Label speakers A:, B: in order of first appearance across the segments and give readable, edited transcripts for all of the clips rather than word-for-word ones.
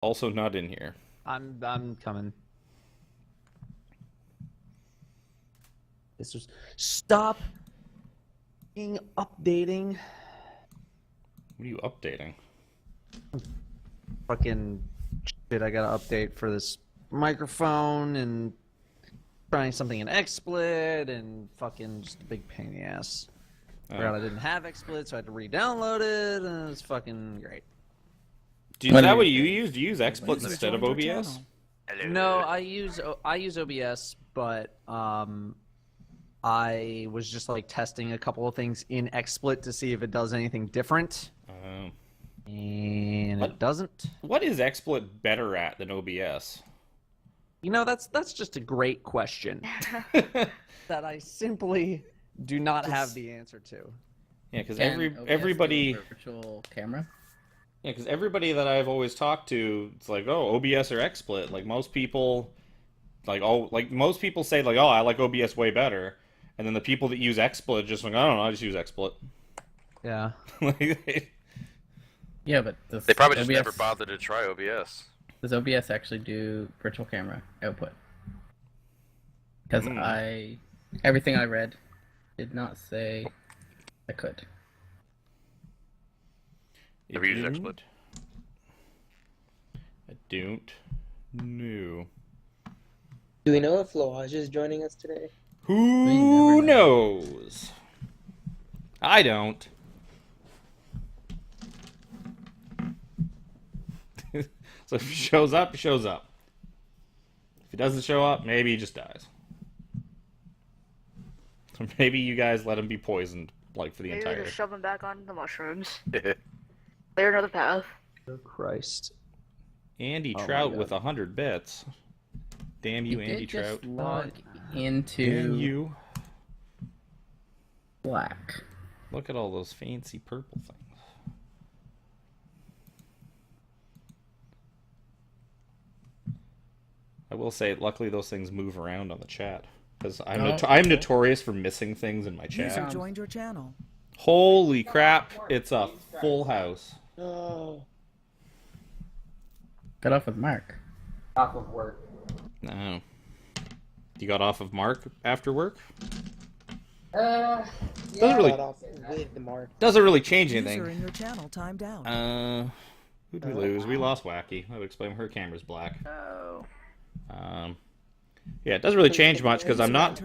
A: Also not in here.
B: I'm coming. This was stop updating.
A: What are you updating?
B: Fucking shit, I gotta update for this microphone and trying something in XSplit and fucking just a big pain in the ass. Forgot I didn't have XSplit, so I had to re-download it, and it's fucking great.
A: Is that what you use? Do you use XSplit instead of OBS?
B: No, I use OBS, but I was just like testing a couple of things in XSplit to see if it does anything different. And it doesn't.
A: What is XSplit better at than OBS?
B: You know, that's just a great question that I simply do not have the answer to.
A: Yeah, because everybody
C: virtual camera.
A: Yeah, because everybody that I've always talked to, it's like, oh, OBS or XSplit. Like most people, most people say like, oh, I like OBS way better, and then the people that use XSplit just like, I don't know, I just use XSplit.
B: Yeah.
C: Yeah, but
D: they probably just never bothered to try OBS.
C: Does OBS actually do virtual camera output? Because everything I read did not say I could.
D: Never used XSplit.
A: I don't know.
E: Do we know if Loage is joining us today?
A: Who knows? I don't. So if he shows up, he shows up. If he doesn't show up, maybe he just dies. Or maybe you guys let him be poisoned, like, for the entire...
F: Maybe just shove him back on the mushrooms. Clear another path.
B: Oh, Christ.
A: Andy Trout with 100 bits. Damn you, Andy
C: did just
A: Trout.
C: Log into
A: Damn you.
C: Black.
A: Look at all those fancy purple things. I will say, luckily those things move around on the chat. Because I'm notorious for missing things in my chat.
G: User joined your channel.
A: Holy crap, it's a full house.
E: Oh.
C: Got off with Mark.
E: Off of work.
A: No. You got off of Mark after work?
E: Yeah,
A: really,
E: off with the Mark.
A: Doesn't really change anything.
G: User in your channel timed out.
A: Who'd we lose? We lost Wacky. I would explain her camera's black.
F: Oh.
A: Yeah, it doesn't really change much because I'm not...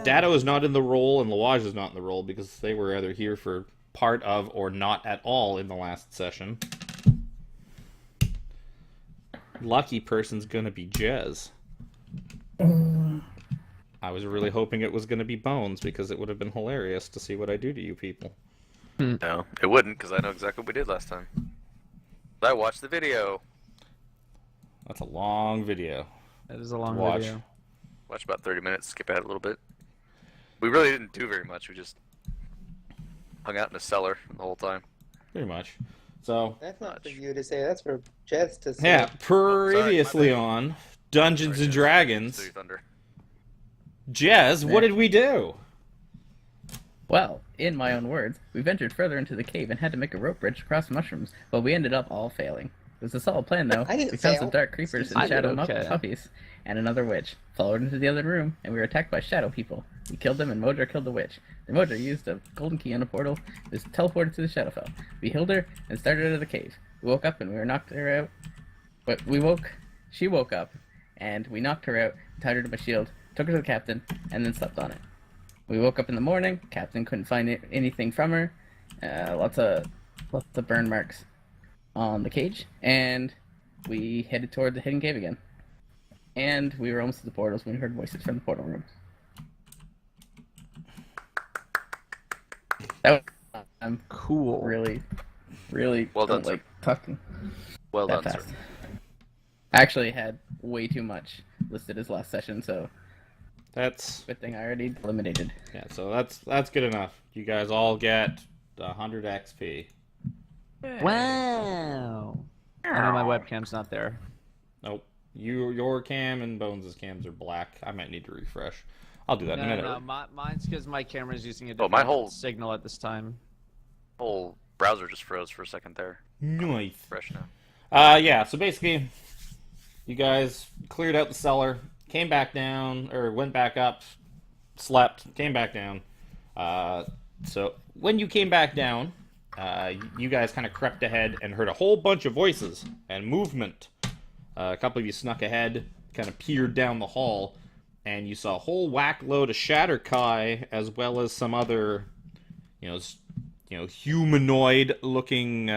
A: Datto is not in the role and Loage is not in the role because they were either here for part of or not at all in the last session. Lucky person's gonna be Jez. I was really hoping it was gonna be Bones because it would have been hilarious to see what I do to you people.
D: No, it wouldn't because I know exactly what we did last time. I watched the video.
A: That's a long video.
B: That is a long video.
D: Watch about 30 minutes, skip ahead a little bit. We really didn't do very much. We just hung out in the cellar the whole time.
A: Pretty much. So
E: That's not for you to say. That's for Jess to say.
A: yeah, previously on Dungeons and Dragons. Jez, what did we do?
C: Well, in my own words, we ventured further into the cave and had to make a rope bridge across mushrooms, but we ended up all failing. It was a solid plan, though.
E: I didn't
C: We found
E: fail.
C: some dark creepers and shadow puppies, and another witch. Followed into the other room, and we were attacked by shadow people. We killed them, and Modra killed the witch. The Modra used a golden key on a portal, was teleported to the Shadowfell. We healed her, and started out of the cave. We woke up, and we were knocked her out. But she woke up, and we knocked her out, tied her to my shield, took her to the captain, and then slept on it. We woke up in the morning, captain couldn't find anything from her, lots of burn marks on the cage, and we headed toward the hidden cave again. And we were almost to the portals when we heard voices from the portal room. That was
B: cool.
C: Really
D: Well done,
C: don't like talking
D: Well
C: that
D: done,
C: fast.
D: sir.
C: I actually had way too much listed as last session, so
A: That's
C: good thing I already eliminated.
A: yeah. So that's good enough. You guys all get 100 XP.
B: Wow. I know my webcam's not there.
A: Nope. Your cam and Bones' cams are black. I might need to refresh. I'll do that in a minute.
B: No, mine's because my camera's using a
D: Oh,
B: different
D: my whole-
B: signal at this time.
D: Whole browser just froze for a second there.
A: Nice.
D: Fresh now.
A: Yeah. So basically, You guys cleared out the cellar, came back down, or went back up, slept, came back down. So when you came back down, you guys kind of crept ahead and heard a whole bunch of voices and movement. A couple of you snuck ahead, kind of peered down the hall, and you saw a whole whack load of Shatterkai, as well as some other, humanoid-looking,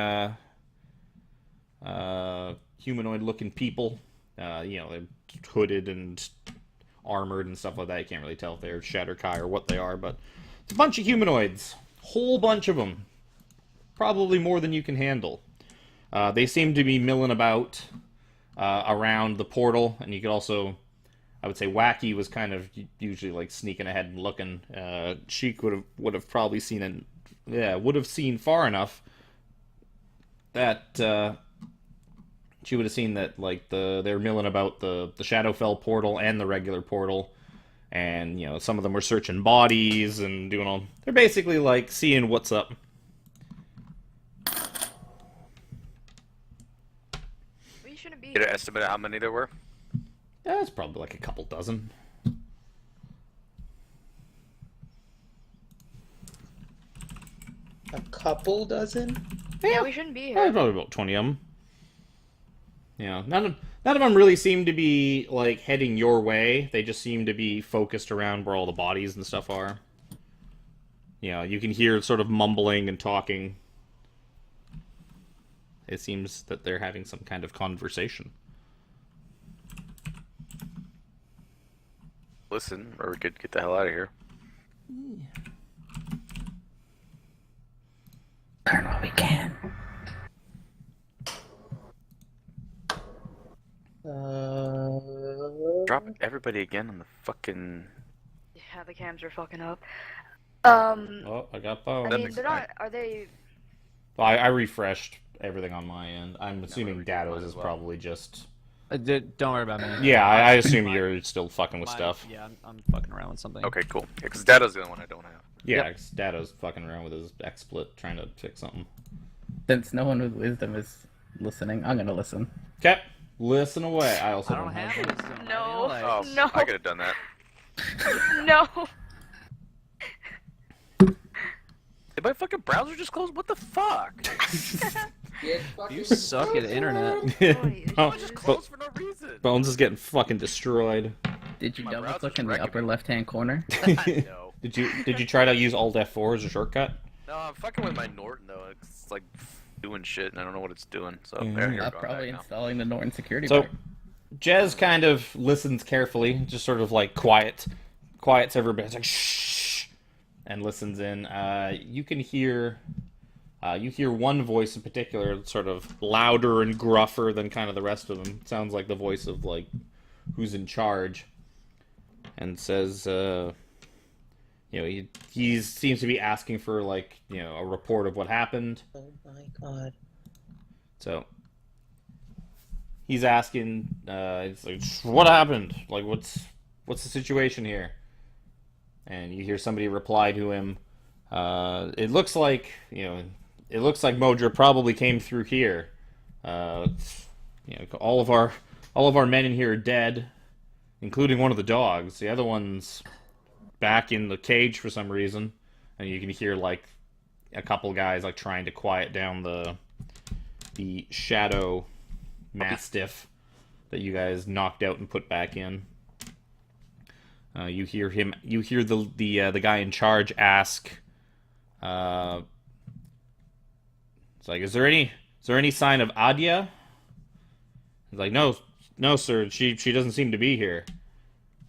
A: humanoid-looking people. They're hooded and armored and stuff like that. You can't really tell if they're Shatterkai or what they are, but it's a bunch of humanoids. Whole bunch of them. Probably more than you can handle. They seem to be milling about around the portal, and you could also, I would say, Wacky was kind of usually like sneaking ahead and looking. Sheik would have probably would have seen far enough that she would have seen that like they're milling about the Shadowfell portal and the regular portal, and some of them were searching bodies and doing all. They're basically like seeing what's up.
F: We shouldn't be
D: Get an
F: here.
D: estimate of how many there were?
A: Yeah, it's probably like a couple dozen.
E: A couple dozen?
F: Yeah, we shouldn't be
A: Probably
F: here.
A: about 20 of them. None of them really seem to be like heading your way. They just seem to be focused around where all the bodies and stuff are. You can hear sort of mumbling and talking. It seems that they're having some kind of conversation.
D: Listen, or we could get the hell out of here.
C: Learn what we can.
D: Drop everybody again on the fucking...
F: Yeah, the cams are fucking up.
A: Oh, I got
F: I
A: bones.
D: That
F: mean,
D: makes
F: they're not. Are they?
A: Well, I refreshed everything on my end. I'm assuming
D: we did mine
A: Dados
D: as
A: is
D: well.
A: probably just...
B: Don't worry about me.
A: Yeah, I assume you're still fucking with stuff.
B: Yeah, I'm fucking around with something.
D: Okay, cool. Yeah, because Data's the only one I don't have.
A: Yeah, Dados fucking around with his XSplit trying to fix something.
C: Since no one with wisdom is listening, I'm gonna listen.
A: Okay, listen away. I also
B: I don't have wisdom. I
F: No.
B: realize.
D: Oh,
F: No.
D: I could have done that.
F: No.
D: Did my fucking browser just close? What the fuck?
B: You suck at internet.
A: Oh,
D: It just closed for no reason.
A: Bones is getting fucking destroyed.
C: Did you
D: My
C: double
D: browser's
C: click in the
D: wrecking
C: upper
D: me.
C: left-hand corner?
D: No.
A: Did you try to use Alt F4 as a shortcut?
D: No, I'm fucking with my Norton though. It's like doing shit and I don't know what it's doing. So
A: Mhm.
D: there, here
C: I'm
D: we're going
C: probably
D: back now.
C: installing the Norton security
A: So,
C: part.
A: Jez kind of listens carefully, just sort of like quiets everybody. It's like shh, and listens in. You can hear, you hear one voice in particular, sort of louder and gruffer than kind of the rest of them. It sounds like the voice of like who's in charge, and says, he seems to be asking for like a report of what happened.
E: Oh my god.
A: So he's asking, it's like, what happened? Like, what's the situation here? And you hear somebody reply to him. It looks like Modra probably came through here. All of our men in here are dead, including one of the dogs. The other one's back in the cage for some reason, and you can hear like a couple guys like trying to quiet down the shadow mastiff that you guys knocked out and put back in. You hear the guy in charge ask, it's like, is there any sign of Adia? He's like, no sir, she doesn't seem to be here.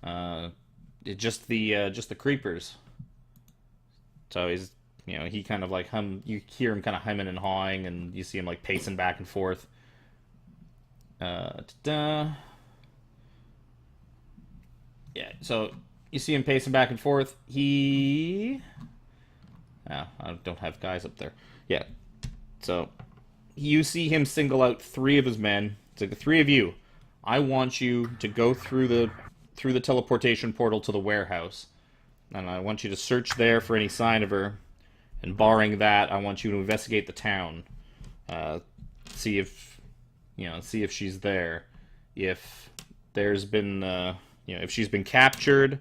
A: It's just the creepers. So he's he kind of like you hear him kind of humming and hawing, and you see him like pacing back and forth. Yeah, so you see him pacing back and forth. I don't have guys up there. Yeah, so you see him single out 3 of his men. It's like, the 3 of you, I want you to go through the teleportation portal to the warehouse, and I want you to search there for any sign of her. And barring that, I want you to investigate the town. See if she's there. if there's been, if she's been captured,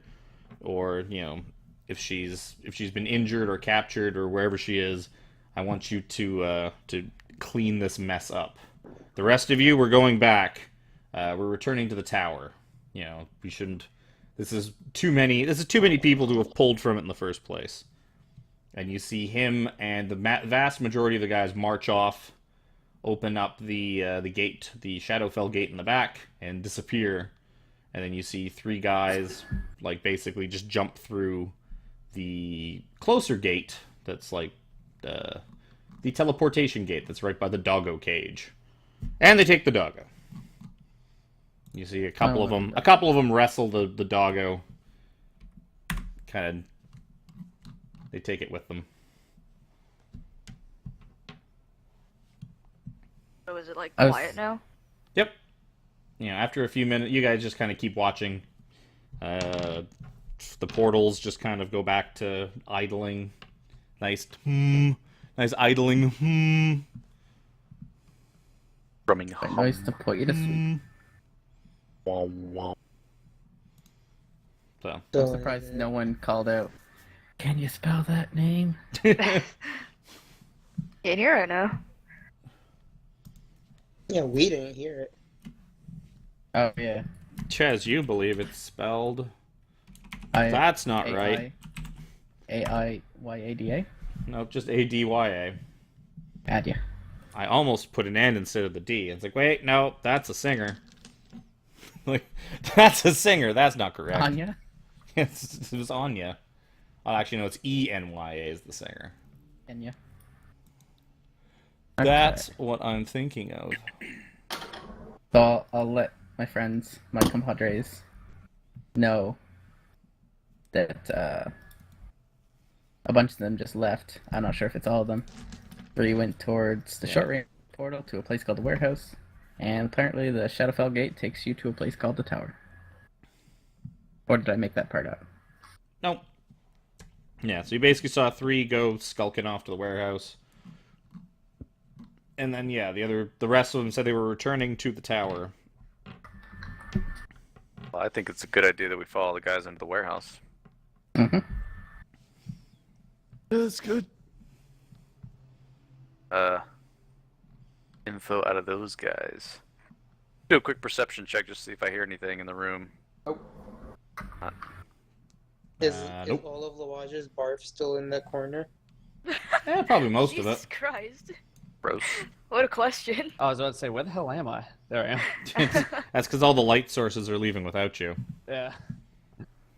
A: or if she's been injured or captured or wherever she is, I want you to clean this mess up. The rest of you, we're going back. We're returning to the tower. We shouldn't. This is too many people to have pulled from it in the first place. And you see him and the vast majority of the guys march off, open up the gate, the Shadowfell gate in the back, and disappear. And then you see 3 guys, like, basically just jump through the closer gate that's, like, the teleportation gate that's right by the doggo cage. And they take the doggo. You see a couple of them wrestle the doggo. Kind of, they take it with them.
F: So is it like quiet now?
A: Yep. After a few minutes, you guys just kind of keep watching. The portals just kind of go back to idling. Nice idling.
D: Drumming
C: Nice to put you to sleep.
A: So
C: I'm surprised no one called out, "Can you spell that name?"
F: Can't hear it now.
E: Yeah, we didn't hear it.
C: Oh yeah.
A: Chaz, you believe it's spelled.
C: I,
A: That's not right.
C: A-I-Y-A-D-A?
A: Nope, just A-D-Y-A.
C: Bad, yeah.
A: I almost put an N instead of the D. It's like, wait, no, that's a singer. Like, that's a singer. That's not correct.
C: Anya?
A: It was Anya. Oh, actually, no, it's E-N-Y-A is the singer.
C: Anya.
A: That's what I'm thinking of.
C: So I'll let my friends, my compadres, know that a bunch of them just left. I'm not sure if it's all of them. 3 went towards the short range portal to a place called the warehouse, and apparently the Shadowfell gate takes you to a place called the tower. Or did I make that part up?
A: Nope. Yeah, so you basically saw 3 go skulking off to the warehouse. And then, yeah, the rest of them said they were returning to the tower.
D: Well, I think it's a good idea that we follow the guys into the warehouse.
C: Mm-hmm.
B: Yeah, that's good.
D: Info out of those guys. Do a quick perception check just to see if I hear anything in the room.
E: Oh. Is
A: Nope.
E: all of Lawage's barf still in the corner?
A: Yeah, probably most of
F: Jesus
A: it.
F: Christ.
D: Gross.
F: What a question.
B: I was about to say, where the hell am I? There I am.
A: That's because all the light sources are leaving without you.
B: Yeah.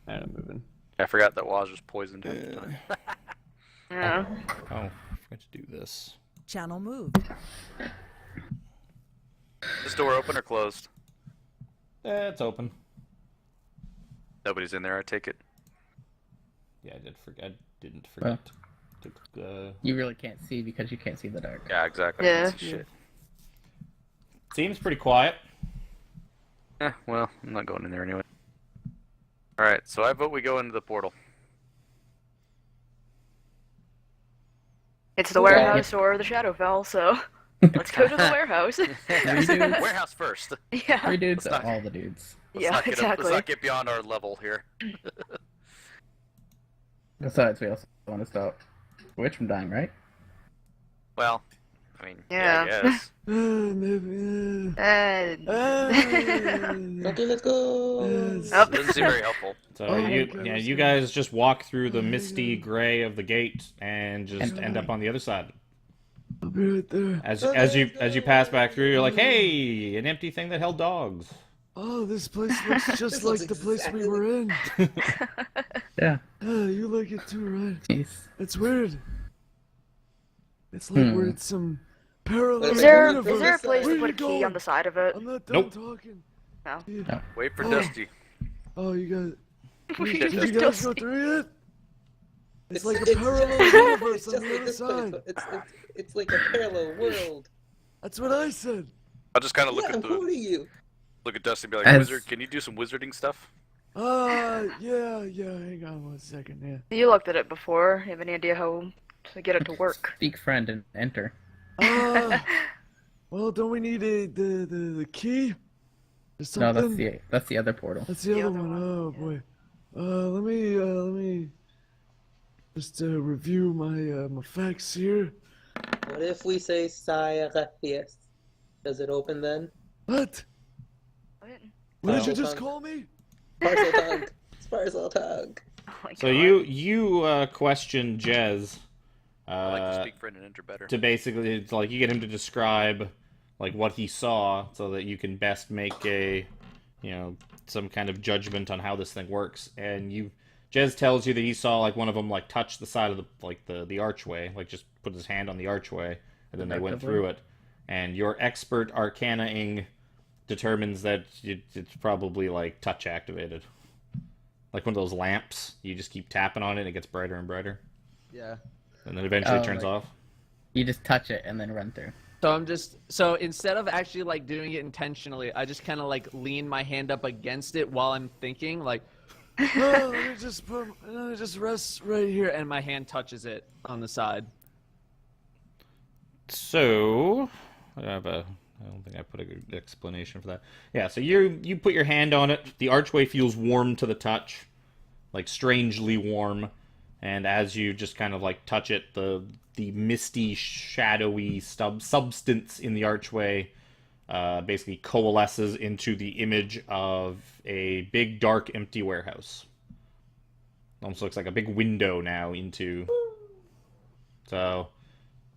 B: I'm moving.
D: I forgot that Waz was poisoned.
F: Yeah.
A: Oh, I forgot to do this.
G: Channel moved.
D: Is the door open or closed?
A: It's open.
D: Nobody's in there, I take it.
A: Yeah, I didn't forget.
C: You really can't see because you can't see the dark.
D: Yeah, exactly.
F: Yeah.
D: That's shit.
A: Seems pretty quiet.
D: Well, I'm not going in there anyway. Alright, so I vote we go into the portal.
F: It's the warehouse or the Shadowfell, so let's go to the warehouse.
D: Warehouse first.
F: Yeah.
C: 3 dudes,
D: Let's not-
C: all the dudes.
F: Yeah, exactly.
D: Let's not get beyond our level here.
C: Besides, we also want to stop the witch from dying, right?
D: Well, I mean,
F: Yeah.
D: I guess.
E: Okay, let's go.
D: Doesn't seem very helpful.
A: So you guys just walk through the misty gray of the gate and just end up on the other side.
B: I'll be right there.
A: As you pass back through, you're like, hey, an empty thing that held dogs.
B: Oh, this place looks just
E: This
B: like
E: looks
B: the place we
E: exactly
B: were in.
C: Yeah.
B: You like it too, right?
C: Jeez.
B: It's weird. It's like we're in some parallel
F: Is there
B: universe.
F: a place
B: Where
F: to
B: you
F: put a key
B: going?
F: on the side of it?
B: I'm not done
A: Nope.
B: talking.
F: No.
B: Dude.
D: Wait for
B: Oh.
D: Dusty.
B: Oh, you guys.
F: We
B: Did you
F: just
B: guys
F: don't
B: go
F: see-
B: through yet? It's like a parallel universe on the other side.
E: It's like a parallel world.
B: That's what I said.
D: I'll just kind of look
E: Yeah, I'm
D: at
E: quoting you.
D: Dusty and be like,
C: As-
D: Wizard, can you do some wizarding stuff?
B: Yeah. Hang on 1 second. Yeah.
F: You looked at it before. You have any idea how to get it to work?
C: Speak friend and enter.
B: Well, don't we need the key? There's
C: No,
B: something.
C: that's the other portal.
B: That's the other one. Oh boy. Let me just review my facts here.
E: What if we say Sayagathias? Does it open then?
B: What?
F: What?
B: What did
A: Oh.
B: you just call me?
E: Parcel tongue. It's parcel tongue.
F: Oh my
A: So
F: God.
A: you question Jez
D: I like to speak for an enter better.
A: to basically, it's like you get him to describe like what he saw so that you can best make a, you know, some kind of judgment on how this thing works. And Jez tells you that he saw like one of them like touch the side of the archway, like just put his hand on the archway, and then they went through it. And your expert arcana-ing determines that it's probably like touch activated, like one of those lamps. You just keep tapping on it, and it gets brighter and brighter,
B: Yeah.
A: and then eventually turns off.
C: You just touch it and then run through.
B: So instead of actually like doing it intentionally, I just kind of like lean my hand up against it while I'm thinking, like, oh, let me just rest right here, and my hand touches it on the side.
A: So, I don't think I put a good explanation for that. Yeah, so you put your hand on it. The archway feels warm to the touch, like strangely warm. And as you just kind of like touch it, the misty, shadowy substance in the archway basically coalesces into the image of a big, dark, empty warehouse. Almost looks like a big window now into. So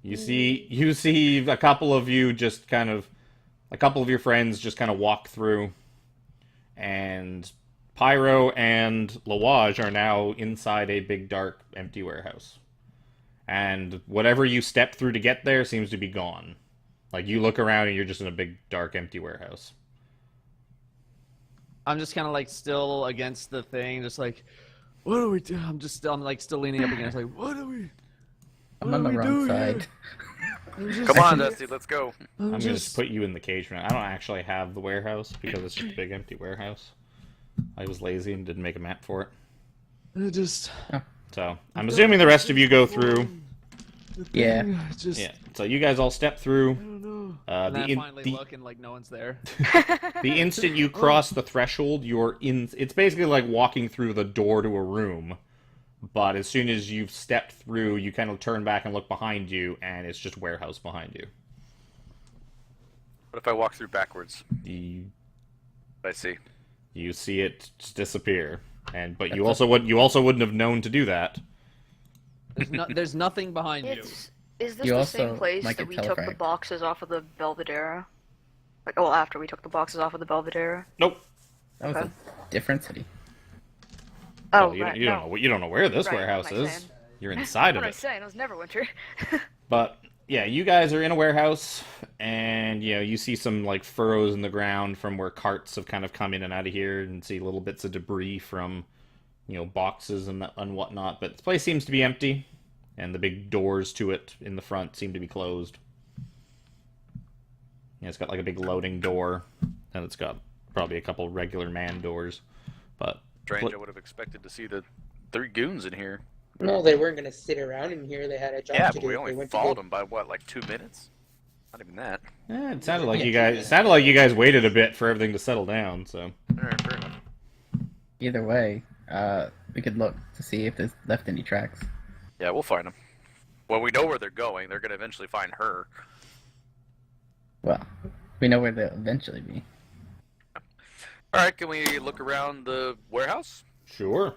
A: you see a couple of you just kind of, a couple of your friends just kind of walk through, and Pyro and Lawage are now inside a big, dark, empty warehouse. And whatever you step through to get there seems to be gone. Like, you look around and you're just in a big, dark, empty warehouse.
B: I'm just kind of like still against the thing, just like, what do we do? I'm like still leaning up against, like, what do we?
C: I'm on the wrong side.
D: Come on, Dusty, let's go.
A: I'm gonna just put you in the cage for now. I don't actually have the warehouse because it's just a big, empty warehouse. I was lazy and didn't make a map for it. So, I'm assuming the rest of you go through.
C: Yeah.
A: Yeah. So you guys all step through.
B: And then I finally look and like no one's there.
A: The instant you cross the threshold, you're in. It's basically like walking through the door to a room. But as soon as you've stepped through, you kind of turn back and look behind you, and it's just warehouse behind you.
D: What if I walk through backwards? I see.
A: You see it just disappear, but you also wouldn't have known to do that.
B: There's nothing behind you.
F: Is this
C: You
F: the same
C: also
F: place
C: might
F: that
C: get
F: we took the
C: teleported.
F: boxes off of the Belvedere? Like, well, after we took the boxes off of the Belvedere?
A: Nope.
C: That was a different city.
F: Oh,
A: Well, you
F: right,
A: you don't know where this
F: Right,
A: warehouse
F: what am I
A: is.
F: saying?
A: You're inside of
F: What am I
A: it.
F: saying? It was Neverwinter.
A: But yeah, you guys are in a warehouse, and you see some like furrows in the ground from where carts have kind of come in and out of here, and see little bits of debris from boxes and whatnot. But this place seems to be empty, and the big doors to it in the front seem to be closed. It's got like a big loading door, and it's got probably a couple regular man doors. But
D: Strange, I would have expected to see the 3 goons in here.
E: No, they weren't gonna sit around in here. They had a job
D: Yeah,
E: to
D: but
E: do.
D: we
E: They
D: only
E: went to
D: followed
E: go-
D: them by what, like 2 minutes? Not even that.
A: it sounded like you guys waited a bit for everything to settle down. So
D: Alright, fair enough.
C: Either way, we could look to see if there's left any tracks.
D: Yeah, we'll find them. Well, we know where they're going. They're gonna eventually find her.
C: Well, we know where they'll eventually be.
D: Alright, can we look around the warehouse?
A: sure.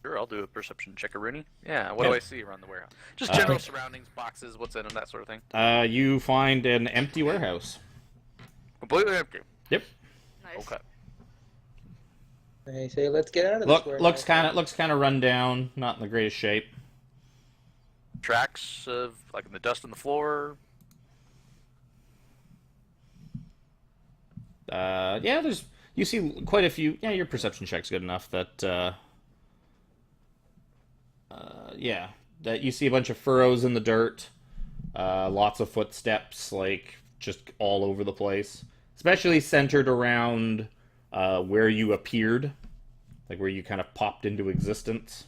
D: Sure, I'll do a perception check, Rooney. Yeah, what do I see around the warehouse? Just general surroundings, boxes, what's in them, that sort of thing.
A: You find an empty warehouse.
D: Completely empty.
A: Yep.
F: Nice.
D: Okay.
E: They say, let's get out of this warehouse.
A: Looks kind of run down, not in the greatest shape.
D: Tracks of, like, the dust on the floor.
A: You see quite a few. Yeah, your perception check's good enough that that you see a bunch of furrows in the dirt, lots of footsteps, like just all over the place, especially centered around where you appeared, like where you kind of popped into existence.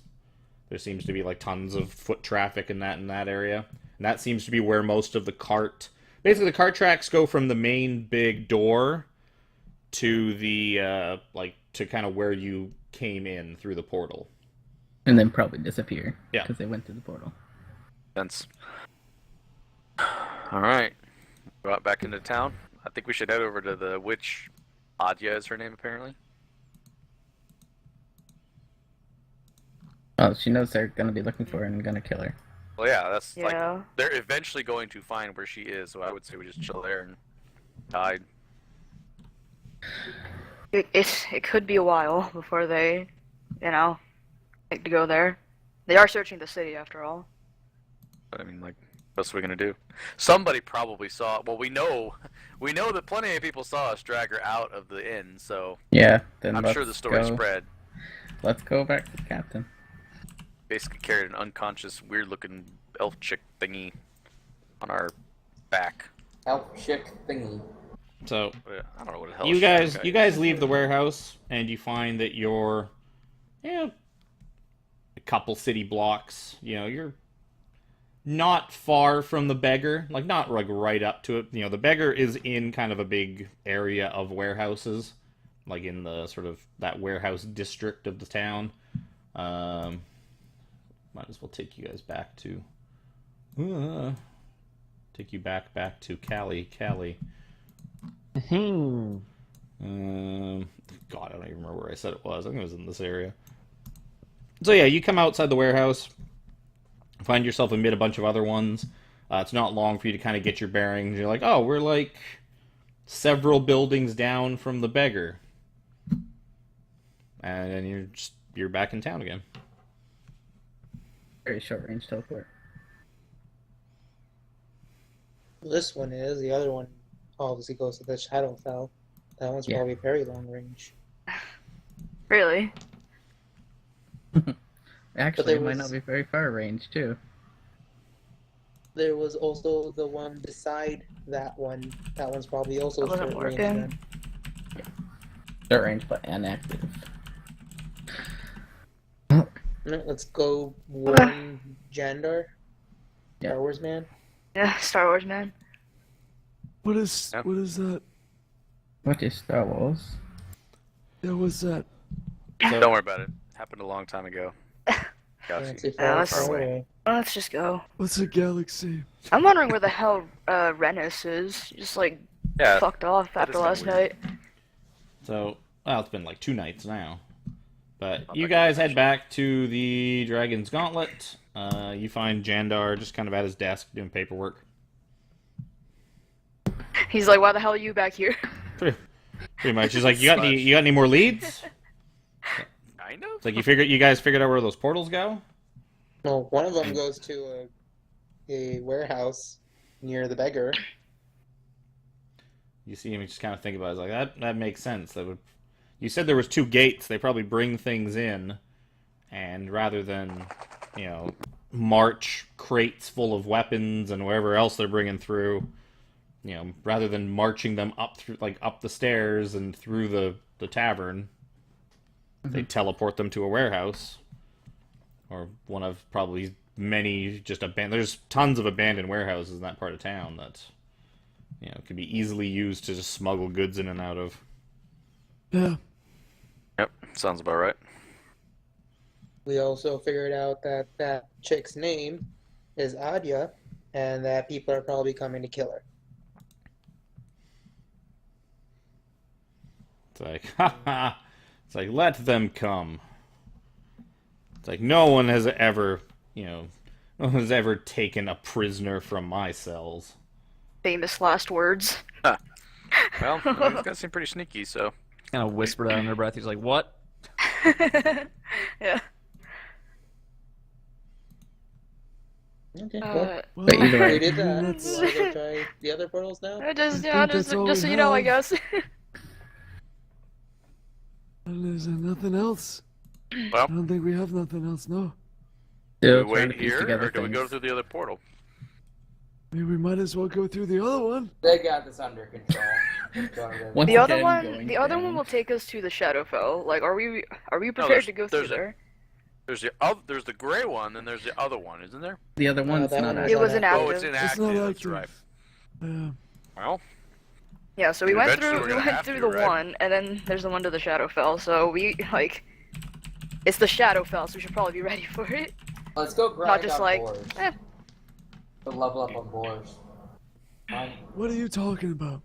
A: There seems to be like tons of foot traffic in that area, and that seems to be where most of the cart. Basically, the cart tracks go from the main big door to the to kind of where you came in through the portal.
C: And then probably disappear.
A: Yeah.
C: Because they went through the portal.
D: Sense. All right. Go out back into town. I think we should head over to the witch. Adya is her name, apparently.
C: Oh, she knows they're gonna be looking for her and gonna kill her.
D: Well, yeah, that's like
F: Yeah.
D: they're eventually going to find where she is. So I would say we just chill there and hide.
F: It could be a while before they, like to go there. They are searching the city after all.
D: But I mean, like, what's we gonna do? Somebody probably saw. Well, we know that plenty of people saw us drag her out of the inn. So
C: Yeah, then
D: I'm sure the story spread.
C: Let's go back to the captain.
D: Basically carried an unconscious, weird-looking elf chick thingy on our back.
E: Elf chick thingy.
A: So
D: I don't know what the hell.
A: you guys leave the warehouse and you find that you're a couple city blocks. You're not far from the beggar, like not like right up to it. The beggar is in kind of a big area of warehouses, like in the sort of that warehouse district of the town. Might as well take you guys back to Cali. God, I don't even remember where I said it was. I think it was in this area. So yeah, you come outside the warehouse, find yourself amid a bunch of other ones. It's not long for you to kind of get your bearings. You're like, oh, we're like several buildings down from the beggar, and then you're back in town again.
C: Very short range teleport.
E: This one is. The other one obviously goes to the Shadowfell. That one's probably very long range.
F: Really?
C: Actually, it might not be very far range, too.
E: There was also the one beside that one. That one's probably also
F: That wasn't
E: short range.
F: working.
E: Then.
C: Short range, but inactive.
E: Alright, let's go one Jandar.
C: Yeah.
E: Star Wars man.
F: Yeah, Star Wars man.
H: What is that?
C: What is Star Wars?
H: That was that.
A: So,
D: Don't worry about it. Happened a long time ago. Galaxy.
F: let's-
D: Far away.
F: Let's just go.
H: What's a galaxy?
F: I'm wondering where the hell Rennis is. Just like
D: Yeah.
F: fucked off
D: that
F: after
D: is
F: last
D: kinda weird.
F: night.
A: So, well, it's been like 2 nights now. But
D: Not
A: you
D: that
A: guys
D: good,
A: head back to the Dragon's Gauntlet. You find Jandar just kind of at his desk doing paperwork.
F: He's like, why the hell are you back here?
A: Pretty much. He's like, you got any more leads?
D: Kind of.
A: It's like you guys figured out where those portals go?
E: Well, one of them goes to a warehouse near the beggar.
A: You see him just kind of think about it. He's like, that makes sense. You said there was 2 gates. They probably bring things in, and rather than, march crates full of weapons and whatever else they're bringing through, rather than marching them up the stairs and through the tavern, they teleport them to a warehouse, or one of probably many just abandoned. There's tons of abandoned warehouses in that part of town that could be easily used to just smuggle goods in and out of.
H: Yeah.
D: Yep. Sounds about right.
E: We also figured out that that chick's name is Adya, and that people are probably coming to kill her.
A: It's like, haha. It's like, let them come. It's like, no one has ever taken a prisoner from my cells.
F: Famous last words.
D: Well, these guys seem pretty sneaky, so.
B: Kind of whispered out under breath. He's like, "What?"
F: Yeah.
E: Okay,
H: Well,
C: But either way-
E: we did that.
H: that's-
E: You want to go try the other portals now?
F: Just
H: think that's all
F: so
H: we
F: you know, I
H: have.
F: guess.
H: And there's nothing else.
D: Well,
H: I don't think we have nothing else, no.
C: Still
D: do we
C: trying
D: wait
C: to piece
D: here,
C: together
D: or do we go
C: things.
D: through the other portal?
H: I mean, we might as well go through the other one.
E: They got this under control.
C: Once
F: The other
C: again,
F: one,
C: going
F: the other one
C: down.
F: will take us to the Shadowfell. Like, are we prepared to go through
D: there's a-
F: there?
D: There's the gray one, and there's the other one, isn't there?
C: The other one's
E: that
C: not
E: one
C: active.
F: It was
E: inactive.
F: inactive.
D: Oh, it's inactive.
H: not
D: That's
H: active.
D: right.
H: Yeah.
D: Well,
F: Yeah, so we went
D: Eventually
F: through
D: we're
F: we
D: gonna
F: went
D: have
F: through
D: to,
F: the
D: right?
F: one, and then there's the one to the Shadowfell. So we it's the Shadowfell, so we should probably be ready for it.
I: Let's go grind
F: Not just
I: on
F: like,
I: boars.
F: eh.
I: Go level up on boars. Fine.
H: What are you talking about?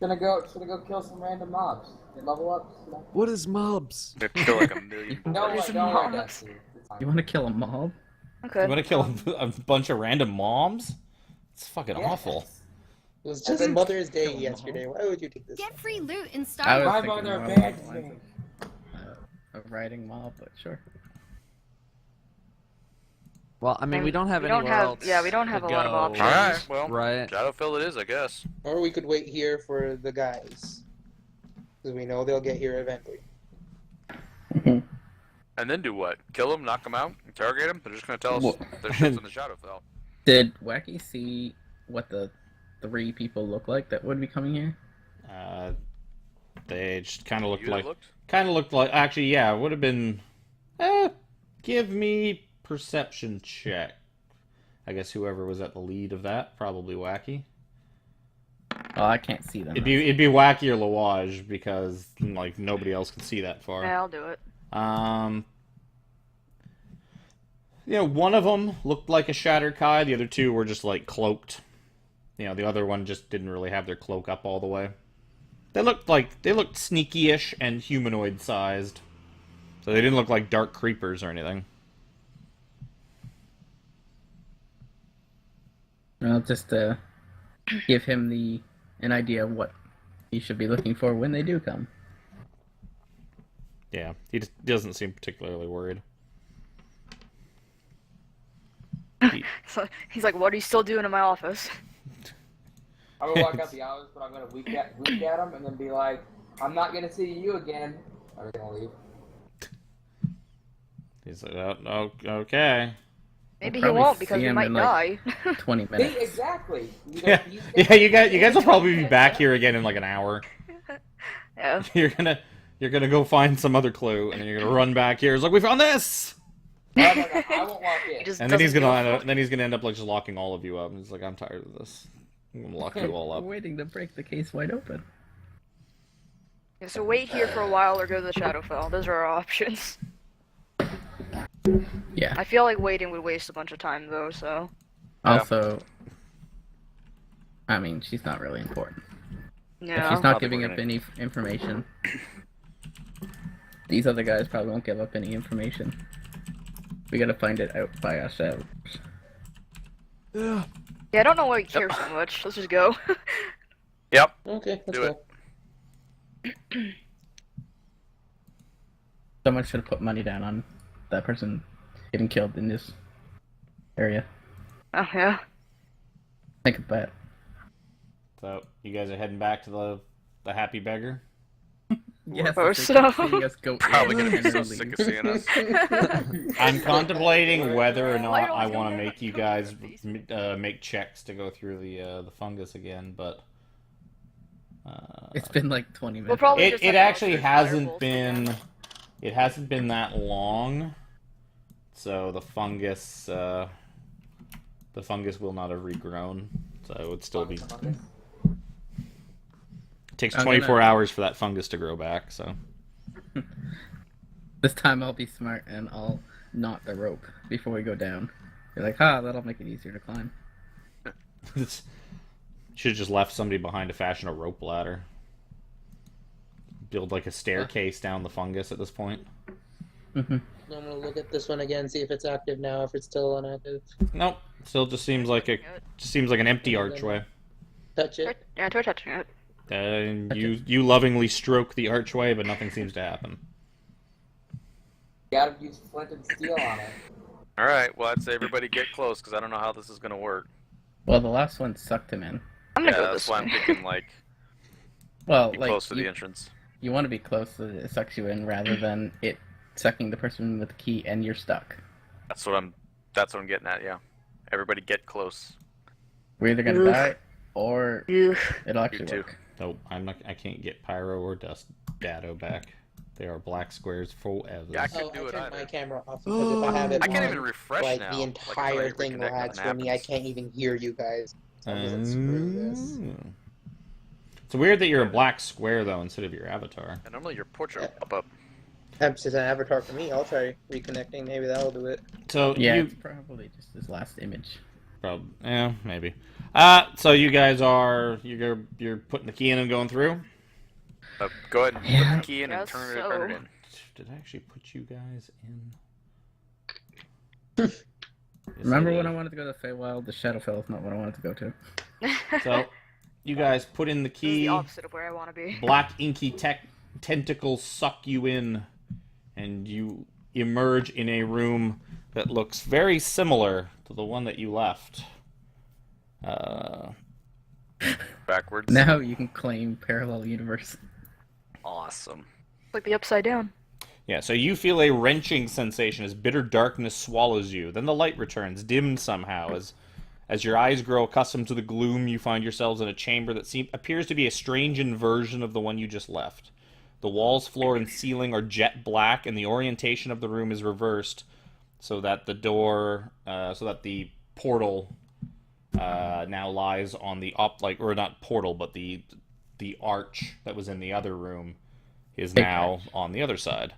I: Gonna go kill some random mobs. Get level up.
H: What is mobs?
D: They kill like a million
I: Don't
D: boars.
I: worry, don't worry,
F: mobs.
I: Dusty. It's fine.
C: You want to kill a mob?
F: Okay.
A: You want to kill a bunch of random moms? It's fucking
I: Yes.
A: awful.
E: It was just Mother's Day yesterday. Why would you take this?
J: Get free loot in
C: I
J: Star
C: was
J: Wars.
I: Drive on
C: thinking
I: their
C: more along
I: beds,
C: the lines
I: man.
C: of riding mob, but sure.
B: Well, I mean, we don't have
F: we don't
B: anywhere
F: have-
B: else.
F: yeah, we don't have
B: to
F: a lot of
B: go,
F: options.
D: Alright, well,
B: Right.
D: Shadowfell it is, I guess.
E: Or we could wait here for the guys. Because we know they'll get here eventually.
D: And then do what? Kill them, knock them out, interrogate them? They're just gonna tell us
C: Well-
D: their shit's in the Shadowfell.
C: Did Wacky see what the 3 people look like that would be coming here?
A: They just kind of looked
D: You that
A: like
D: looked?
A: actually, yeah, it would have been. Give me perception check. I guess whoever was at the lead of that, probably Wacky.
C: Oh, I can't see them.
A: It'd be Wacky or Lawage because like nobody else can see that far.
F: Yeah, I'll do it.
A: You know, one of them looked like a Shattered Kai. The other two were just like cloaked. You know, the other one just didn't really have their cloak up all the way. They looked sneaky-ish and humanoid-sized. So they didn't look like dark creepers or anything.
C: Well, just to give him an idea of what he should be looking for when they do come.
A: Yeah, he just doesn't seem particularly worried.
F: So he's like, "What are you still doing in my office?"
I: I'm gonna walk out the hours, but I'm gonna wink at him and then be like, I'm not gonna see you again. I'm gonna leave.
A: He's like, oh, okay.
F: Maybe he
C: probably
F: won't because
C: see
F: we
C: him
F: might
C: in,
F: die.
C: like, 20
I: See,
C: minutes.
I: exactly.
A: Yeah, yeah. You guys will probably be back here again in like an hour.
F: Yeah.
A: You're gonna go find some other clue, and then you're gonna run back here. It's like we found this,
I: Oh my God, I won't walk
F: He
I: in.
F: just
A: and then he's
F: doesn't
A: gonna
F: give a fuck.
A: end up like just locking all of you up. And he's like, I'm tired of this. I'm gonna lock you all
C: We're
A: up.
C: waiting to break the case wide open.
F: Yeah, so wait here for a while or go to the Shadowfell. Those are our options.
C: Yeah.
F: I feel like waiting would waste a bunch of time though, so.
C: Also, I mean, she's not really important. If
F: Yeah.
C: she's
D: I
C: not
D: think
C: giving
D: we're
C: up
D: gonna-
C: any information, these other guys probably won't give up any information. We gotta find it out by ourselves.
H: Yeah.
F: Yeah, I don't know why we care so much. Let's just go.
D: Yep.
E: Okay, let's
D: Do
E: go.
D: it.
C: Someone should have put money down on that person getting killed in this area.
F: Oh yeah.
C: Think of that.
A: So you guys are heading back to the Happy Beggar.
C: Yes,
F: Or
C: if they keep
F: so.
C: seeing us go
D: Probably
C: in
D: gonna be
C: and
D: so
C: leave.
D: sick of seeing us.
A: I'm contemplating whether or not
F: Why don't
A: I
F: we go
A: want to
F: back
A: make you
F: to
A: guys
F: the
A: make checks to go through the fungus again, but
C: It's been like 20 minutes.
F: We'll probably just
A: it
F: have to
A: actually
F: shoot
A: hasn't
F: fireballs
A: been
F: again.
A: it hasn't been that long, so the fungus will not have regrown, so it would still be. It takes
C: I'm
A: 24
C: gonna-
A: hours for that fungus to grow back, so.
C: This time I'll be smart and I'll knot the rope before we go down. You're like, that'll make it easier to climb.
A: Should have just left somebody behind to fashion a rope ladder. Build like a staircase down the fungus at this point.
C: Mm-hmm.
E: I'm gonna look at this one again, see if it's active now, if it's still inactive.
A: Nope, still just seems like an empty archway.
E: Touch it.
F: Yeah, try touching it.
A: You lovingly stroke the archway, but nothing seems to happen.
I: Gotta use flint and steel on it.
D: Alright, well, I'd say everybody get close, because I don't know how this is gonna work.
C: Well, the last one sucked him in.
F: I'm gonna
D: Yeah,
F: go
D: that's
F: this
D: why I'm
F: way.
D: thinking, like,
C: Well,
D: be
C: like,
D: close to the entrance.
C: you want to be close so that it sucks you in rather than it sucking the person with the key and you're stuck.
D: That's what I'm getting at, yeah. Everybody get close.
C: We're either gonna die or it'll actually
D: too.
C: work.
A: Nope, I can't get Pyro or Dado back. They are black squares forever.
D: Yeah, I
E: Oh,
D: couldn't do
E: I
D: it
E: turned
D: either.
E: my camera off because if I have it
D: I can't
E: on,
D: even refresh
E: like
D: now.
E: the
D: Like, until
E: entire
D: I
E: thing
D: reconnect,
E: lags
D: nothing
E: for me. I
D: happens.
E: can't even hear you guys. So I'm just like, screw this.
A: It's weird that you're a black square though instead of your avatar.
D: And normally your portrait will pop up.
E: It's an avatar for me. I'll try reconnecting. Maybe that'll do it.
A: So
C: Yeah,
A: you
C: it's probably just his last image.
A: probably maybe. So you guys are you're putting the key in and going through.
D: Go ahead and put the key in and
F: Guess
D: turn it
F: so.
D: in.
A: Did I actually put you guys in? Yes,
C: Remember
A: I
C: when
A: did.
C: I wanted to go to Feywild? The Shadowfell is not what I wanted to go to.
A: So you guys put in the
F: This is
A: key.
F: the opposite of where I want to be.
A: Black inky tentacles suck you in, and you emerge in a room that looks very similar to the one that you left.
D: Backwards.
C: Now you can claim parallel universe.
D: Awesome.
F: Like the upside down.
A: Yeah, so you feel a wrenching sensation as bitter darkness swallows you. Then the light returns, dimmed somehow. As your eyes grow accustomed to the gloom, you find yourselves in a chamber that appears to be a strange inversion of the one you just left. The walls, floor, and ceiling are jet black, and the orientation of the room is reversed, so that the portal now lies on the or not portal, but the arch that was in the other room is now on the other side.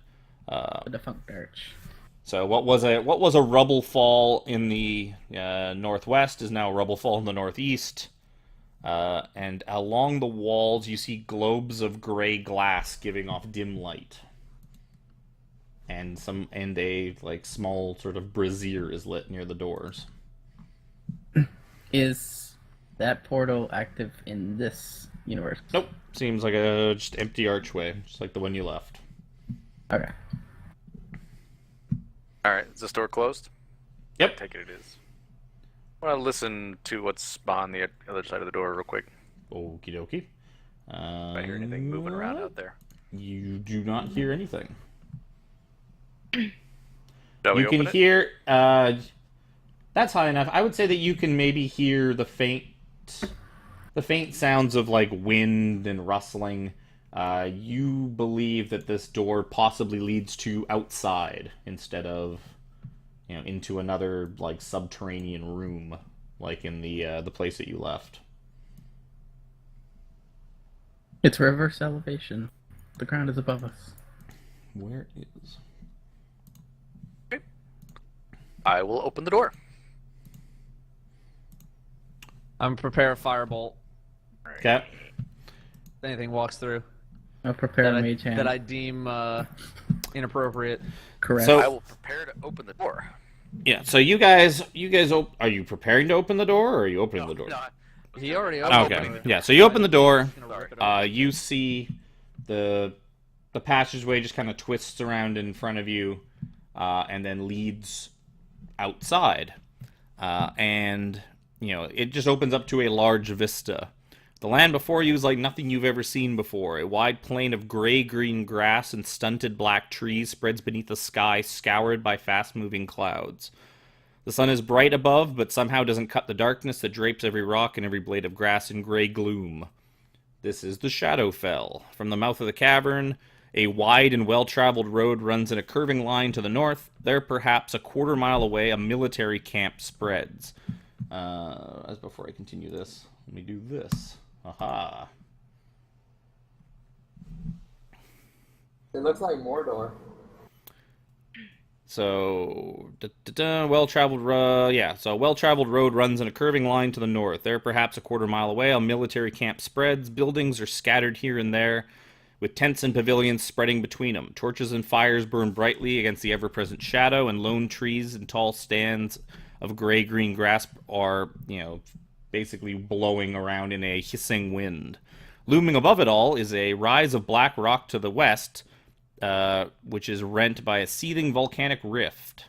C: The defunct arch.
A: So what was a rubble fall in the northwest is now a rubble fall in the northeast, and along the walls you see globes of gray glass giving off dim light, and a small sort of brazier is lit near the doors.
C: Is that portal active in this universe?
A: Nope, seems like a just empty archway, just like the one you left.
C: Okay.
D: Alright, is this door closed?
A: Yep.
D: I take it is. I want to listen to what's behind the other side of the door real quick.
A: Okie dokie.
D: If I hear anything moving around out there.
A: You do not hear anything.
D: Shall we
A: You can
D: open it?
A: hear. That's high enough. I would say that you can maybe hear the faint sounds of like wind and rustling. You believe that this door possibly leads to outside instead of, into another like subterranean room, like in the place that you left.
C: It's reverse elevation. The ground is above us.
A: Where is?
D: I will open the door.
B: I'm prepare a firebolt.
A: Okay.
B: If anything walks through
C: I'll prepare
B: that
C: a mage hand.
B: I deem inappropriate.
C: Correct.
A: So-
D: I will prepare to open the door.
A: Yeah. So you guys, are you preparing to open the door, or are you opening the door?
D: No,
B: He already opened
A: Okay.
B: it.
A: Yeah. So you open the door.
B: Gonna rip it open.
A: You see the passageway just kind of twists around in front of you, and then leads outside, and it just opens up to a large vista. The land before you is like nothing you've ever seen before. A wide plain of gray-green grass and stunted black trees spreads beneath a sky scoured by fast-moving clouds. The sun is bright above, but somehow doesn't cut the darkness that drapes every rock and every blade of grass in gray gloom. This is the Shadowfell. From the mouth of the cavern, a wide and well-traveled road runs in a curving line to the north. There, perhaps a quarter-mile away, a military camp spreads. As before I continue this, let me do this. Aha.
I: It looks like Mordor.
A: So, well-traveled, So a well-traveled road runs in a curving line to the north. There, perhaps a quarter-mile away, a military camp spreads. Buildings are scattered here and there, with tents and pavilions spreading between them. Torches and fires burn brightly against the ever-present shadow, and lone trees and tall stands of gray-green grass are, basically blowing around in a hissing wind. Looming above it all is a rise of black rock to the west, which is rent by a seething volcanic rift.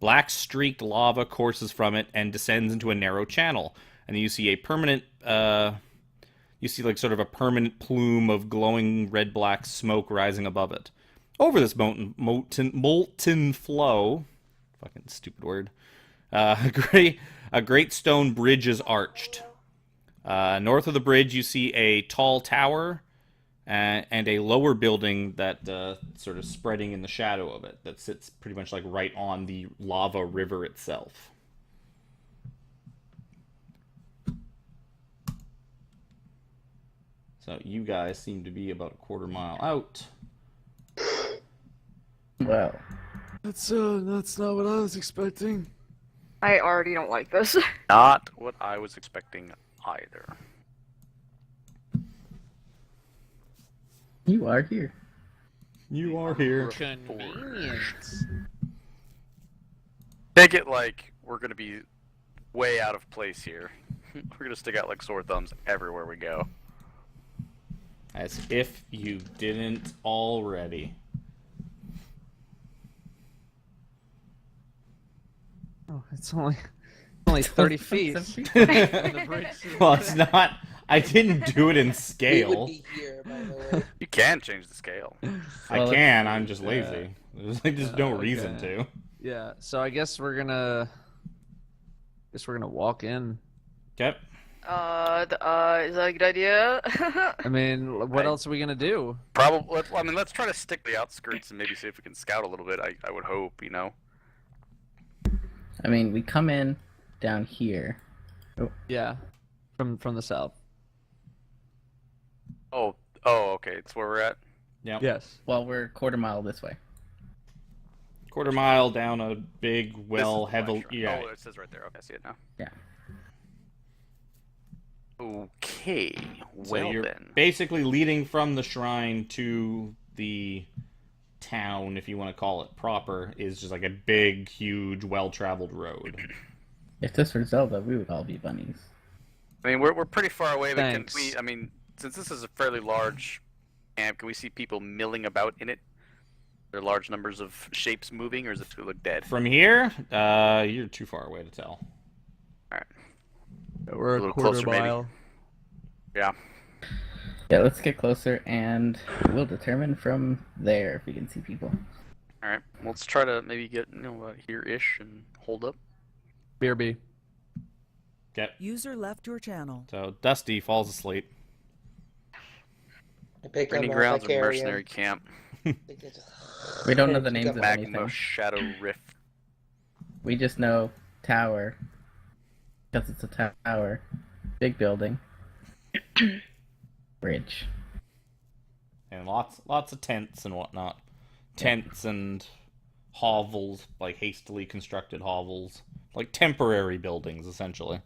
A: Black streaked lava courses from it and descends into a narrow channel, and you see a permanent, sort of a permanent plume of glowing red-black smoke rising above it. Over this molten flow, fucking stupid word, a great stone bridge is arched. North of the bridge, you see a tall tower and a lower building that sort of spreading in the shadow of it, that sits pretty much like right on the lava river itself. So you guys seem to be about a quarter mile out.
C: Well,
H: That's not what I was expecting.
F: I already don't like this.
D: Not what I was expecting either.
C: you are here.
A: You are here.
B: Convenient.
D: Take it like we're gonna be way out of place here. We're gonna stick out like sore thumbs everywhere we go.
A: As if you didn't already.
B: Oh, it's only 30 feet.
A: Well, it's not. I didn't do it in
E: We would
A: scale.
E: be here, by the way.
D: You can change the scale.
A: I can. I'm just lazy. There's no reason
B: okay.
A: to.
B: Yeah. So I guess we're gonna walk in.
A: Okay.
F: Is that a good idea?
B: I mean, what else are we gonna do?
D: Probably. I mean, let's try to stick to the outskirts and maybe see if we can scout a little bit. I would hope, you know.
C: I mean, we come in down here.
B: Yeah, from the south.
D: Oh, okay. It's where we're at.
A: Yep.
B: Yes.
C: Well, we're a quarter mile this way.
A: Quarter mile down a big, well,
D: This is the
A: heavily.
D: flash, right?
A: Yeah.
D: Oh, it says right there. Okay, I see it now.
C: Yeah.
D: Okay.
A: So
D: Well
A: you're
D: then.
A: basically leading from the shrine to the town, if you want to call it proper, is just like a big, huge, well-traveled road.
C: If this were Zelda, we would all be bunnies.
D: I mean, we're pretty far away. But can
B: Thanks.
D: we? I mean, since this is a fairly large camp, can we see people milling about in it? Are there large numbers of shapes moving, or is it to look dead?
A: From here, you're too far away to tell.
B: We're
D: A
B: a
D: little
B: quarter
D: closer, maybe.
B: mile.
D: Yeah.
C: Yeah, let's get closer, and we'll determine from there if we can see people.
D: All right. Let's try to maybe get here-ish and hold up.
B: BRB.
A: Okay.
G: User left your channel.
A: So Dusty falls asleep.
E: I pick
D: Training
E: him up, I
D: grounds or
E: carry
D: mercenary
E: him.
D: camp.
C: We don't know the names of
D: Magma
C: anything.
D: Shadow Rift.
C: We just know tower, because it's a tower. Big building. Bridge.
A: And lots of tents and whatnot. Tents and hovels, like hastily constructed hovels. Like temporary buildings, essentially.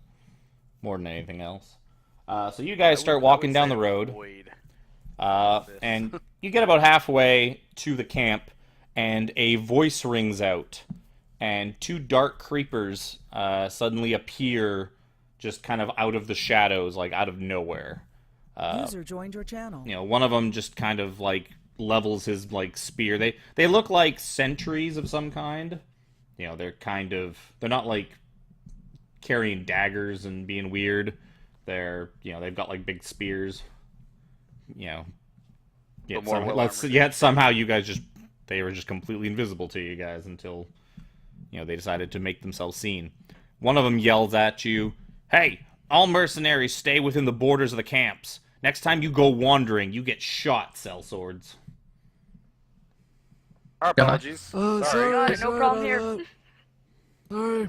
A: More than anything else. So you guys start walking down the road.
D: Void.
A: And you get about halfway to the camp, and a voice rings out. And two dark creepers suddenly appear just kind of out of the shadows, like out of nowhere.
G: User joined your channel.
A: You know, one of them just kind of like levels his like spear. They look like sentries of some kind. You know, they're not like carrying daggers and being weird. They've got like big spears. You know, yet somehow you guys they were just completely invisible to you guys until they decided to make themselves seen. One of them yells at you, "Hey, all mercenaries stay within the borders of the camps. Next time you go wandering, you get shot, sellswords."
D: Our apologies.
H: Oh,
D: Sorry.
F: God, no
H: sorry
F: problem
H: about
F: here.
H: that. Sorry.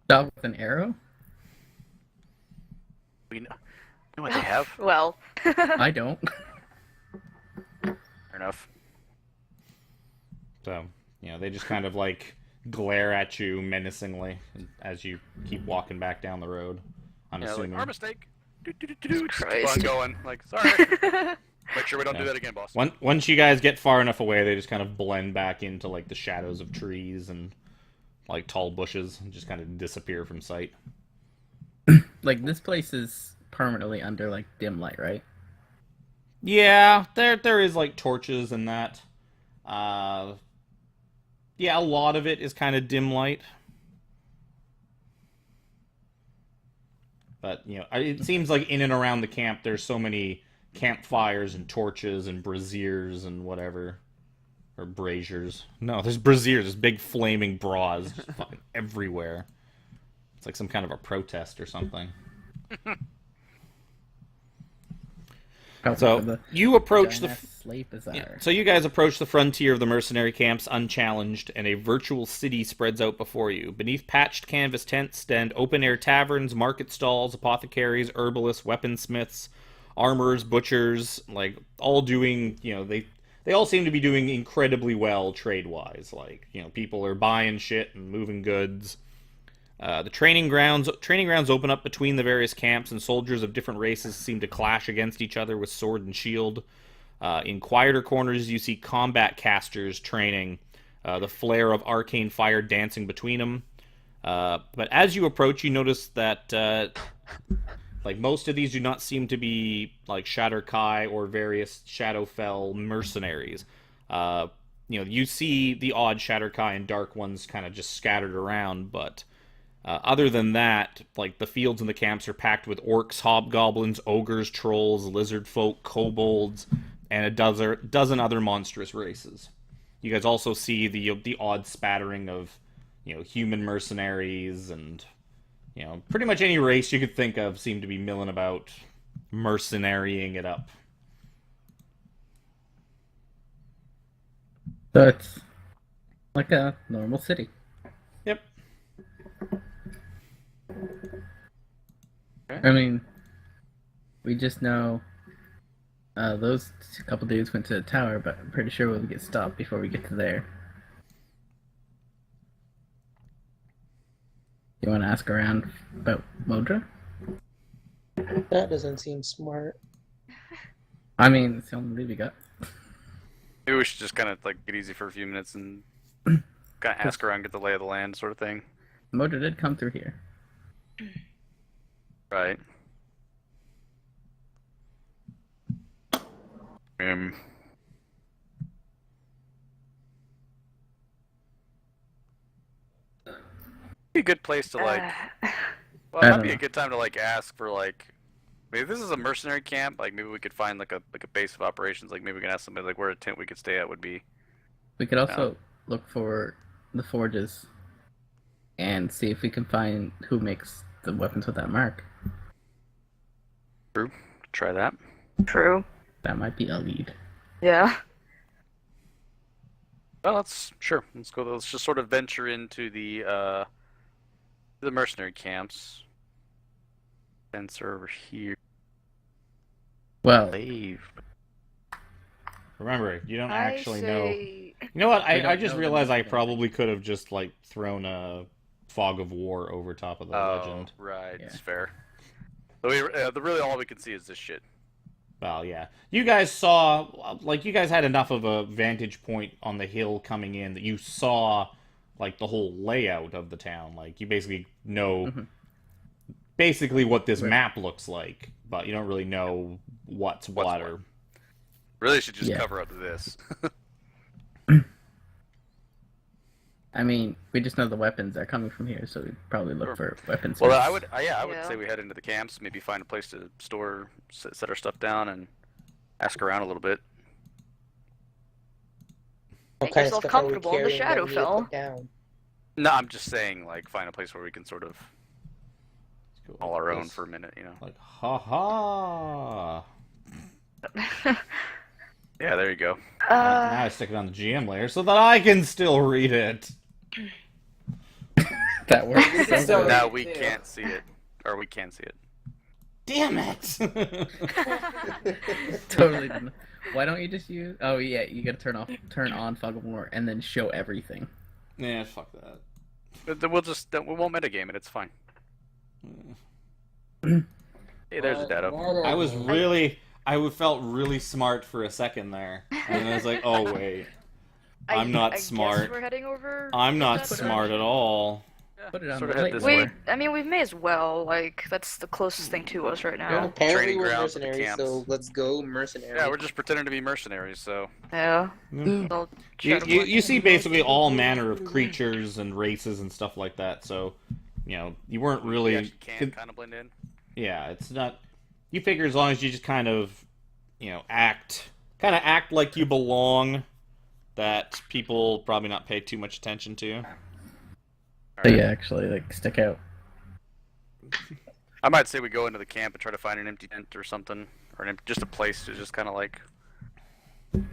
C: Dog with an arrow?
D: We know what they have.
F: Well.
C: I don't.
D: Fair enough.
A: So, they just kind of like glare at you menacingly as you keep walking back down the road. I'm assuming.
D: Like, our mistake. Just keep on
F: Christ.
D: going. Like, sorry. Make sure we don't do that again, boss.
A: Once you guys get far enough away, they just kind of blend back into like the shadows of trees and like tall bushes and just kind of disappear from sight.
C: Like, this place is permanently under, like, dim light, right?
A: Yeah, there is like torches and that. Yeah, a lot of it is kind of dim light. But, it seems like in and around the camp there's so many campfires and torches and braziers and whatever. Or braziers. No, there's braziers, there's big flaming bras just fucking everywhere. It's like some kind of a protest or something. So you approach so you guys approach the frontier of the mercenary camps unchallenged, and a virtual city spreads out before you. Beneath patched canvas tents stand open-air taverns, market stalls, apothecaries, herbalists, weaponsmiths, armorers, butchers, like all doing, they all seem to be doing incredibly well trade-wise. Like, people are buying shit and moving goods. The training grounds open up between the various camps, and soldiers of different races seem to clash against each other with sword and shield. In quieter corners, you see combat casters training, the flare of arcane fire dancing between them. But as you approach, you notice that like most of these do not seem to be like Shatterkai or various Shadowfell mercenaries. You see the odd Shatterkai and Dark Ones kind of just scattered around, but other than that, like the fields and the camps are packed with orcs, hobgoblins, ogres, trolls, lizard folk, kobolds, and a dozen other monstrous races. You guys also see the odd spattering of human mercenaries and pretty much any race you could think of seem to be milling about, mercenarying it up.
C: So it's like a normal city.
A: Yep.
C: I mean, we just know those couple dudes went to the tower, but I'm pretty sure we'll get stopped before we get to there. You want to ask around about Modra?
E: That doesn't seem smart.
C: I mean, it's the only lead we got.
D: Maybe we should just kind of like get easy for a few minutes and kind of ask around, get the lay of the land, sort of thing.
C: Modra did come through here.
D: Right. Be a good place to like. Well, it might be a good time to like ask for like. Maybe if this is a mercenary camp, like maybe we could find like a base of operations. Like maybe we can ask somebody like where a tent we could stay at would be.
C: We could also look for the forges and see if we can find who makes the weapons with that mark.
D: True. Try that.
F: True.
C: That might be a lead.
F: Yeah.
D: Well, let's go. Let's just sort of venture into the mercenary camps. Fencer over here.
C: Well,
A: remember, you don't actually know. You know what? I just realized I probably could have just like thrown a fog of war over top of the legend.
D: Right,
C: Yeah.
D: it's fair. But really all we can see is this shit.
A: Well, yeah. You guys saw, like, you guys had enough of a vantage point on the hill coming in that you saw, like, the whole layout of the town. Like, you basically know basically what this map looks like, but you don't really know what's what. Or...
D: Really should just cover up this.
C: I mean, we just know the weapons are coming from here, so we'd probably look for weapons.
D: Well, I would say we head into the camps, maybe find a place to store, set our stuff down, and ask around a little bit.
F: Make yourself comfortable in the Shadowfell.
D: No, I'm just saying, like, find a place where we can sort of all our own for a minute, you know.
A: Like, ha.
D: Yeah, there you go.
A: Now I stick it on the GM layer so that I can still read it.
C: That works.
D: Now we can't see it. Or we can see it.
A: Damn it!
C: Totally didn't. Why don't you just use... Oh, yeah, you gotta turn on Fog of War and then show everything.
A: Yeah, fuck that.
D: But we won't metagame it, it's fine. Hey, there's a dado.
A: I felt really smart for a second there. And I was like, oh wait. I'm not smart.
F: Guess we're heading over.
A: I'm not smart at all.
C: Put it on
D: Sort of
C: the
D: head this
C: plate.
D: way.
F: I mean, we may as well. Like, that's the closest thing to us right now.
E: Apparently
D: Training
E: we're
D: grounds, the
E: mercenaries,
D: camps.
E: so let's go mercenaries.
D: Yeah, we're just pretending to be mercenaries, so...
F: Yeah.
A: You see basically all manner of creatures and races and stuff like that, so, you weren't really...
D: You actually can kind of blend in.
A: Yeah, it's not... You figure as long as you just kind of, act like you belong, that people probably not pay too much attention to.
C: So you actually, like, stick out.
D: I might say we go into the camp and try to find an empty tent or something, or just a place to just kind of like...
E: You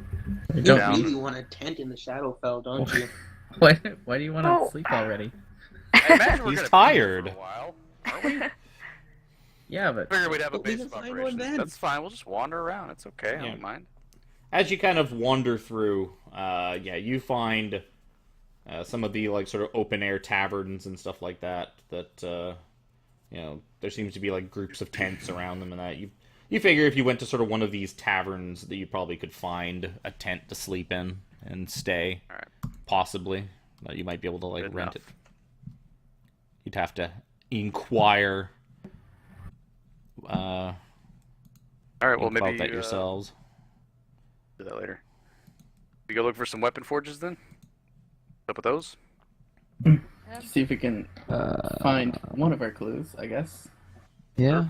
C: Don't-
E: really want a tent in the Shadowfell, don't you?
C: Why do you want to sleep already?
D: I imagine we're
A: He's
D: gonna
A: tired.
D: Be here for a while, aren't we?
C: Yeah, but
D: I figured we'd have a
E: But we
D: base
E: can
D: of
E: find one
D: operations.
E: then.
D: That's fine. We'll just wander around. It's okay. I
A: Yeah.
D: don't mind.
A: As you kind of wander through, yeah, you find some of the like sort of open air taverns and stuff like that. You know, there seems to be like groups of tents around them, and that you figure if you went to sort of one of these taverns that you probably could find a tent to sleep in and stay.
D: All right.
A: Possibly, that you might be able to like
D: Good
A: rent
D: enough.
A: it. You'd have to inquire.
D: All right. Well,
A: about
D: maybe
A: that yourselves.
D: do that later. We go look for some weapon forges then. Up with those.
C: see if we can find one of our clues, I guess.
B: Yeah.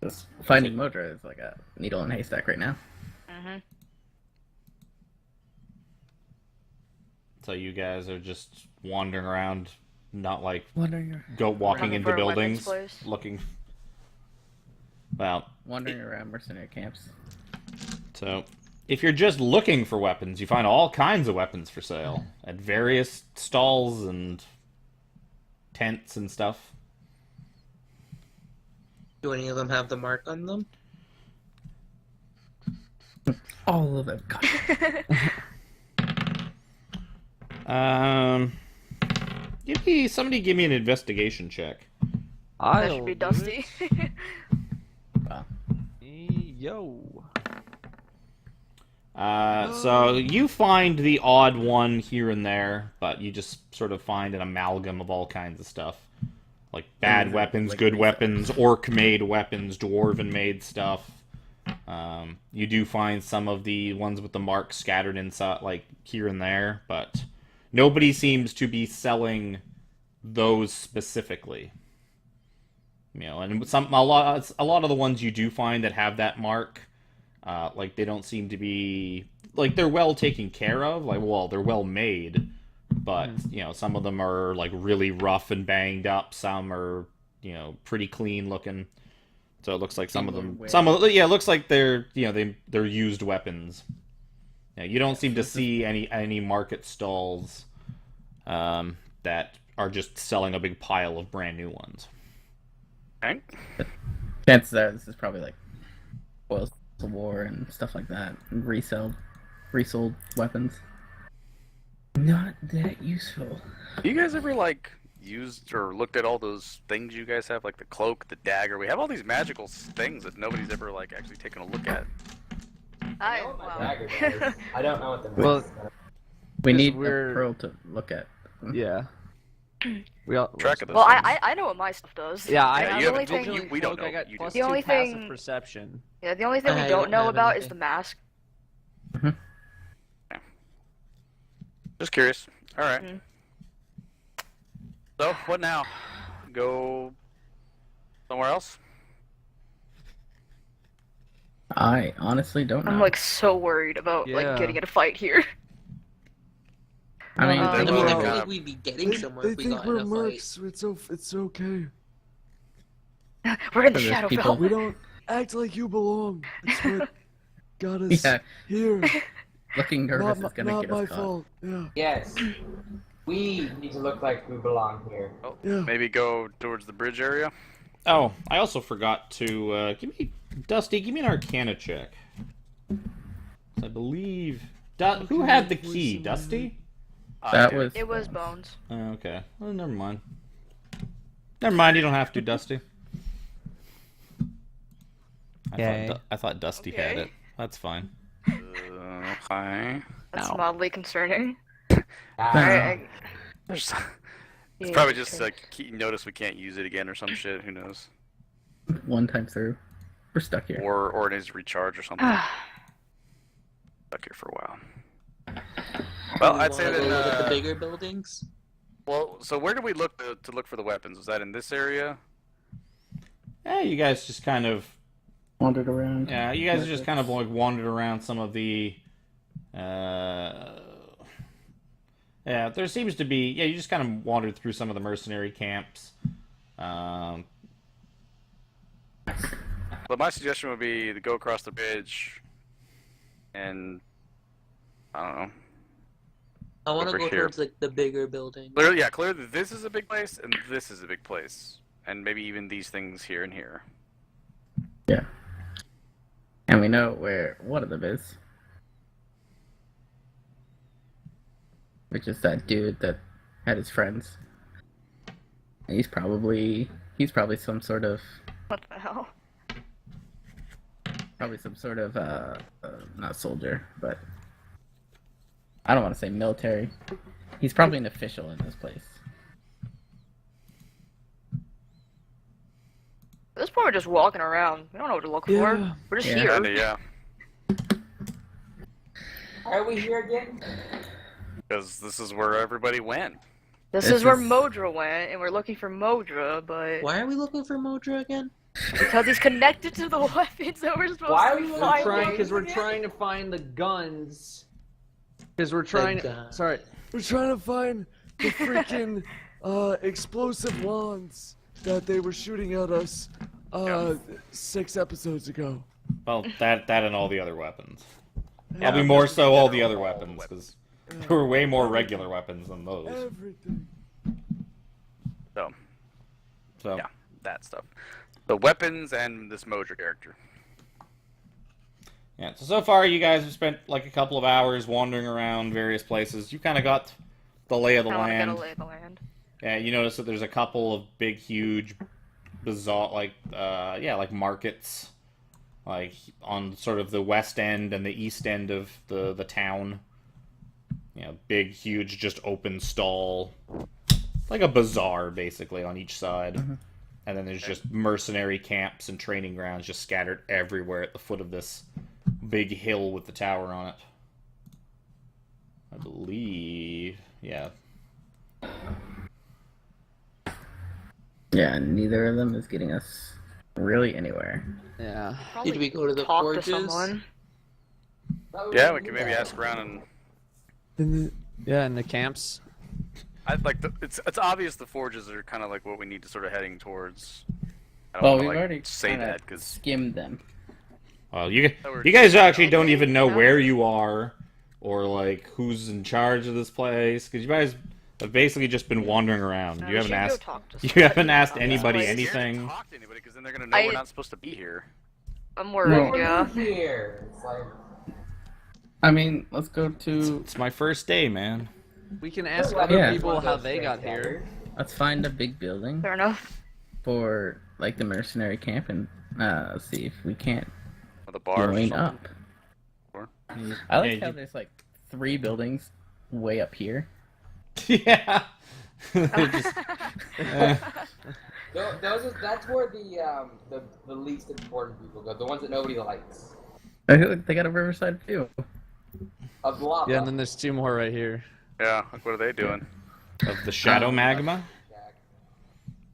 C: Just finding Modra is like a needle in a haystack right now.
A: So you guys are just wandering around, not like
B: Wondering.
A: walking
F: Looking
A: into
F: for a weapons
A: buildings,
F: place.
A: looking. Well,
C: Wandering around mercenary camps.
A: so if you're just looking for weapons, you find all kinds of weapons for sale at various stalls and tents and stuff.
E: Do any of them have the mark on them?
C: All of them.
A: Somebody give me an investigation check.
F: That should be Dusty.
C: Wow.
B: Yo.
A: So you find the odd one here and there, but you just sort of find an amalgam of all kinds of stuff. Like bad weapons,
C: like
A: good
C: resale.
A: weapons, orc-made weapons, dwarven-made stuff. You do find some of the ones with the marks scattered inside, like here and there, but nobody seems to be selling those specifically. You know, and a lot of the ones you do find that have that mark, like they don't seem to be like they're well taken care of. Like, well, they're well made, but you know, some of them are like really rough and banged up. Some are, you know, pretty clean looking. So it looks like some of them, it looks like they're, you know, they're used weapons. Yeah, you don't seem to see any market stalls that are just selling a big pile of brand new ones.
D: Okay.
C: Chances are this is probably like spoils of war and stuff like that. And resold weapons. Not that useful.
D: Do you guys ever like used or looked at all those things you guys have, like the cloak, the dagger? We have all these magical things that nobody's ever like actually taken a look at.
I: I know what my dagger does. I don't know what the
B: Well,
C: We need
B: we're-
C: a pearl to look at.
B: Yeah. We all
D: Track of those.
F: Well,
D: things.
F: I know what my stuff does.
B: Yeah, I
D: Yeah,
F: the
D: you
F: only
D: haven't-
F: thing,
D: we don't know.
B: I got
D: You
B: plus
D: do.
F: The only
B: 2 passive
F: thing-
B: perception.
F: yeah, the only thing we
E: I
F: don't
E: don't
F: know
E: have
F: about is
E: anything.
F: the mask.
D: Just curious. All right.
F: Mhm.
D: So what now? Go somewhere else?
C: I honestly don't know.
F: I'm like so worried about
B: Yeah.
F: like getting in a fight here.
C: I mean,
F: I
D: They
E: I mean,
D: will
E: I
D: kind
E: feel
D: of-
E: like we'd be getting somewhere
H: They
E: if we
H: think
E: got
H: we're
E: in a fight.
H: mercs. It's okay.
F: We're in the
C: There's
F: Shadowfell.
C: people-
H: We don't act like you belong. That's what got us
C: yeah,
H: here.
C: looking nervous
H: Not
C: is gonna
H: not
C: get
H: my
C: us caught.
H: fault. Yeah.
I: Yes. We need to look like we belong here.
D: Oh,
H: Yeah.
D: maybe go towards the bridge area.
A: Oh, I also forgot to Dusty, give me an Arcana check. I believe who had the key, Dusty?
C: That
D: I
C: was.
F: It was Bones.
A: Oh, okay. Well, never mind. Never mind. You don't have to, Dusty.
B: Okay.
A: I thought Dusty had
F: Okay.
A: it. That's fine.
D: Okay.
F: That's
C: Ow.
F: mildly concerning.
I: Ah,
F: Alright,
D: There's, it's
F: yeah,
D: probably just
F: okay.
D: like notice we can't use it again or some shit. Who knows?
C: One time through. We're stuck here.
D: Or it needs to recharge or something. Stuck here for a while. Well,
E: Do we
D: I'd say
E: wanna go look at the
D: then.
E: bigger buildings.
D: Well, so where did we look to look for the weapons? Was that in this area?
A: Yeah, you guys just kind of
C: Wandered around.
A: you guys just kind of like wandered around some of the yeah, there seems to be you just kind of wandered through some of the mercenary camps.
D: Well, my suggestion would be to go across the bridge and I don't know.
E: I want to
D: over
E: go
D: here.
E: towards like the bigger building.
D: Clearly this is a big place, and this is a big place. And maybe even these things here and here.
C: Yeah. And we know where one of them is. Which is that dude that had his friends. And he's probably some sort of
F: What the hell?
C: probably some sort of not soldier, but I don't want to say military. He's probably an official in this place.
F: At this point, we're just walking around. We don't know what to look for.
H: Yeah.
F: We're just
C: Yeah.
F: here.
D: Kinda, yeah.
I: Why are we here again?
D: Because this is where everybody went.
F: This
C: This
F: is where
C: is-
F: Modra went, and we're looking for Modra, but
E: Why are we looking for Modra again?
F: because he's connected to the weapons that we're supposed
I: Why
F: to
I: are
F: be
I: we
F: finding.
B: Because we're trying to find the guns. Because we're trying.
E: guns.
B: Sorry.
H: We're trying to find the freaking explosive wands that they were shooting at us 6 episodes ago.
A: Well, that and all the other weapons. Probably more so all the other weapons, because there were way more regular weapons than those.
H: Everything.
A: So
D: Yeah, that stuff. The weapons and this Modra character.
A: yeah. So far, you guys have spent like a couple of hours wandering around various places. You kind of got the lay of the
F: I want to get
A: land.
F: a lay of the land.
A: Yeah, you notice that there's a couple of big, huge, bizarre, like markets, like on sort of the west end and the east end of the town. You know, big, huge, just open stall, like a bazaar basically on each side. And then there's just mercenary camps and training grounds just scattered everywhere at the foot of this big hill with the tower on it. I believe, yeah.
C: Yeah, neither of them is getting us really anywhere.
B: Yeah.
F: Probably
E: Did we go to the
F: talk
E: forges?
F: to someone.
D: Yeah, we can maybe ask around and
B: Yeah, in the camps.
D: I'd like it's obvious the forges are kind of like what we need to sort of heading towards. I don't
C: Well,
D: wanna,
C: we've
D: like,
C: already
D: say
C: kinda
D: that because
C: skimmed them.
A: Well, you guys actually don't even know where you are, or like who's in charge of this place, because you guys have basically just been wandering around.
F: No,
A: You
F: we
A: haven't
F: should go
A: asked.
F: talk to
A: You
F: somebody
A: haven't asked
F: about this
A: anybody
F: place.
A: anything.
D: talk to anybody because then they're gonna know we're not supposed to be here.
F: I'm worried,
I: We're
F: yeah.
I: here. It's like,
C: I mean, let's go to.
A: It's my first day, man.
B: We can ask
I: Yeah.
B: other people how they got here.
C: Let's find a big building
F: Fair enough.
C: for like the mercenary camp and see if we can't
D: Or the bar. or
C: join
D: something.
C: up.
D: Or-
C: I like
A: Yeah,
C: how there's like 3 buildings way up here.
A: Yeah. They're just,
I: that's where the least important people go. The ones that nobody likes.
C: I feel like they got a riverside view.
I: Of lava.
B: Yeah, and then there's 2 more right here.
D: Yeah, like what are they doing?
A: of the shadow magma.
I: Jack.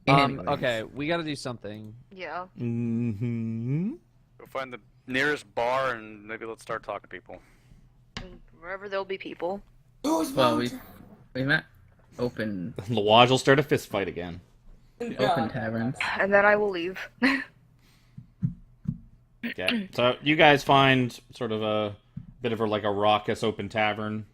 C: Anyways.
B: Okay, we gotta do something.
F: Yeah.
A: Mm-hmm.
D: Go find the nearest bar and maybe let's start talking to people.
F: And wherever there'll be people.
C: Well, we've met open
A: Lawaj will start a fist fight again.
C: open taverns.
F: And then I will leave.
A: Yeah. So you guys find sort of a bit of like a raucous open tavern.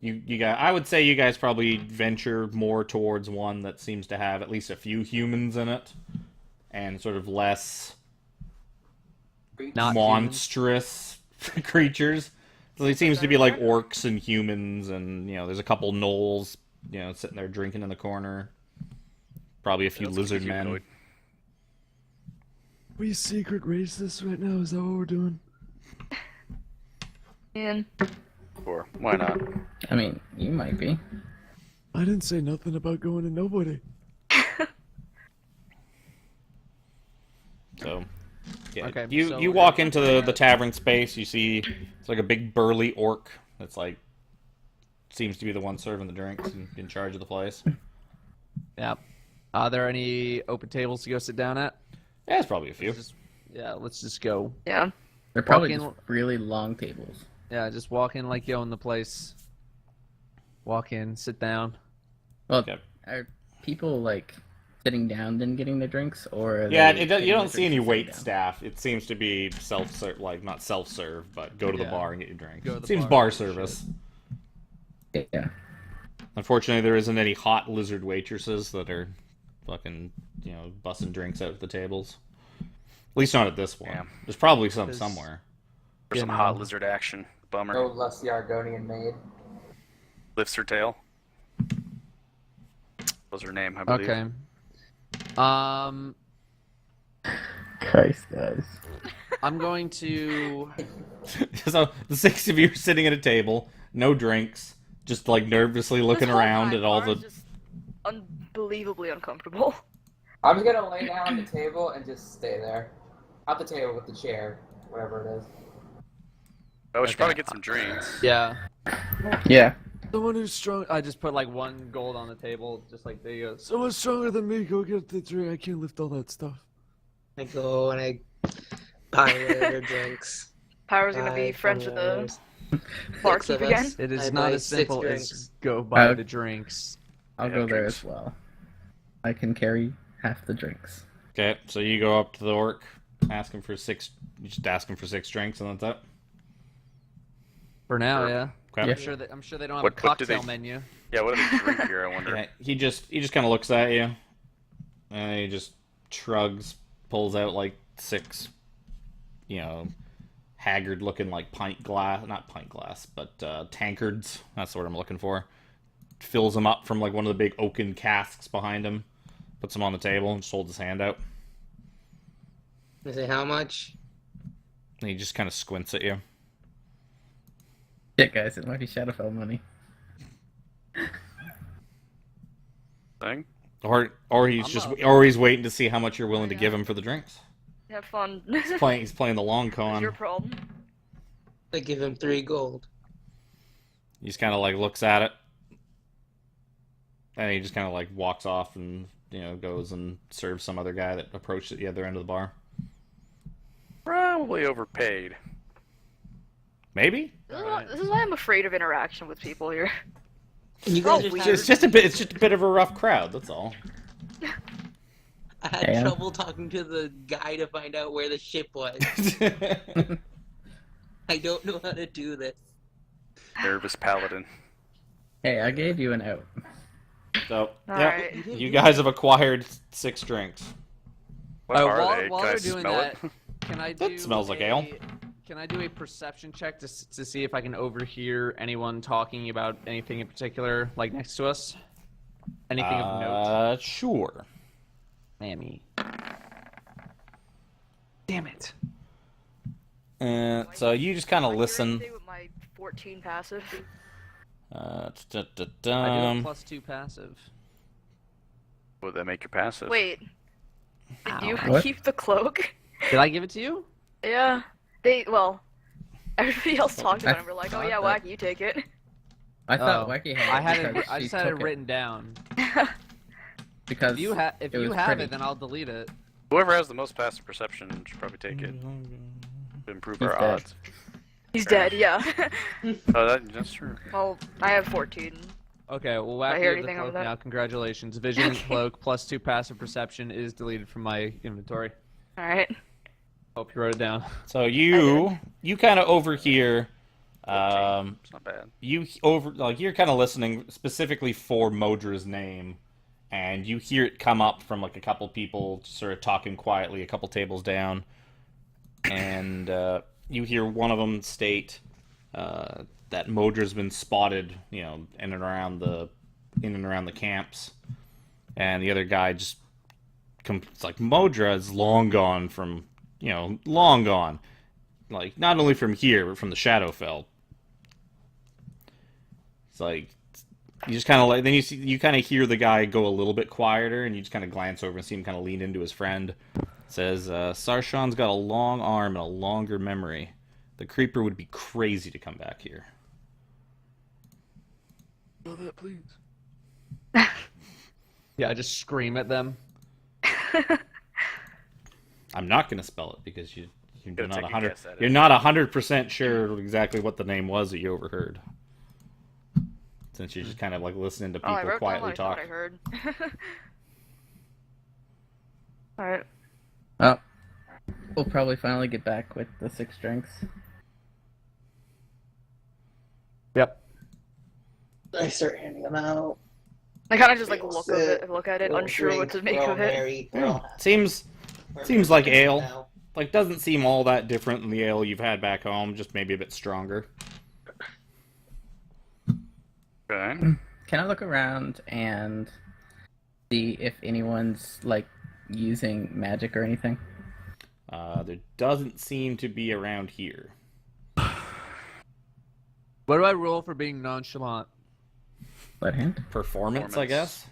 A: You guys, I would say you guys probably venture more towards one that seems to have at least a few humans in it, and sort of less
B: Not
A: monstrous creatures. So it seems to be like orcs and humans, and there's a couple gnolls, sitting there drinking in the corner. Probably a few
D: Looks like a
A: lizard men.
D: humanoid.
H: We secret racists right now. Is that what we're doing?
F: And
D: Or why not?
C: I mean, you might be.
H: I didn't say nothing about going to nobody.
A: So, yeah.
B: Okay,
A: you
B: so
A: you
B: we're
A: walk
B: gonna-
A: into the tavern space. You see it's like a big burly orc that's like seems to be the one serving the drinks and in charge of the place.
B: Yeah. Are there any open tables to go sit down at?
A: Yeah, there's probably a few.
B: Let's just go.
F: yeah.
C: They're probably
B: Walk in-
C: just really long tables.
B: Yeah, just walk in like you own the place. Walk in, sit down.
C: Well,
A: Okay.
C: are people like sitting down then getting their drinks, or are
A: Yeah,
C: they
A: you
C: getting
A: don't
C: their
A: see any
C: drinks and
A: wait
C: sitting down?
A: staff. It seems to be self-serve, like not self-serve, but go to the
B: Yeah.
A: bar and get your drink.
B: Go to
A: It
B: the
A: seems
B: bar
A: bar
B: and get your
A: service.
C: Yeah.
A: Unfortunately, there isn't any hot lizard waitresses that are fucking, bussing drinks out at the tables. At least not at this one.
D: Yeah.
A: There's probably some somewhere.
D: There's some hot lizard action. Bummer.
I: No less the Argonian maid.
D: Lifts her tail. Was her name, I believe.
B: Okay.
C: Christ, guys.
B: I'm going to.
A: So the 6 of you are sitting at a table, no drinks, just like nervously looking
F: This whole
A: around
F: time,
A: at all
F: Mara's
A: the.
F: just unbelievably uncomfortable.
I: I'm just gonna lay down on the table and just stay there. Not the table, with the chair. Whatever it is.
D: Oh, we should probably get some drinks.
B: Yeah.
C: Yeah.
H: Someone who's strong.
B: I just put like 1 gold on the table, just like there you go.
H: Someone stronger than me. Go get the drink. I can't lift all that stuff.
E: I go and I buy their drinks.
F: Power's gonna be friends with the barkeep again.
B: It is
E: I
B: not
E: buy
B: as
E: 6
B: simple
E: drinks.
B: as go buy
C: Uh,
B: the drinks.
C: I'll go there as well. I can carry half the drinks.
A: Okay, so you go up to the orc, ask him for 6. You just ask him for 6 drinks, and that's it.
B: For now, yeah.
A: Okay.
B: I'm sure they don't have
D: What
B: a
D: do
B: cocktail
D: they-
B: menu.
D: Yeah, what do they drink here, I wonder?
A: Yeah, he just kind of looks at you, and he just shrugs, pulls out like 6, haggard-looking like not pint glass, but tankards. That's what I'm looking for. Fills them up from like one of the big oaken casks behind him, puts them on the table, and just holds his hand out.
E: I say, how much?
A: And he just kind of squints at you.
C: Shit, guys, it might be Shadowfell money.
D: Thing?
A: Or he's waiting to see how much you're willing to give him for the drinks.
F: Have fun.
A: He's playing the long
F: It's
A: con.
F: your problem.
E: I give him 3 gold.
A: He just kind of like looks at it, and he just kind of like walks off and goes and serves some other guy that approached at the other end of the bar.
D: Probably overpaid.
A: Maybe.
F: This is why I'm afraid of interaction with people here.
E: You guys are
A: It's just a bit. It's just a bit of a rough crowd. That's all.
E: I had trouble talking to the guy to find out where the ship was. I don't know how to do this.
D: Nervous paladin.
C: Hey, I gave you an out.
A: So,
F: Alright.
A: you guys have acquired 6 drinks.
D: What are
B: while,
D: they?
B: while
D: Can I
B: they're doing
D: smell
B: that,
D: it?
B: can I do?
A: That smells like ale.
B: Can I do a perception check to see if I can overhear anyone talking about anything in particular, like next to us? Anything of note?
A: Sure.
B: Mammy. Damn it.
A: So you just kind of listen.
F: With my 14 passive.
B: I do a +2 passive.
D: Would that make you passive?
F: Wait. Did you
C: What?
F: keep the cloak?
B: Did I give it to you?
F: Yeah. Everybody else talked about it and we're like, oh yeah,
C: thought
F: Wacky, you take it.
C: I thought
B: Oh.
C: Wacky had it.
B: I just had it written down.
C: Because
B: If you have
C: pretty.
B: it, then I'll delete it.
D: Whoever has the most passive perception should probably take it to improve
C: He's
D: our
C: dead.
D: odds.
F: He's dead, yeah.
D: Oh, that's true.
F: Well, I have 14.
B: Okay, well,
F: I
B: Wacky
F: hear
B: of the
F: anything
B: cloak
F: about that?
B: now. Congratulations. Vision cloak +2 passive perception is deleted from my inventory.
F: Alright.
B: Hope you wrote it down.
A: So you kind of overhear.
D: It's not bad.
A: You're kind of listening specifically for Modra's name, and you hear it come up from like a couple people sort of talking quietly a couple tables down, and you hear one of them state that Modra's been spotted, in and around the camps, and the other guy just it's like Modra is long gone from long gone, like not only from here but from the Shadowfell. It's like you just kind of like then you kind of hear the guy go a little bit quieter, and you just kind of glance over and see him kind of lean into his friend. It says, "Sarshan's got a long arm and a longer memory. The creeper would be crazy to come back here."
H: Spell that, please.
B: Yeah, I just scream at them.
A: I'm not going to spell it because you're
D: Gotta
A: not
D: take a
A: 100.
D: guess at it.
A: You're not 100% sure exactly what the name was that you overheard. Since you're just kind of like listening to
F: Oh, I
A: people
F: wrote down
A: quietly
F: what I thought
A: talk.
F: I heard. Alright.
C: Oh, we'll probably finally get back with the 6 drinks.
B: Yep.
E: I start handing them out.
F: I kind of just like
E: We'll
F: look
E: sit,
F: at it,
E: we'll
F: unsure what
E: drink,
F: to make
E: we're all
F: of it.
E: married, we're all happy.
A: Seems
E: We're
A: like
E: married
A: ale.
E: now.
A: Like, doesn't seem all that different than the ale you've had back home, just maybe a bit stronger.
D: Okay.
C: Can I look around and see if anyone's like using magic or anything?
A: There doesn't seem to be around here.
B: What do I roll for being nonchalant?
C: Left hand?
A: Performance, I guess?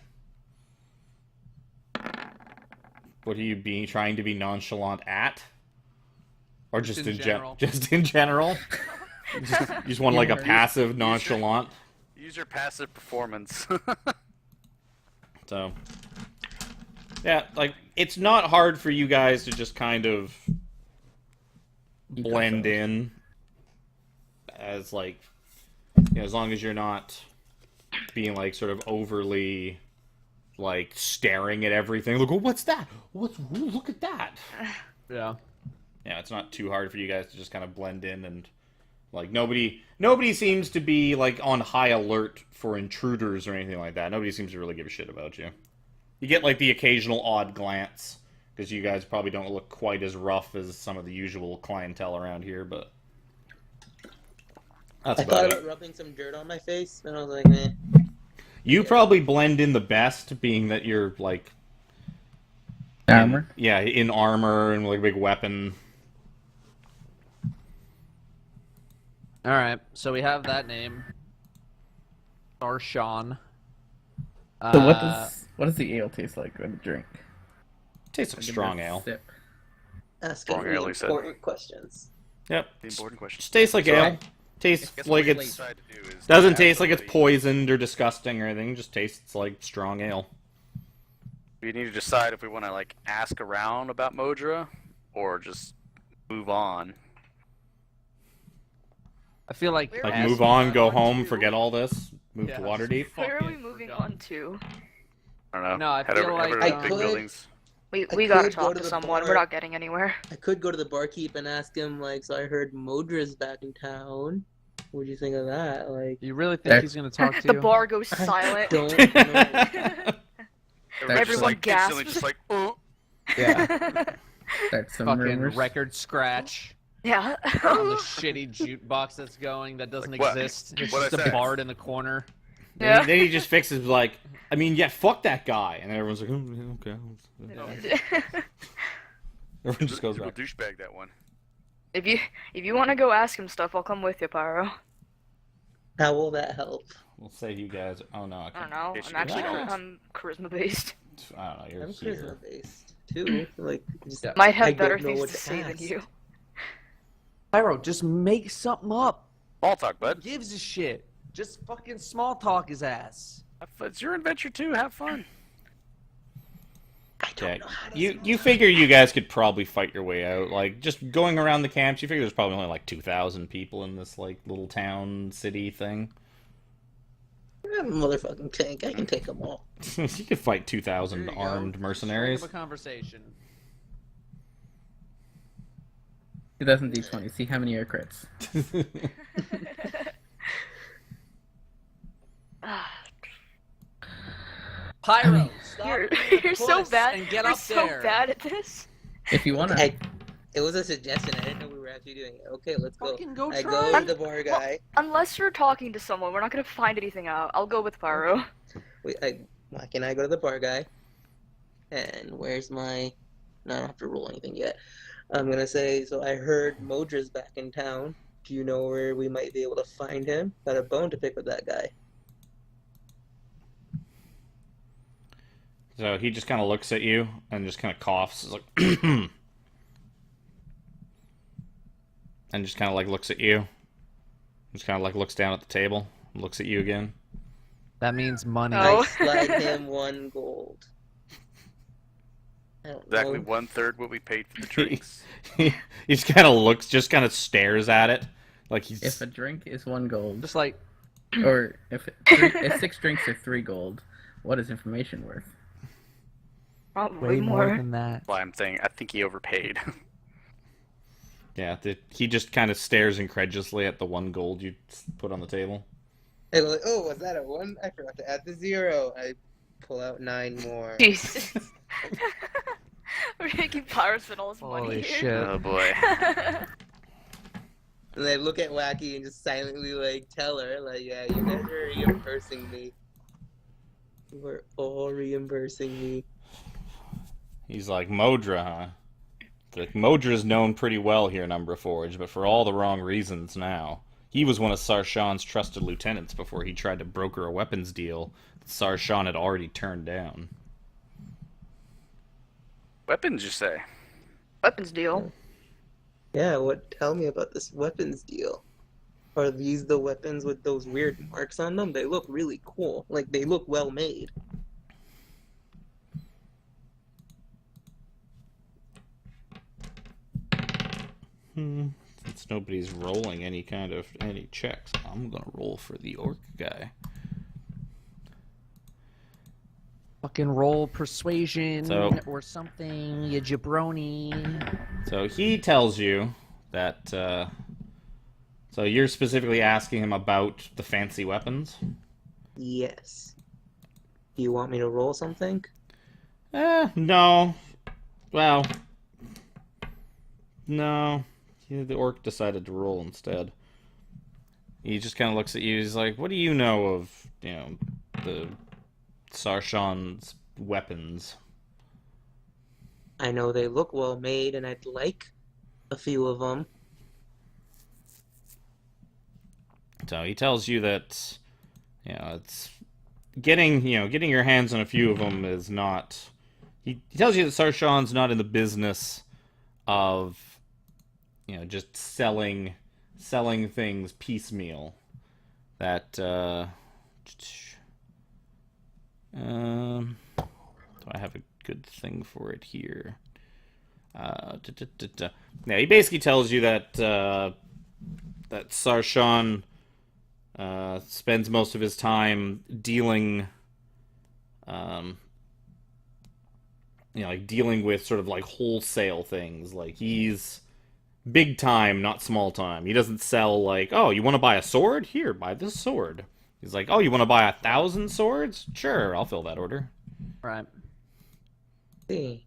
A: What are you trying to be nonchalant at? Or just in general? Just in general? You just want like a passive nonchalant?
D: Use your passive performance.
A: So, yeah, like, it's not hard for you guys to just kind of blend in as, like, you know, as long as you're not being, like, sort of overly, like, staring at everything. Look, oh, what's that? Look at that.
B: Yeah.
A: Yeah, it's not too hard for you guys to just kind of blend in and, like, nobody seems to be, like, on high alert for intruders or anything like that. Nobody seems to really give a shit about you. You get, like, the occasional odd glance, because you guys probably don't look quite as rough as some of the usual clientele around here, but that's
E: I
A: about
E: thought
A: it.
E: about rubbing some dirt on my face, and I was like, eh.
A: You probably blend in the best, being that you're, like...
C: Armor?
A: In armor and, like, a big weapon.
B: Alright, so we have that name. Darshan.
C: So what does the ale taste like when you drink?
A: Tastes like strong ale.
C: Sip.
E: Asking
D: Strong ale, he said.
E: important questions.
A: Yep.
D: The important question.
A: Just tastes like ale. Tastes
D: Guess
A: like
D: what we
A: it's...
D: decide to do is
A: Doesn't
D: add
A: taste like it's
D: somebody-
A: poisoned or disgusting or anything. Just tastes like strong ale.
D: We need to decide if we want to like ask around about Modra or just move on.
B: I feel like...
F: Like,
A: Like,
B: asking
A: move on, go
B: around
A: home,
B: too-
A: forget all this, move
B: Yeah,
A: to Waterdeep.
F: Where are we
B: fucking
F: moving
B: forgot.
F: on to?
D: I don't know.
B: No, I
D: Head
B: feel
D: over,
B: like,
D: head over to
E: I
D: big
E: could-
D: buildings.
F: We
E: I
F: gotta
E: could go
F: talk
E: to
F: to
E: the
F: someone.
E: bar.
F: We're not getting anywhere.
E: I could go to the barkeep and ask him, like, so I heard Modra's back in town. What do you think of that? Like,
B: You really think he's gonna talk to
F: The
B: you?
F: bar goes silent.
E: don't know.
D: Everyone's just,
F: Everyone
D: like, instantly
F: gasps.
D: just like, oh.
B: Yeah.
C: Start some
B: Fucking
C: rumors.
B: record scratch
F: Yeah.
B: on the shitty jukebox that's going that doesn't
D: Like what?
B: exist. It's
D: What'd
B: just
D: I
B: a
D: say?
B: bard in the corner.
F: Yeah.
A: Then he just fixes like, I mean, yeah, fuck that guy, and then everyone's like, oh, okay. Everyone just goes
D: Typical
A: back.
D: douchebag, that one.
F: if you want to go ask him stuff, I'll come with you, Pyro.
E: How will that help?
A: We'll say you guys. Oh no, I
F: I
A: can't.
F: don't know.
D: Yes,
F: I'm
D: you
F: actually
A: can.
F: I'm charisma based.
A: I don't know. You're
E: I'm
A: here.
E: charisma based too. Like, just,
F: Might
E: I
F: have
E: don't
F: better
E: know
F: things
E: what
F: to say than
E: ask.
F: you.
B: Pyro, just make something up.
D: Small talk, bud.
B: Who gives a shit? Just fucking small talk his ass.
D: It's your adventure too. Have fun.
E: I don't
A: Okay.
E: know how to
A: You figure you guys could probably fight your way out. Like, just going around the camps, you figure there's probably only like 2,000 people in this like little town city thing.
E: I'm a motherfucking tank. I can take them all.
A: You could fight 2,000
B: There you go.
A: armed
B: Strike
A: mercenaries.
B: up a conversation.
C: 2000 D20. See how many are crits.
B: Pyro, stop
F: You're,
B: being a
F: you're so
B: puss
F: bad.
B: and get
F: You're
B: up
F: so
B: there.
F: bad at this.
C: If you wanna,
E: It was a suggestion. I didn't know we were actually doing it. Okay, let's go.
B: Fucking go
E: I
B: try.
E: go to the bar guy.
F: Unless you're talking to someone, we're not gonna find anything out. I'll go with Pyro.
E: Wait, why can't I go to the bar guy? And where's my... No, I don't have to roll anything yet. I'm gonna say, so I heard Modra's back in town. Do you know where we might be able to find him? Got a bone to pick with that guy.
A: So he just kind of looks at you and just kind of coughs. He's like, and just kind of like looks at you. Just kind of like looks down at the table, and looks at you again.
B: That means money.
F: Oh.
E: I slide him 1 gold. I don't
D: Exactly
E: know.
D: 1/3 what we paid for the drinks.
A: He just kind of looks, just kind of stares at it, like he's.
C: if a drink is 1 gold,
B: Just like,
C: or if 6 drinks are 3 gold, what is information worth?
F: Probably
B: way more
F: more.
B: than that.
D: That's why I'm saying I think he overpaid.
A: Yeah, he just kind of stares incredulously at the 1 gold you put on the table.
E: I go like, oh, was that a 1? I forgot to add the 0. I pull out 9 more.
F: Jesus. We're making Pyro spend all his money
B: Holy
F: here.
B: shit.
D: Oh boy.
E: And I look at Wacky and just silently like tell her, like, yeah, you guys are reimbursing me. We're all reimbursing me.
A: He's like, Modra, huh? Like, Modra's known pretty well here in Umbra Forge, but for all the wrong reasons now. He was one of Sarshan's trusted lieutenants before he tried to broker a weapons deal that Sarshan had already turned down.
D: Weapons, you say?
F: Weapons deal.
E: Yeah, tell me about this weapons deal. Are these the weapons with those weird marks on them? They look really cool. Like, they look well made.
A: Since nobody's rolling any checks, I'm gonna roll for the orc guy.
B: Fucking roll persuasion
A: So-
B: or something, you jabroni.
A: So he tells you that, so you're specifically asking him about the fancy weapons?
E: Yes. Do you want me to roll something?
A: No. Well, no. The orc decided to roll instead. He just kind of looks at you, he's like, what do you know of, the Sarshan's weapons?
E: I know they look well made, and I'd like a few of them.
A: So he tells you that, it's getting your hands on a few of them is not. He tells you that Sarshan's not in the business of, just selling things piecemeal. That do I have a good thing for it here? Yeah, he basically tells you that that Sarshan spends most of his time dealing, dealing with sort of like wholesale things. Like, he's big time, not small time. He doesn't sell like, oh, you want to buy a sword? Here, buy this sword. He's like, oh, you want to buy 1,000 swords? Sure, I'll fill that order.
B: Right.
E: See.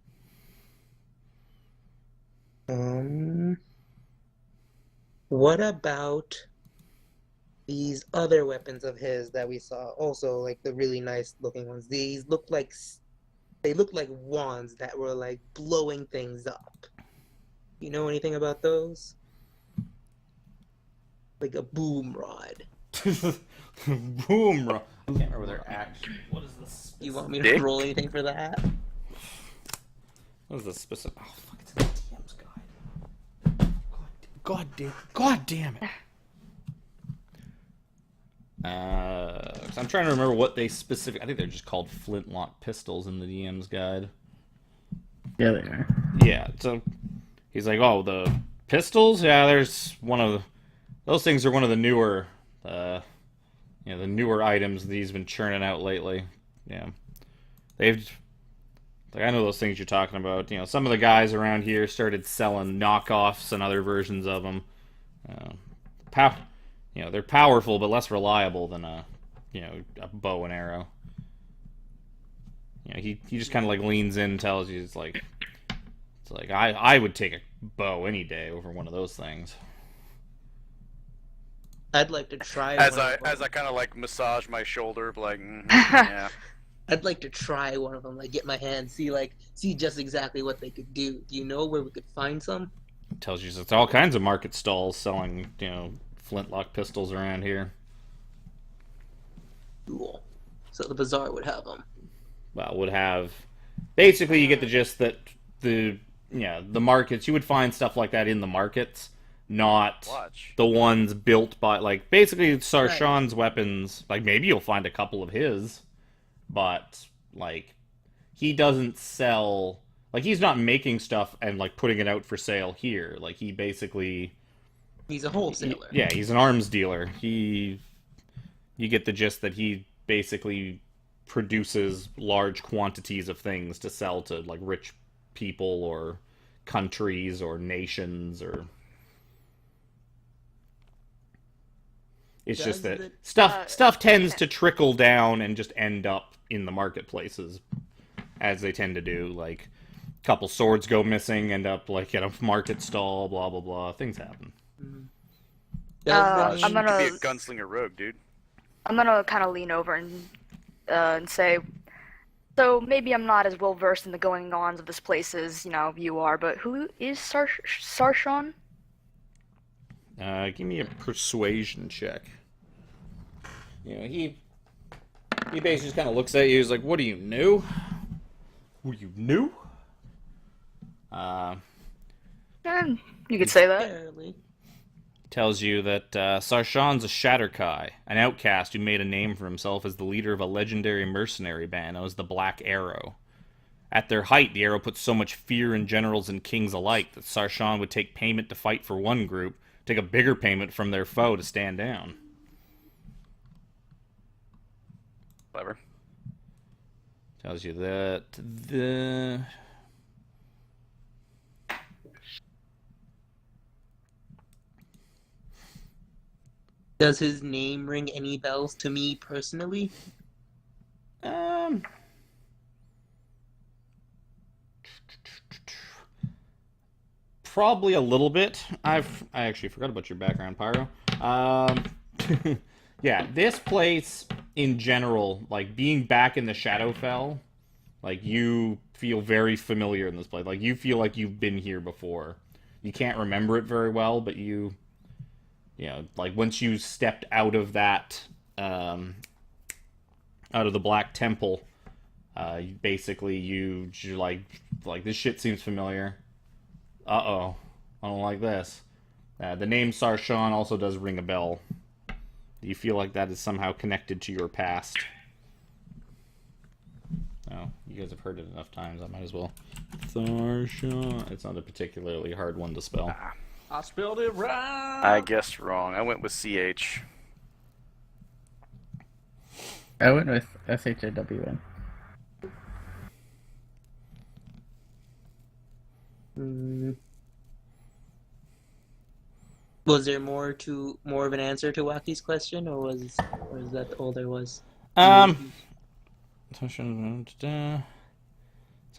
E: What about these other weapons of his that we saw? Also, like the really nice looking ones. These look like wands that were like blowing things up. You know anything about those? Like a boom rod.
A: Boom, bro. I can't remember their actual. What is this?
E: You want me to roll anything for that?
A: What is this specific? Oh, fuck, it's in the DM's guide. God damn it. I'm trying to remember what they specific. I think they're just called flintlock pistols in the DM's guide.
C: Yeah, they are.
A: Yeah, so he's like, oh, the pistols? Yeah, there's one of those things are one of the newer, the newer items that he's been churning out lately. Yeah, they've. Like, I know those things you're talking about. Some of the guys around here started selling knockoffs and other versions of them. They're powerful but less reliable than a bow and arrow. He just kind of like leans in and tells you it's like I would take a bow any day over one of those things.
E: I'd like to try.
D: As I kind of like massage my shoulder, like, yeah.
E: I'd like to try one of them, like get my hands, see just exactly what they could do. Do you know where we could find some?
A: It tells you it's all kinds of market stalls selling, flintlock pistols around here.
E: Cool. So the bazaar would have them.
A: Well, would have. Basically, you get the gist that the markets, you would find stuff like that in the markets, not the ones built by, like, basically Sarshan's weapons. Like, maybe you'll find a couple of his. But, like, he doesn't sell. Like, he's not making stuff and, like, putting it out for sale here. Like, he basically.
E: He's a wholesaler.
A: He's an arms dealer. You get the gist that he basically produces large quantities of things to sell to, like, rich people or countries or nations or. It's just
E: Does
A: that
E: the-
A: stuff tends to trickle down and just end up in the marketplaces, as they tend to do. Like, a couple swords go missing, end up like at a market stall, blah blah blah. Things happen.
F: I'm
D: You could be a
F: gonna
D: gunslinger rogue, dude.
F: kind of lean over and say, so maybe I'm not as well versed in the going-ons of this place as you are, but who is Sarshan?
A: Give me a persuasion check. He basically just kind of looks at you. He's like, "What are you new? Who you new?"
F: You could say that.
E: Barely.
A: Tells you that Sarshan's a Shatterkai, an outcast who made a name for himself as the leader of a legendary mercenary band known as the Black Arrow. At their height, the Arrow put so much fear in generals and kings alike that Sarshan would take payment to fight for one group, take a bigger payment from their foe to stand down.
D: Clever.
A: Tells you that the...
E: Does his name ring any bells to me personally?
A: Probably a little bit. I actually forgot about your background, Pyro. Yeah, this place in general, like being back in the Shadowfell, like you feel very familiar in this place. Like you feel like you've been here before. You can't remember it very well, but like once you stepped out of that, out of the Black Temple, you're like this shit seems familiar. Uh-oh, I don't like this. The name Sarshan also does ring a bell. Do you feel like that is somehow connected to your past? Oh, you guys have heard it enough times, I might as well. Sarshan. It's not a particularly hard one to spell.
B: I spelled it right.
D: I guessed wrong. I went with CH.
C: I went with SHAWN.
E: Was there more of an answer to Waki's question, or is that all there was?
A: So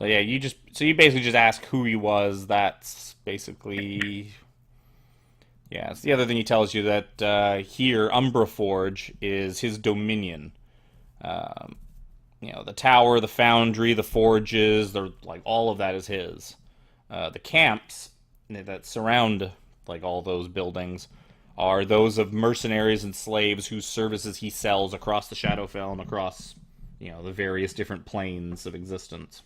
A: yeah, you basically just ask who he was. That's basically, yeah. It's the other thing he tells you that here Umbra Forge is his dominion. The tower, the foundry, the forges, all of that is his. The camps that surround all those buildings are those of mercenaries and slaves whose services he sells across the Shadowfell and across the various different planes of existence.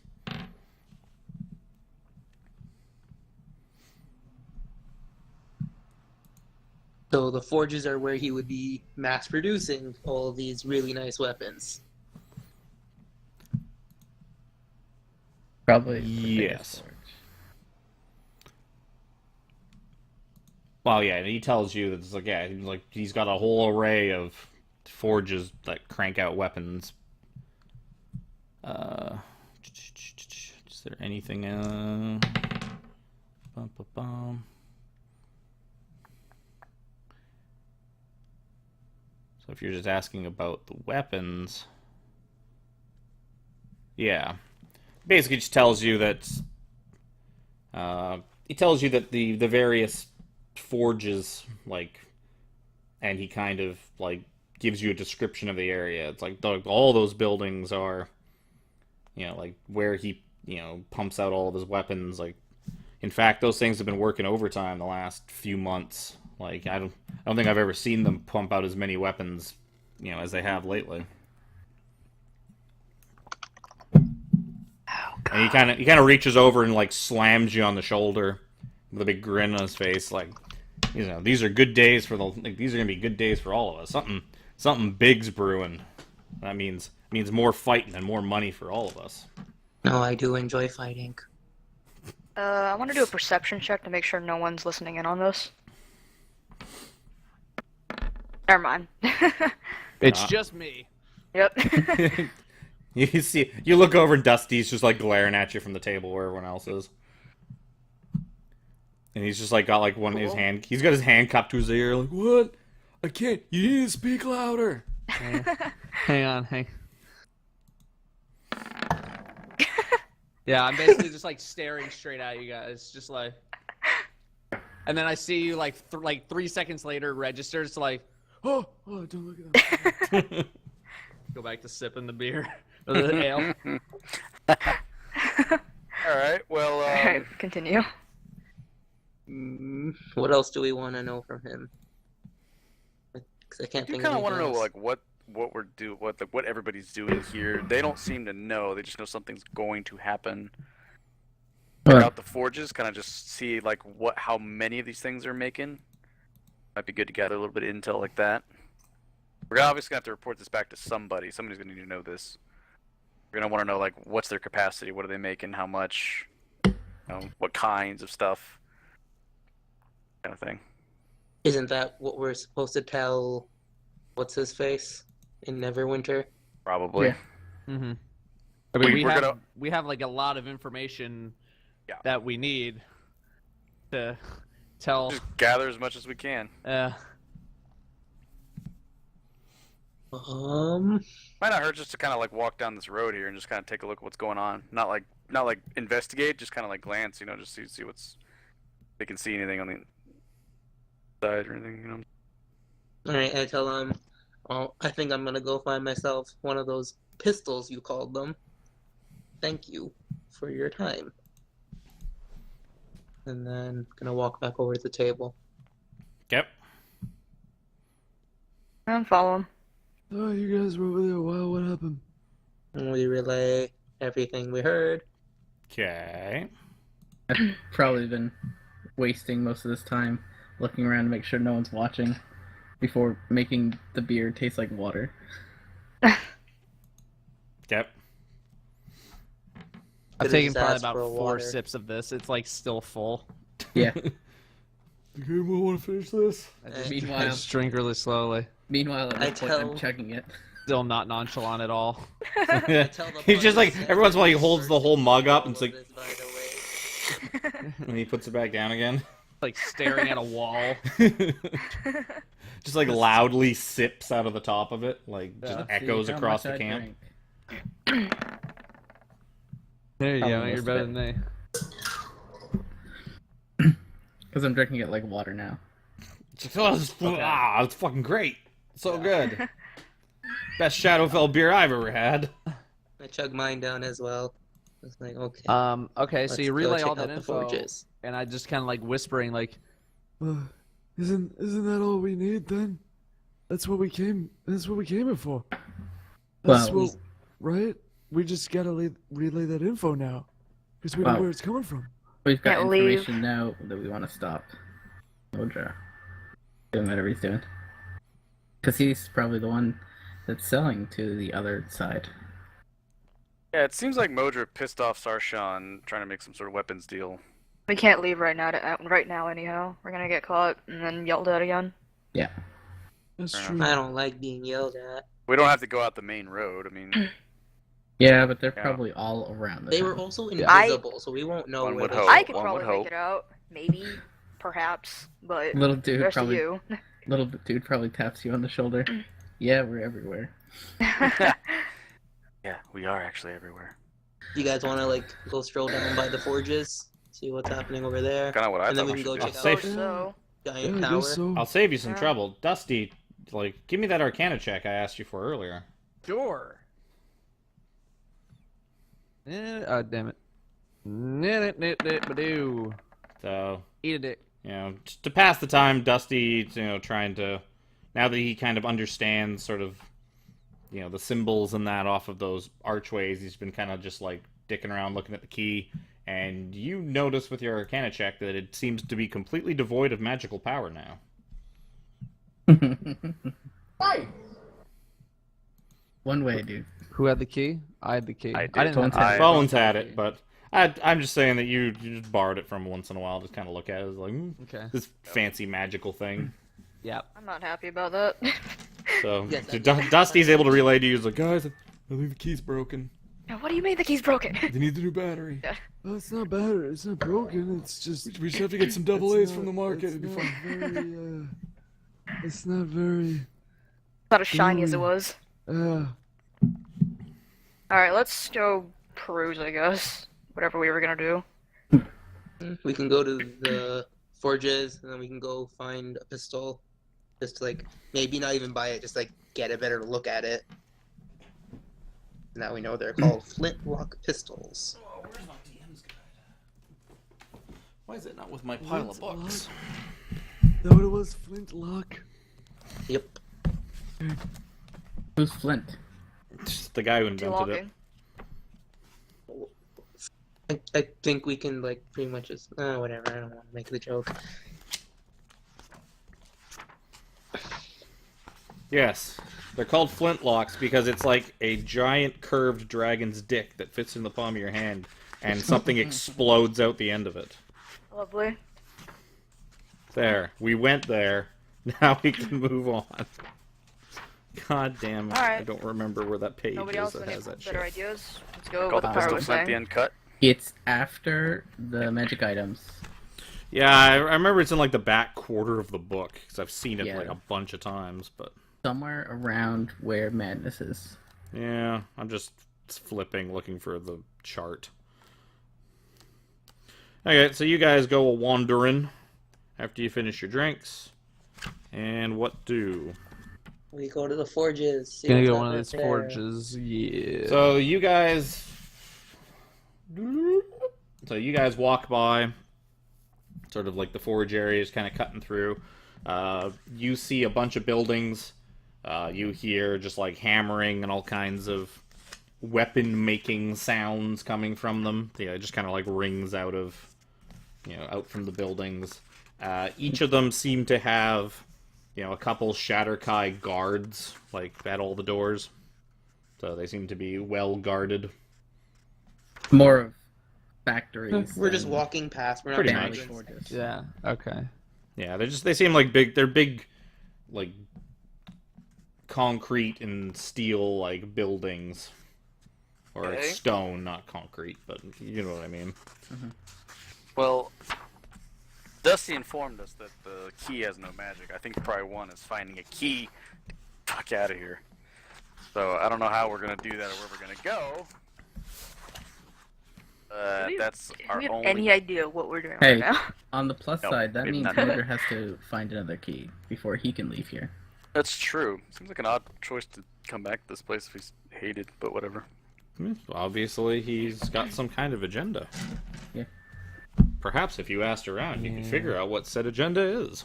E: So the forges are where he would be mass producing all of these really nice weapons.
C: Probably.
A: Yes. Well, yeah, he tells you that it's he's got a whole array of forges that crank out weapons. Is there anything? So if you're just asking about the weapons, yeah, basically just tells you that the various forges and he kind of gives you a description of the area. It's all those buildings are where he pumps out all of his weapons. In fact, those things have been working overtime the last few months. I don't think I've ever seen them pump out as many weapons as they have lately. And he kind of reaches over and slams you on the shoulder with a big grin on his face, these are good days for these are gonna be good days for all of us. Something big's brewing. That means more fighting and more money for all of us.
E: No, I do enjoy fighting.
F: I want to do a perception check to make sure no one's listening in on this. Never mind.
B: It's just me.
F: Yep.
A: You look over and Dusty's just glaring at you from the table where everyone else is. And he's just got one of his hand. He's got his hand cupped to his ear. What?
H: I can't. You need to speak louder.
B: Hang on. Yeah, I'm basically just like staring straight at you guys, just like. And then I see you like 3 seconds later registers like,
H: Oh, don't look at that.
B: go back to sipping the beer or the ale.
D: All right. Well.
F: Alright, continue.
E: What else do we want to know from him? 'Cause I can't
D: You
E: think
D: kind
E: of
D: of want to know
E: anything else.
D: like what everybody's doing here. They don't seem to know. They just know something's going to happen. Check out the forges. Kind of just see like how many of these things are making. Might be good to gather a little bit of intel like that. We're obviously gonna have to report this back to somebody. Somebody's gonna need to know this. We're gonna want to know like what's their capacity, what are they making, how much, what kinds of stuff, kind of thing.
E: Isn't that what we're supposed to tell? What's his face in Neverwinter?
D: Probably.
C: Yeah.
B: Mm-hmm. I mean, we
D: we're
B: have like a lot of information
D: Yeah.
B: that we need to tell.
D: Just gather as much as we can. Might not hurt just to kind of like walk down this road here and just kind of take a look at what's going on. Not like investigate, just kind of like glance, just see what's. If they can see anything on the side or anything,
E: Alright, I tell him, I think I'm gonna go find myself one of those pistols you called them. Thank you for your time. And then gonna walk back over to the table.
A: Yep.
F: And follow him.
H: Oh, you guys were over there a while. What happened?
E: And we relay everything we heard.
A: Okay.
C: I've probably been wasting most of this time looking around to make sure no one's watching before making the beer taste like water.
A: Yep.
B: I've taken
E: Could've
B: probably
E: asked
B: about
E: for a
B: 4
E: water.
B: sips of this. It's like still full.
C: Yeah.
H: Anyone want to finish this?
B: I just,
C: Meanwhile-
B: I just drink really slowly.
C: Meanwhile, at
E: I
C: this point, I'm
E: tell-
C: chugging it.
B: Still not nonchalant at all.
E: tell the
A: He's just like
E: bartender
A: every once in a while he
E: that
A: holds the whole mug up and
E: all
A: it's like,
E: of this, by the way.
A: and he puts it back down again.
B: Like staring at a wall.
A: Just like loudly sips out of the top of it, like just
B: Yeah.
A: echoes
C: See how
A: across
C: much
A: the
C: I
A: camp.
C: drank.
B: There you
C: Probably
B: go. You're
C: most
B: better
C: of
B: than me.
C: Because I'm drinking it like water now.
A: It's fucking great. So good. Best Shadowfell beer I've ever had.
E: I chug mine down as well. It's like, okay.
B: Okay, so
E: let's
B: you
E: go
B: relay
E: check
B: all that
E: out the
B: info,
E: forges.
B: and I just kind of like whispering, like,
H: Isn't that all we need then? That's what we came here for. That's
C: Well,
H: what, right? We just gotta relay that info now, because we know
C: Well,
H: where it's coming from.
C: We've got
F: Can't leave.
C: information now that we want to stop Modra doing whatever he's doing. Because he's probably the one that's selling to the other side.
D: Yeah, it seems like Modra pissed off Sarshan trying to make some sort of weapons deal.
F: We can't leave right now. Anyhow, we're gonna get caught and then yelled at again.
C: Yeah.
H: That's
D: Fair
H: true.
E: I don't like being yelled at.
D: We don't have to go out the main road. I mean,
C: Yeah, but they're
D: Yeah.
C: probably all around the
E: They
C: town.
E: were also
F: I-
E: invisible, so we won't know
D: One
E: where
D: would
E: they
D: hope.
F: I could
D: one would
F: probably make
D: hope.
F: it out, maybe, perhaps, but
C: Little
F: the
C: dude
F: rest
C: probably
F: of you.
C: little dude probably taps you on the shoulder. Yeah, we're everywhere.
D: yeah, we are actually everywhere.
E: You guys want to like go stroll down by the forges, see what's happening over there,
D: Kind of what I
E: and then
D: thought
E: we
D: we
E: can go
D: should do.
E: check
A: Safe.
E: out
F: So,
E: Giant
H: Yeah, I
E: Tower.
H: guess so.
A: I'll save you some
F: Yeah.
A: trouble. Dusty, like, give me that Arcana check I asked you for earlier.
B: sure. Damn it. Nit-it-nit-nit-ba-doo.
A: So,
B: Eat a dick.
A: just to pass the time, Dusty, trying to, now that he kind of understands sort of, the symbols and that off of those archways, he's been kind of just like dicking around looking at the key, and you notice with your Arcana check that it seems to be completely devoid of magical power now.
C: One way, dude.
B: Who had the key? I had the key.
D: I did.
B: didn't have
C: Bones
B: the
A: Bones had it, but I'm just saying that you just borrowed it from once in a while, just kind of look at it as like,
B: Okay.
A: this fancy magical thing.
B: Yep.
F: I'm not happy about that.
A: So,
E: Yes, I
A: Dusty's able to relay to you, he's like, guys, I think the key's broken.
F: Now, what do you mean the key's broken?
A: They need the new battery.
H: Oh, it's not bad. It's not broken. It's just.
A: We just have to get some double
H: it's
A: A's from the
H: not-
A: market.
H: it's
A: It'd be
H: not
A: fine.
H: It's not very.
F: Not as shiny as it was.
H: Yeah.
F: Alright, let's go peruse, I guess. Whatever we were gonna do.
E: We can go to the forges, and then we can go find a pistol. Just like, maybe not even buy it, just like get a better look at it. Now we know they're called flintlock pistols.
A: Oh, where's my DM's guide? Why is it not with my pile of books?
H: That what it was? Flintlock?
E: Yep.
C: Who's Flint?
A: Just the guy who invented it.
E: I think we can, like, pretty much just... whatever, I don't want to make the joke.
A: Yes. They're called flintlocks because it's like a giant curved dragon's dick that fits in the palm of your hand, and something explodes out the end of it.
F: Lovely.
A: There. We went there. Now we can move on. God damn it.
F: Alright.
A: I don't remember where that page
F: Nobody
A: is
F: else
A: that
F: with any
A: has that
F: better
A: shit.
F: ideas? Let's go
D: Called
F: with the
D: the
F: pyro
D: pistol
F: was
D: flint, the
F: saying.
D: end cut.
C: It's after the magic items.
A: Yeah, I remember it's in like the back quarter of the book, because I've seen it
C: Yeah.
A: like a bunch of times, but...
C: Somewhere around where madness is.
A: Yeah, I'm just flipping, looking for the chart. Okay, so you guys go wandering after you finish your drinks. And what do?
E: We go to the forges. See
B: Gonna
E: what's
B: go
E: up
B: one of
E: right
B: these
E: there.
B: forges. Yeah.
A: So you guys... So you guys walk by, sort of like the forge area is kind of cutting through. You see a bunch of buildings. You hear just like hammering and all kinds of weapon-making sounds coming from them. Yeah, it just kind of like rings out of, out from the buildings. Each of them seem to have, a couple Shatterkai guards, like, at all the doors. So they seem to be well guarded.
C: More of factories.
E: We're just
C: than
E: walking past. We're not
A: Pretty
E: down
A: much.
E: against-
C: forges.
B: Yeah. Okay.
A: Yeah, they seem like they're big, like, concrete and steel, like, buildings. Or
D: Okay.
A: stone, not concrete, but you know what I mean.
D: Well, Dusty informed us that the key has no magic. I think probably one is finding a key to fuck out of here. So I don't know how we're gonna do that or where we're gonna go. That's
F: Do
D: our
F: we have
D: only.
F: any idea what we're doing
C: Hey.
F: right now?
C: On the plus
D: No,
C: side, that
D: maybe
C: means
D: not.
C: Modra has to find another key before he can leave here.
D: That's true. Seems like an odd choice to come back to this place if he's hated, but whatever.
A: Obviously, he's got some kind of agenda.
C: Yeah.
A: Perhaps if you asked around, you could figure out what said agenda is.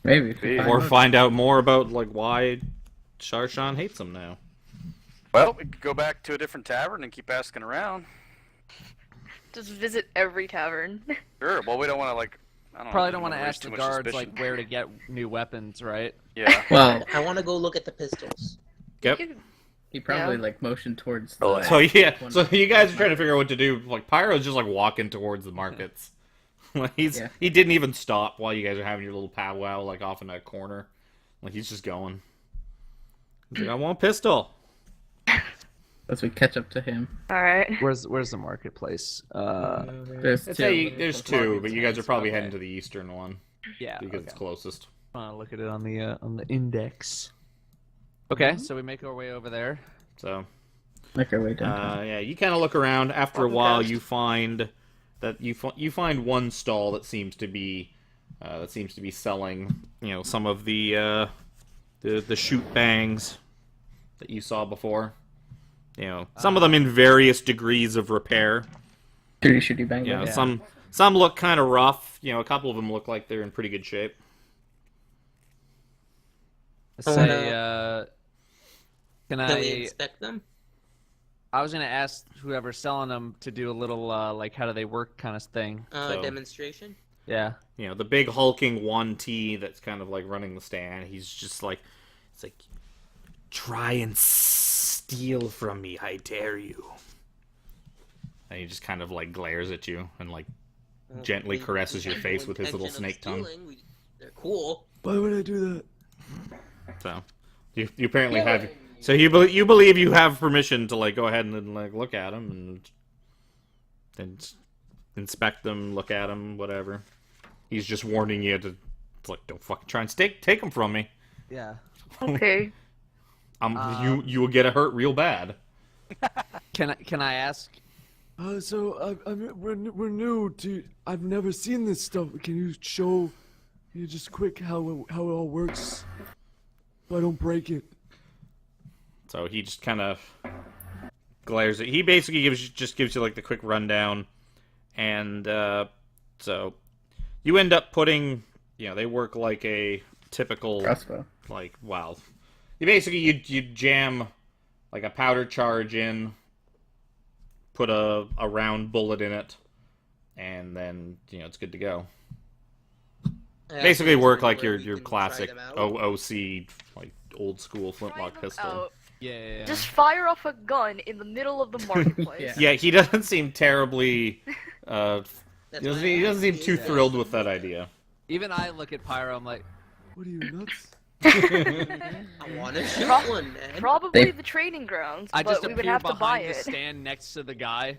C: Maybe. If we
D: Maybe.
C: find
A: Or
C: out-
A: find out more about, like, why Sharshan hates him now.
D: Well, we could go back to a different tavern and keep asking around.
F: Just visit every tavern.
D: Sure. Well, we don't want to I don't
B: Probably
D: know,
B: don't want to
D: raise
B: ask
D: too
B: the
D: much
B: guards
D: suspicion.
B: like where to get new weapons, right?
D: Yeah.
C: Well,
E: I want to go look at the pistols.
A: Yep.
F: You could-
C: he probably
F: Yeah.
C: like motioned towards.
D: Oh,
C: The,
A: So yeah,
C: one-
A: so you guys are trying to figure out what to do. Like Pyro's just like walking towards the markets. Like
C: Yeah.
A: he didn't even stop while you guys are having your little powwow like off in that corner. Like he's just going. He's like, I want a pistol.
C: As we catch up to him.
F: Alright.
B: Where's the marketplace?
C: There's
A: I'd
C: two.
A: say there's two, but you guys are probably
B: Okay.
A: heading to the eastern one
B: Yeah.
A: because
B: Okay.
A: it's closest.
B: Look at it on the index. Okay, so we make our way over there.
A: So
C: Make our way down.
A: yeah, you kind of look around. After a while, you find that you find one stall that seems to be selling, some of the shoot bangs that you saw before. Some of them in various degrees of repair.
C: Shooty bang.
A: Yeah,
C: bang.
A: some look kind of rough. A couple of them look like they're in pretty good shape.
B: Say, can
E: Can we
B: I?
E: inspect them?
B: I was gonna ask whoever's selling them to do a little like how do they work kind of thing.
A: So-
E: Demonstration?
B: Yeah.
A: The big hulking 1T that's kind of like running the stand. He's just like, it's like, try and steal from me, I dare you. And he just kind of like glares at you and like gently
E: We-
A: caresses
E: we
A: your
E: have
A: face
E: no
A: with his little
E: intention of
A: snake tongue.
E: stealing. They're cool.
H: Why would I do that?
A: So you apparently
I: Yeah,
A: have.
I: but-
A: So you believe you have permission to like go ahead and like look at them and inspect them, look at them, whatever. He's just warning you to It's like, don't fucking try and take them from me.
B: Yeah.
F: Okay.
A: You will get hurt real bad.
B: Can I ask?
H: So we're new to. I've never seen this stuff. Can you show me just quick how it all works, so I don't break it?
A: So he just kind of glares at. He basically gives you like the quick rundown, and so you end up putting. They work like a typical
C: Crossbow.
A: Like wow. You jam like a powder charge in. Put a round bullet in it, and then it's good to go. Basically, work like your classic OC like old school flintlock pistol.
B: Yeah.
F: Just fire off a gun in the middle of the marketplace.
A: Yeah, he doesn't seem terribly. He doesn't seem too thrilled with that idea.
B: Even I look at Pyro. I'm like,
H: what are you nuts?
E: I want to shoot one, man.
F: Probably the training grounds,
B: I just
F: but we would
B: appear
F: have to buy
B: behind the
F: it.
B: stand next to the guy,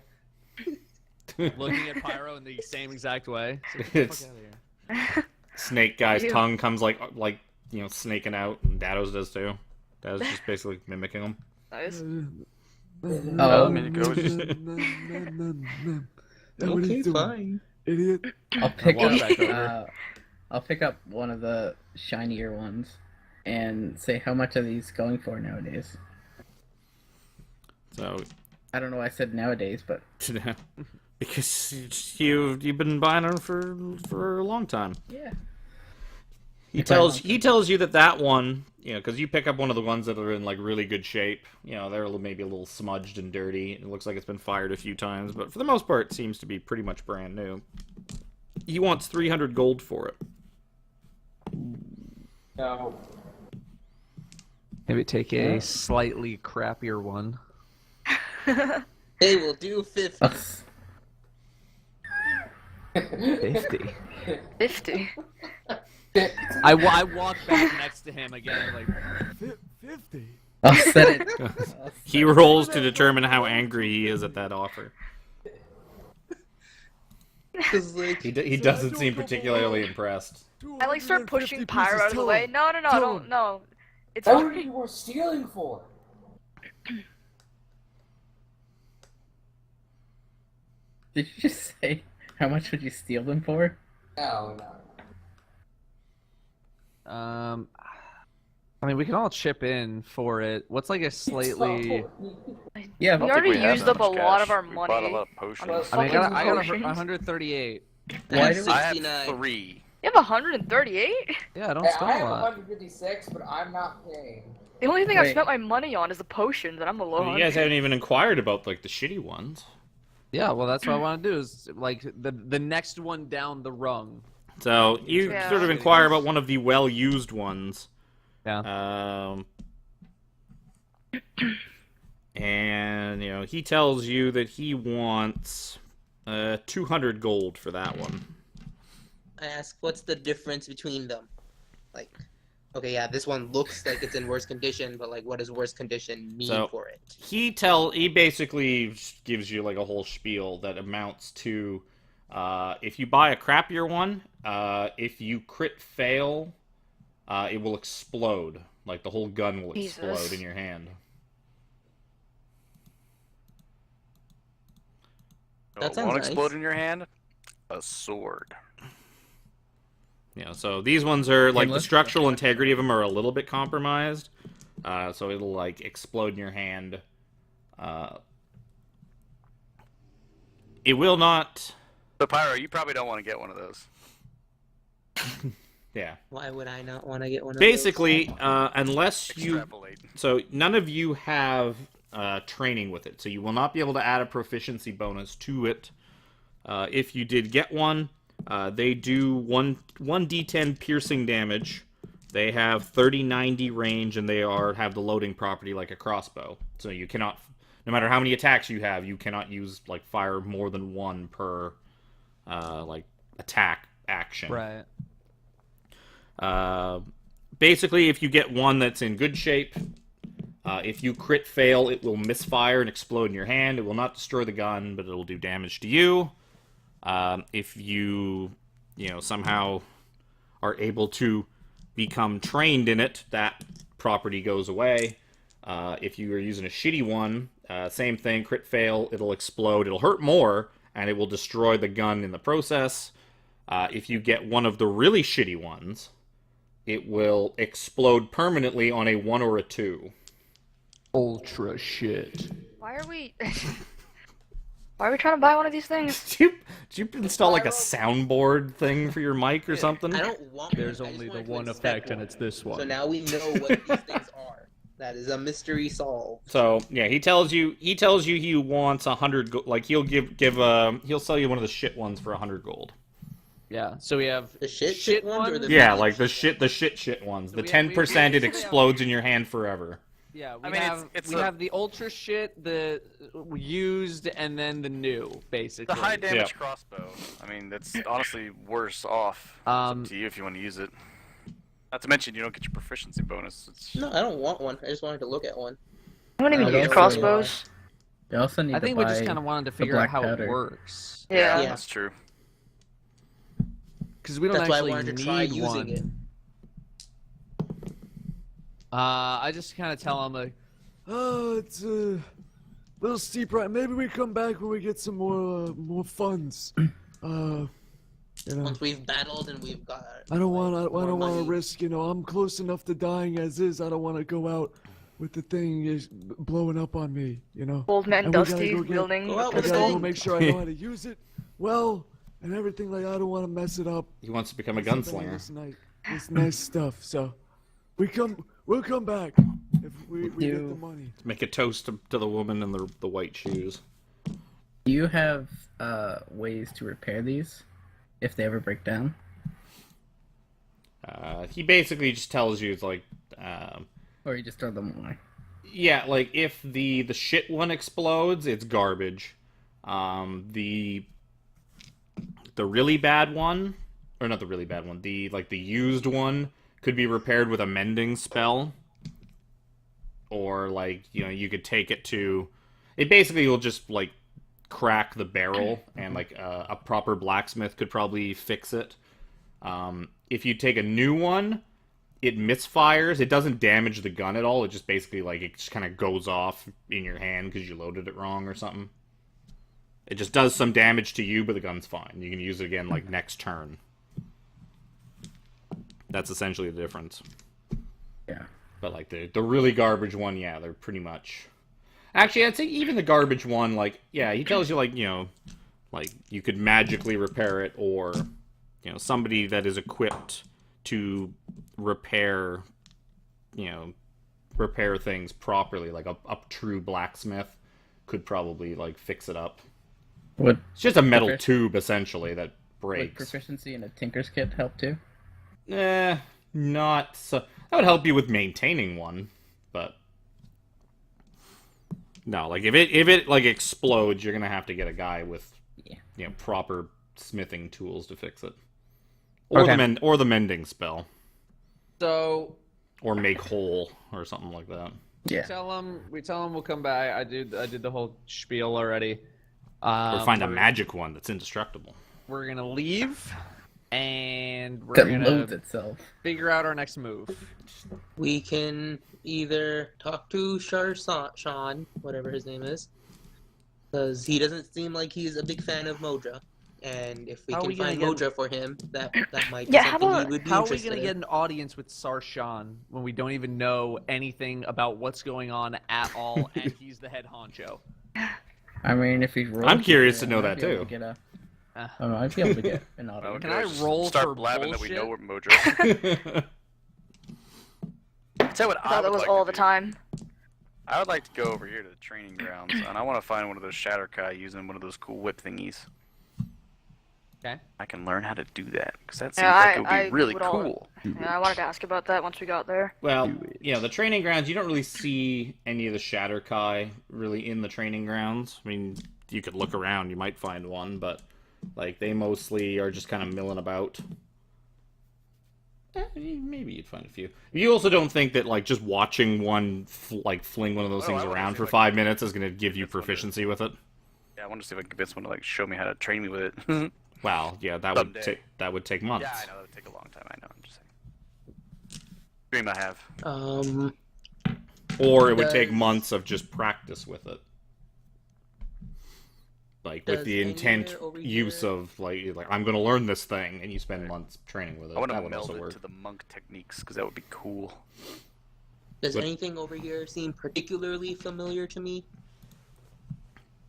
B: looking at Pyro in the same exact way. So get the
A: It's-
B: fuck out of here.
A: Snake guy's
F: Ew.
A: tongue comes like snaking out, and Dado's does too. Dado's just basically mimicking him.
F: Nice.
C: Oh,
D: I mean, it goes.
H: What are you doing,
E: Fine.
H: idiot?
C: I'll pick
B: walk
C: up.
B: back over.
C: I'll pick up one of the shinier ones, and say how much are these going for nowadays?
A: So
C: I don't know why I said nowadays, but
A: because you've been buying them for a long time.
C: yeah.
A: He tells you that one, because you pick up one of the ones that are in like really good shape. They're maybe a little smudged and dirty. It looks like it's been fired a few times, but for the most part, it seems to be pretty much brand new. He wants 300 gold for it.
I: No.
B: Maybe take a slightly crappier one.
E: They will do 50.
B: 50.
F: 50.
B: I walk back next to him again, like
H: 50.
C: I'll set it.
A: He rolls to determine how angry he is at that offer.
E: 'Cause, like,
A: He doesn't seem particularly impressed.
F: I like start
H: 250
F: pushing Pyro out of the
H: pieces,
F: way.
H: tell
F: No,
H: Tell
F: don't,
H: him.
F: no. It's
I: That's what
F: already.
I: you were stealing for.
C: Did you just say how much would you steal them for?
I: No.
B: I mean, we can all chip in for it. What's like a slightly?
C: Yeah,
F: We
C: but
F: already
D: have
F: used
D: that
F: up a
D: much
F: lot
D: cash.
F: of our
D: We
F: money.
D: bought a lot of potions.
B: I mean, I got
F: Potions.
B: 138.
E: I
C: Why
E: have
C: do we-
D: I have
E: 69.
D: 3.
F: You have 138?
B: Yeah, I don't
I: I
B: spend a
I: have
B: lot.
I: 156, but I'm not paying.
F: The only thing I've
C: Wait.
F: spent my money on is the potions, and I'm a low.
A: You guys haven't even inquired about like the shitty ones.
B: Yeah, well, that's what I want to do. Is like the next one down the rung.
A: So you
F: Yeah.
A: sort of inquire about one of the well-used ones.
B: Yeah.
A: And he tells you that he wants 200 gold for that one.
E: I ask, what's the difference between them? Like, okay, yeah, this one looks like it's in worse condition, but like, what does worse condition mean
A: So-
E: for it?
A: He basically gives you like a whole spiel that amounts to if you buy a crappier one, if you crit fail, it will explode. Like the whole gun will explode
F: Jesus.
A: in your hand.
E: That sounds
D: Won't
E: nice.
D: explode in your hand. A sword.
A: So these ones are like the
C: Painless?
A: structural integrity of them are a little bit compromised. So it'll like explode in your hand. It will not.
D: But Pyro, you probably don't want to get one of those.
A: Yeah.
E: Why would I not want to get one of
A: Basically, unless you.
D: Extrapolate.
A: So none of you have training with it, so you will not be able to add a proficiency bonus to it. If you did get one, they do 1d10 piercing damage. They have 30-90 range, and they have the loading property like a crossbow. So you cannot, no matter how many attacks you have, you cannot use like fire more than one per like attack action.
B: Right.
A: Basically, if you get one that's in good shape, if you crit fail, it will misfire and explode in your hand. It will not destroy the gun, but it will do damage to you. If you, somehow are able to become trained in it, that property goes away. If you are using a shitty one, same thing, crit fail, it'll explode, it'll hurt more, and it will destroy the gun in the process. If you get one of the really shitty ones, it will explode permanently on a 1 or a 2.
H: Ultra shit.
F: Why are we... Why are we trying to buy one of these things?
A: Did you install like a soundboard thing for your mic or something?
E: I don't want.
H: There's
E: one. I
H: only
E: just
H: the
E: wanted to
H: one
E: inspect
H: effect, and it's this one.
E: So now we know what these things are. That is a mystery solved.
A: So yeah, he tells you he wants 100 like he'll he'll sell you one of the shit ones for 100 gold.
H: Yeah, so we have
E: The shit ones or the
A: Yeah, like the shit ones. The 10% it explodes in your hand forever.
H: Yeah,
D: I mean,
H: we have the ultra shit, the used, and then the new, basically.
D: The high damage crossbow. I mean, that's honestly worse off. It's up to you if you want to use it. Not to mention, you don't get your proficiency bonus.
E: No, I don't want one. I just wanted to look at one.
F: I don't even use crossbows.
C: You also need
B: I think
C: to
B: we just
C: buy
B: kind of wanted to
C: the
B: figure out
C: black
B: how
C: powder.
B: it works.
F: Yeah.
D: That's true.
B: Because we don't
E: That's why I
B: actually
E: wanted to try
B: need
E: using
B: one.
E: it.
B: I just kind of tell him like,
H: Oh, it's a little steep right. Maybe we come back when we get some more funds. You know,
E: Once we've battled and we've got.
H: I don't want to
E: money.
H: risk. You know, I'm close enough to dying as is. I don't want to go out with the thing is blowing up on me. You know.
F: Old man
H: And we gotta
F: Dusty
H: go get-
F: wielding
E: Go
F: a
E: out
H: I
E: with
H: gotta
F: pistol.
H: go make sure I know how to use it well and everything. Like I don't want to mess it up.
A: He wants to become a
H: with some of
A: gunslinger.
H: This nice stuff. So we'll come back if we get the money.
A: Make a toast to the woman in the white shoes.
C: Do you have ways to repair these if they ever break down?
A: He basically just tells you it's like,
C: Or you just throw them away?
A: yeah, like if the shit one explodes, it's garbage. The really bad one, or not the really bad one, the used one could be repaired with a mending spell, or like you could take it to. It basically will just like crack the barrel, and like a proper blacksmith could probably fix it. If you take a new one, it misfires. It doesn't damage the gun at all. It just basically like it just kind of goes off in your hand because you loaded it wrong or something. It just does some damage to you, but the gun's fine. You can use it again like next turn. That's essentially the difference.
C: Yeah.
A: But like the really garbage one, yeah, they're pretty much. Actually, I'd say even the garbage one, like yeah, he tells you like like you could magically repair it, or somebody that is equipped to repair things properly, like a true blacksmith could probably like fix it up.
C: Would
A: It's just a metal tube essentially that
C: would
A: breaks.
C: proficiency in a tinker's kit help too?
A: Not so. That would help you with maintaining one, but no, like if it like explodes, you're gonna have to get a guy with proper smithing tools to fix it, or the mending spell,
B: so
A: or make whole or something like that.
C: Yeah.
B: we tell him we'll come back. I did the whole spiel already.
A: Or find a magic one that's indestructible.
B: We're gonna leave, and we're
C: That
B: gonna
C: loads itself.
B: figure out our next move.
E: We can either talk to Sean, whatever his name is, because he doesn't seem like he's a big fan of Modra. And if we
B: How are
E: can
B: we gonna
E: find
B: get-
E: Modra for him, that might be
F: Yeah, how
E: something
F: about-
E: we would be
B: How are we
E: interested
B: gonna
E: in.
B: get an audience with Sarshan when we don't even know anything about what's going on at all, and he's the head honcho?
C: I mean, if he's rolling,
A: I'm curious to know that,
C: I'd be able
A: too.
C: to get I don't know, I'd be able to get an auto.
B: Can I roll
D: start
B: for
D: blabbing
B: bullshit?
D: that we know we're Modra? Tell you what
F: I thought that
D: would
F: was
D: like
F: all
D: to
F: the
D: do.
F: time.
D: I would like to go over here to the training grounds, and I want to find one of those Shatterkai using one of those cool whip thingies.
B: Okay.
D: I can learn how to do that, because that seems
F: Yeah,
D: like it would
F: I
D: be really
F: would all-
D: cool.
F: Yeah, I wanted to ask about that once we got there.
A: Well, the training grounds, you don't really see any of the Shatterkai really in the training grounds. I mean, you could look around, you might find one, but like they mostly are just kind of milling about. Maybe you'd find a few. You also don't think that like just watching one fling one of those
D: Oh,
A: things
D: I wanna
A: around
D: see
A: for
D: if I
A: 5
D: can-
A: minutes is going to give you
D: That's wonderful.
A: proficiency with it.
D: Yeah, I want to see if I can convince one to like show me how to train me with it.
A: Well, yeah, that
D: Someday.
A: would take months.
D: Yeah, I know that would take a long time. I know. I'm just saying. Dream I have.
A: Or it would take
E: Does-
A: months of just practice with it. Like with
E: Does
A: the intent
E: anywhere over
A: use
E: here-
A: of like I'm gonna learn this thing, and you spend months training with it.
D: I want
A: That
D: to
A: would
D: meld
A: also
D: it
A: work.
D: to the monk techniques because that would be cool.
E: Does
A: What-
E: anything over here seem particularly familiar to me?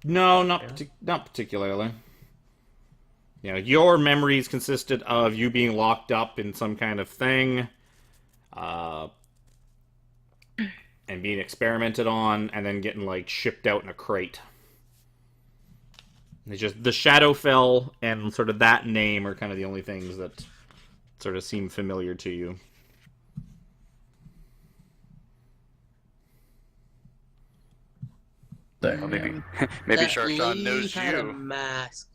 A: No, not particularly. You know, your memories consisted of you being locked up in some kind of thing, and being experimented on, and then getting like shipped out in a crate. It's just the Shadowfell and sort of that name are kind of the only things that sort of seem familiar to you.
C: There.
D: Well, maybe maybe
E: That
D: Sharkshawn
E: lady
D: knows
E: had a
D: you.
E: mask,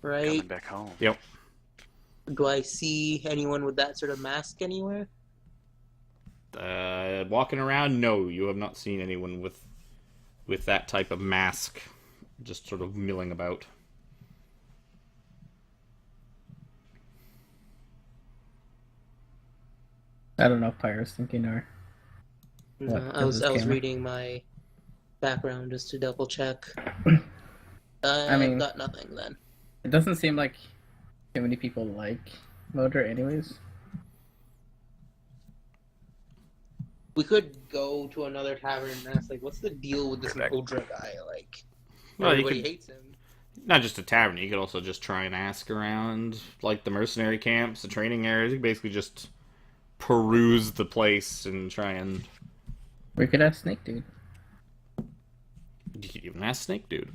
D: Coming
E: right?
D: back home.
A: Yep.
E: Do I see anyone with that sort of mask anywhere?
A: Walking around, no, you have not seen anyone with that type of mask, just sort of milling about.
C: I don't know if Pyro's thinking or.
E: No,
C: What,
E: I was
C: 'cause it's camera?
E: reading my background just to double check.
C: I mean-
E: I've got nothing then.
C: It doesn't seem like too many people like Modra, anyways.
E: We could go to another tavern and ask, like, what's the deal with this
D: Correct.
E: Modra guy? Like,
A: Well, you
E: everybody
A: could-
E: hates him.
A: Not just a tavern, you could also just try and ask around, like the mercenary camps, the training areas. You could basically just peruse the place and try and.
C: We could ask Snake Dude.
A: You could even ask Snake Dude.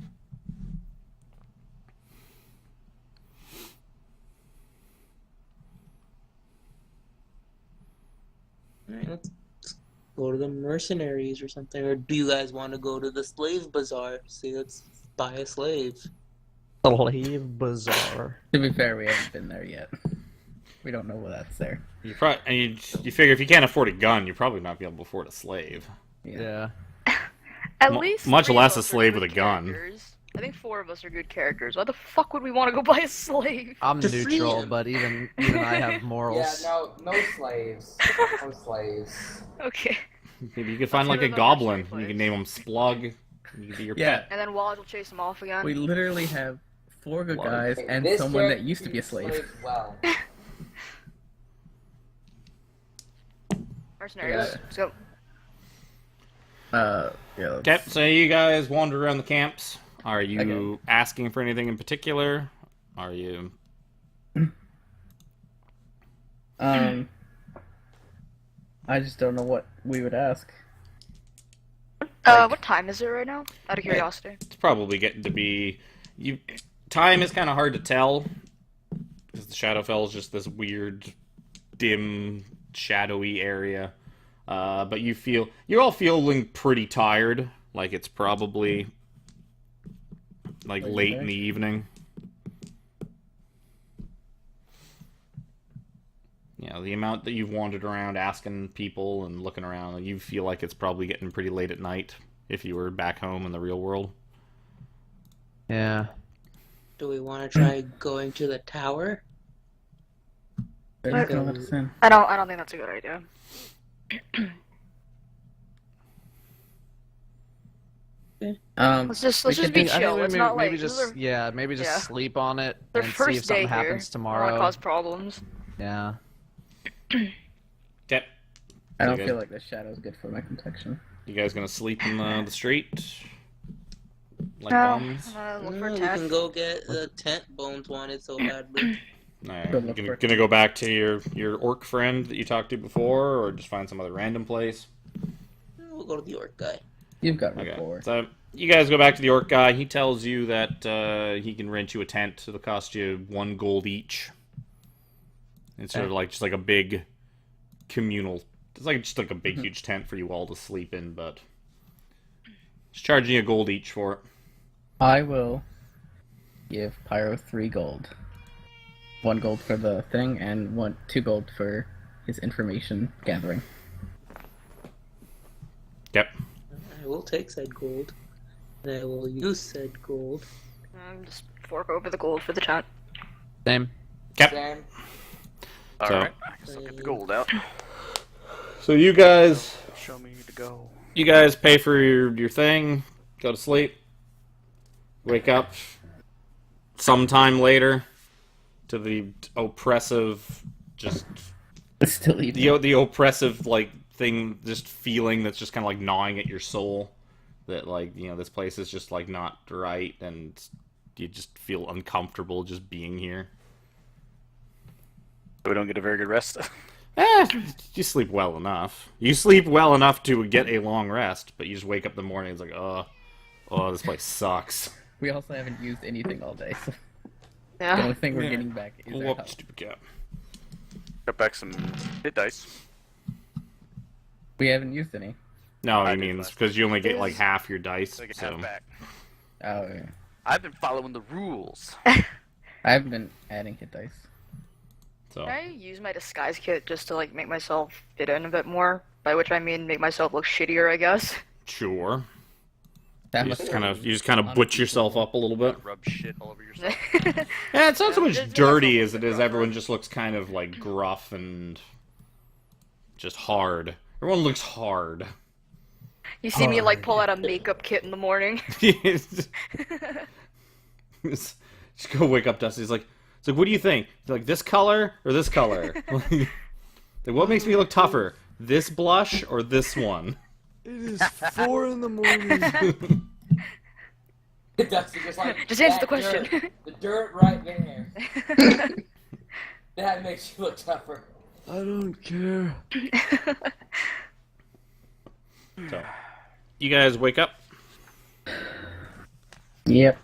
E: Alright, let's go to the mercenaries or something. Or do you guys want to go to the slave bazaar? See, let's buy a slave.
B: Slave Bazaar.
C: To be fair, we haven't been there yet. We don't know that's there.
A: You probably and you figure if you can't afford a gun, you're probably not be able to afford a slave.
B: Yeah.
F: At least
A: much
F: three
A: less
F: of
A: a
F: us are
A: slave
F: good
A: with a gun.
F: characters. I think 4 of us are good characters. Why the fuck would we want to go buy a slave?
B: I'm
E: To free
B: neutral,
E: him.
B: but even I have morals.
I: Yeah, no slaves. No slaves.
F: Okay.
A: Maybe you could find
F: Let's
A: like
F: go
A: a
F: to the
A: goblin.
F: mercenary
A: You can
F: place.
A: name him Splug. You can be your
C: Yeah.
A: pet.
F: And then Waj will chase him off again.
C: We literally have 4 good
A: Well,
C: guys
I: Okay,
C: and
I: this
C: someone that
I: character
C: used to be a
I: treats
C: slave.
I: slaves well.
F: Mercenaries.
C: Yeah.
F: Let's go.
C: Yeah.
A: Okay, so you guys wander around the camps. Are you
C: Okay.
A: asking for anything in particular? Are you?
C: I just don't know what we would ask.
F: What time is it right now? Out of curiosity.
A: It's probably getting to be. You. Time is kind of hard to tell because the Shadowfell is just this weird, dim, shadowy area. But you're all feeling pretty tired. Like it's probably like late in the evening. Yeah, the amount that you've wandered around asking people and looking around, you feel like it's probably getting pretty late at night if you were back home in the real world.
B: Yeah.
E: Do we want to try going to the tower?
C: They're not gonna let us in.
F: I don't think that's a good idea. Let's just
C: we
F: be
C: could
B: I
F: chill.
B: think
F: It's
B: maybe,
F: not
B: maybe
F: like
B: just
F: this is
B: yeah, sleep on it
F: their
B: and see
F: first
B: if something
F: day here.
B: happens
F: I don't
B: tomorrow.
F: want to cause problems.
B: Yeah.
A: Okay.
C: I don't
A: Okay.
C: feel like the shadow's good for my complexion.
A: You guys gonna sleep in the street? Like
F: No,
A: bums?
F: I'm gonna look
E: No,
F: for a
E: we
F: tent.
E: can go get the tent Bones wanted so badly.
A: Alright,
C: Good
A: you
C: luck
A: gonna,
C: for-
A: gonna go back to your orc friend that you talked to before, or just find some other random place?
E: We'll go to the orc guy.
C: You've got
A: Okay,
C: rapport.
A: so you guys go back to the orc guy. He tells you that he can rent you a tent. It'll cost you 1 gold each. It's sort of like just like a big communal. It's like just like a big huge tent for you all to sleep in, but just charging you a gold each for it.
C: I will give Pyro 3 gold. 1 gold for the thing and 2 gold for his information gathering.
A: Yep.
E: I will take said gold. And I will use said gold.
F: Just fork over the gold for the tent.
B: Same.
I: Same.
D: Alright, I guess I'll get the gold out.
A: So you guys
D: Show me to go.
A: pay for your thing, go to sleep, wake up sometime later to the oppressive, just
C: Still eating.
A: the oppressive like thing, just feeling that's just kind of like gnawing at your soul. That like this place is just like not right, and you just feel uncomfortable just being here.
D: We don't get a very good rest.
A: You sleep well enough. You sleep well enough to get a long rest, but you just wake up in the morning. It's like, oh, this place sucks.
C: We also haven't used anything all day, so the
F: Yeah.
C: only thing we're getting back is our
A: Whoop,
C: health.
A: stupid cat.
D: Got back some hit dice.
C: We haven't used any.
A: No,
D: I
A: I
D: did
A: mean it's
D: last
A: because you only get like half your dice.
D: So I get
A: So
D: half back.
C: Oh, yeah.
D: I've been following the rules.
C: I haven't been adding hit dice.
A: so
F: Can I use my disguise kit just to like make myself fit in a bit more? By which I mean make myself look shittier, I guess.
A: sure.
C: That
A: You
C: must
A: just kind of butch yourself up a little bit.
D: Rub shit all over yourself.
A: Yeah, it's not so much
F: Just
A: dirty
F: make
A: as it is everyone just looks kind of like gruff and just hard. Everyone looks hard.
F: You see me like pull out a makeup kit in the morning.
A: Just go wake up Dusty. He's like, what do you think? He's like, this color or this color? Like, what makes me look tougher? This blush or this one?
H: It is 4 in the morning.
I: Dusty just like
F: Just answer the
I: that
F: question.
I: dirt. The dirt right there. That makes you look tougher.
H: I don't care.
A: So, you guys wake up.
C: Yep.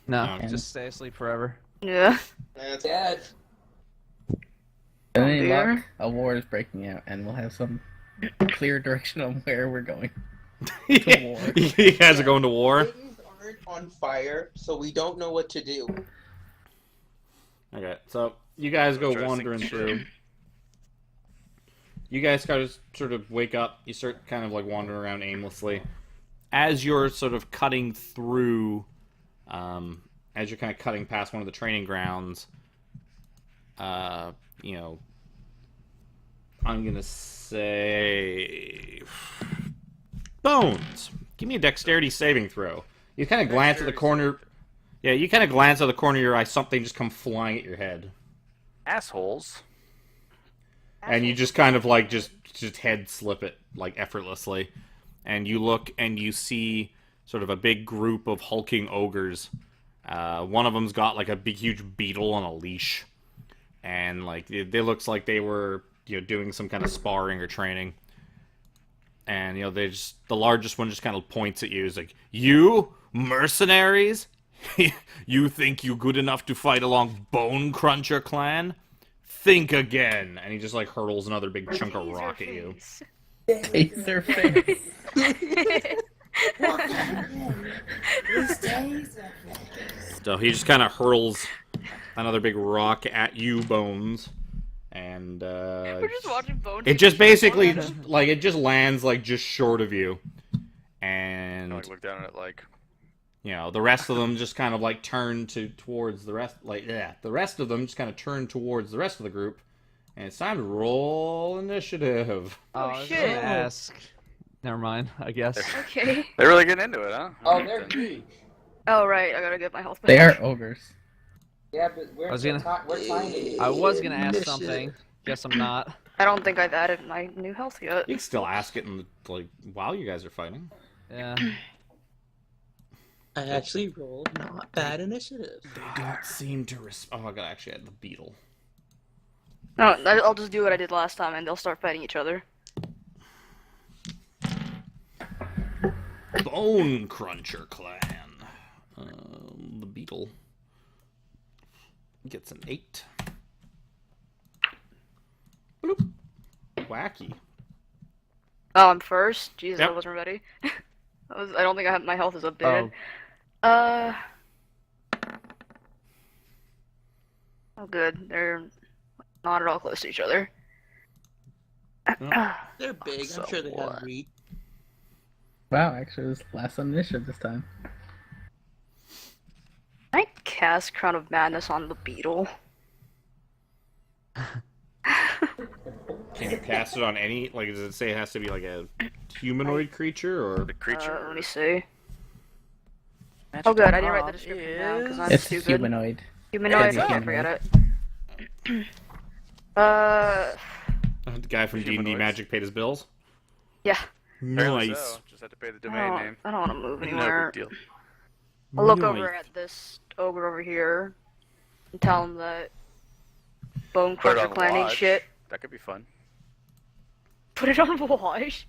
B: No,
A: Okay.
B: just stay asleep forever.
F: Yeah.
E: That's
I: Dad.
C: And any
F: dear.
C: luck, a war is breaking out, and we'll have some clear direction on where we're going.
A: You guys are going to war.
E: Things aren't on fire, so we don't know what to do.
A: Okay, so you guys go
D: Try to
A: wandering
D: think
A: through. You guys kind of sort of wake up. You start kind of like wandering around aimlessly. As you're sort of cutting through, as you're kind of cutting past one of the training grounds, I'm gonna say Bones. Give me a dexterity saving throw. You kind of glance at the corner. Yeah, you kind of glance at the corner of your eye. Something just come flying at your head.
D: Assholes.
A: And you just kind of like just head slip it like effortlessly, and you look and you see sort of a big group of hulking ogres. One of them's got like a big huge beetle on a leash, and like they looks like they were doing some kind of sparring or training. And the largest one just kind of points at you. Is like, you mercenaries, you think you good enough to fight along Bone Cruncher clan? Think again. And he just like hurls another big chunk of rock at you.
C: Taser face.
A: So he just kind of hurls another big rock at you, Bones. And
F: We're just watching Bones.
A: it just basically it just lands like just short of you. And
D: Like look down at it like
A: the rest of them just kind of like turn towards the rest. The rest of them just kind of turn towards the rest of the group, and it's time to roll initiative.
B: I was
F: shit.
B: gonna ask. Never mind. I guess.
F: Okay.
D: they're really getting into it, huh?
I: Oh, they're huge.
F: Oh right, I gotta get my health back.
C: They are ogres.
I: Yeah, but we're,
B: I was gonna-
I: we're tiny.
B: I was gonna ask something. Guess I'm not.
F: I don't think I've added my new health yet.
A: You can still ask it while you guys are fighting.
B: Yeah.
E: I actually rolled not bad initiative.
A: They don't seem to I gotta actually add the beetle.
F: No, I'll just do what I did last time, and they'll start fighting each other.
A: Bone Cruncher clan. The beetle gets an 8. Bloop. Wacky.
F: Oh, I'm first. Jesus,
A: Yep.
F: I wasn't ready. I don't think I have my health is updated.
B: Oh.
F: Oh, good. They're not at all close to each other.
E: They're big.
D: So
E: I'm sure they have
D: what?
E: reach.
C: Wow, actually, it was last on initiative this time.
F: Can cast Crown of Madness on the beetle?
A: Can you cast it on any? Like, does it say it has to be like a humanoid creature or
D: The creature.
F: Let me see.
B: Magic
F: Oh, good. I didn't
B: Arm
F: write the description down because I'm
C: It's
F: stupid.
C: humanoid.
F: Humanoid.
C: Yeah,
F: Okay,
C: humanoid.
F: forget it.
A: the guy from D&D
D: Humanoids.
A: Magic paid his bills?
F: Yeah.
D: Apparently
A: Nice.
D: so. Just had to pay the domain name.
F: I don't want to move
D: No
F: anywhere.
D: big deal.
F: I'll look
A: Nice.
F: over at this ogre over here and tell him that Bone
D: Put it
F: Crusher
D: on
F: clan ain't
D: Lodge.
F: shit.
D: That could be fun.
F: Put it on Lodge.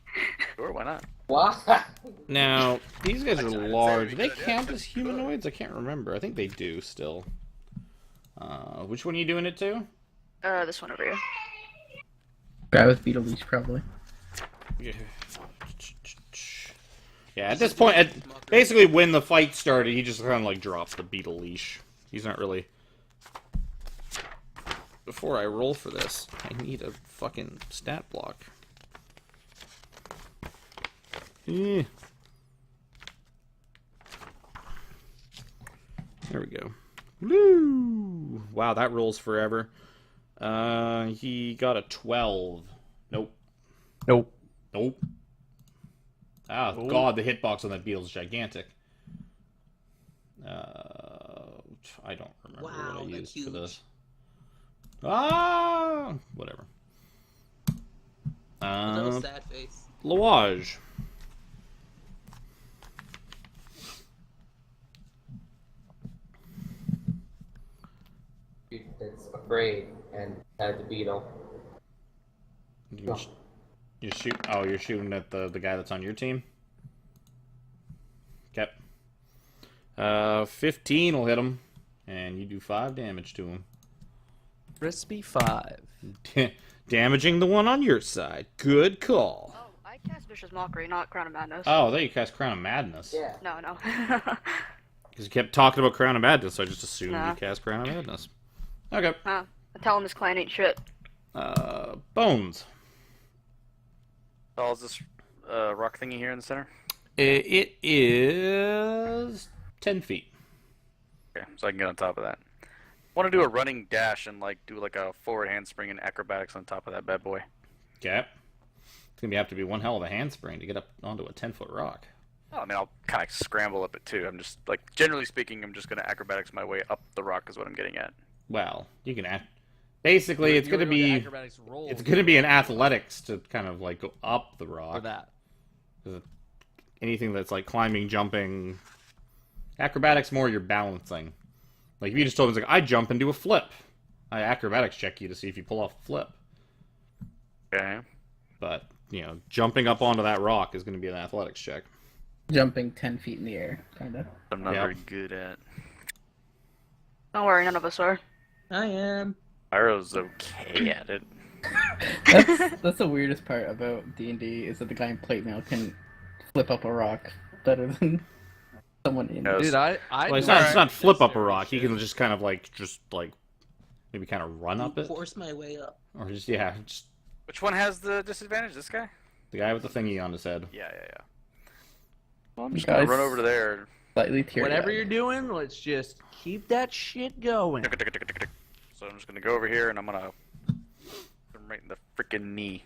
D: Sure, why not?
I: Why?
A: Now, these guys are
D: didn't say
A: large.
D: we
A: Do they
D: could, yeah,
A: count
D: but
A: as
D: you could.
A: humanoids? I can't remember. I think they do still. Which one are you doing it to?
F: This one over here.
C: Guy with beetle leash, probably.
A: Yeah. Yeah, at this point, basically when the fight started, he just kind of like dropped the beetle leash. He's not really... Before I roll for this, I need a fucking stat block. Eh. There we go. Woo! Wow, that rolls forever. He got a 12. Nope.
B: Nope.
A: Nope. Ah, God, the hitbox on that beetle is gigantic. I don't remember
E: Wow,
A: what I
E: that's
A: used for
E: huge.
A: this. Ah, whatever.
E: Little sad face.
A: Louage.
I: Dude that's afraid and had the beetle.
A: You shoot. Oh, you're shooting at the guy that's on your team. Okay. 15 will hit him, and you do 5 damage to him.
B: Crispy 5.
A: Damaging the one on your side. Good call.
F: Oh, I cast Vicious Mockery, not Crown of Madness.
A: Oh, there you cast Crown of Madness.
I: Yeah.
F: No, no.
A: Because you kept talking about Crown of Madness, so I just assumed
F: Nah.
A: you cast Crown of Madness. Okay.
F: I tell him his clan ain't shit.
A: Bones.
D: How tall is this rock thingy here in the center?
A: It is 10 feet.
D: Okay, so I can get on top of that. I want to do a running dash and like do like a forward handspring and acrobatics on top of that bad boy.
A: Okay. It's going to have to be one hell of a handspring to get up onto a 10-foot rock.
D: Oh, I mean, I'll kind of scramble up it too. I'm just like, generally speaking, I'm just going to acrobatics my way up the rock is what I'm getting at.
A: Well, you can basically it's
B: You
A: going to
B: were doing
A: be
B: acrobatics rolls
A: it's going to be an athletics to kind of like go up the
B: for
A: rock.
B: that.
A: Anything that's like climbing, jumping, acrobatics more you're balancing. Like if you just told me, like, I jump and do a flip, I acrobatics check you to see if you pull off a flip.
D: Okay.
A: But jumping up onto that rock is going to be an athletics check.
C: Jumping 10 feet in the air, kind of.
D: I'm not
A: Yep.
D: very good at.
F: Don't worry, none of us are.
E: I am.
D: Pyro's okay at it.
C: That's the weirdest part about D&D is that the guy in plate mail can flip up a rock better than someone in.
D: No,
B: Dude, I
A: Well, it's
B: know
A: not
B: that
A: flip up a
B: very
A: rock. He
B: shit.
A: can just kind of like maybe kind of run up it,
E: Force my way up.
A: or just
D: Which one has the disadvantage? This guy?
A: the guy with the thingy on his head.
D: Yeah. Well, I'm just
C: Guys.
D: gonna run over to there.
C: Slightly teary.
B: Whatever you're doing, let's just keep that shit going.
D: So I'm just gonna go over here and I'm gonna hit him right in the freaking knee.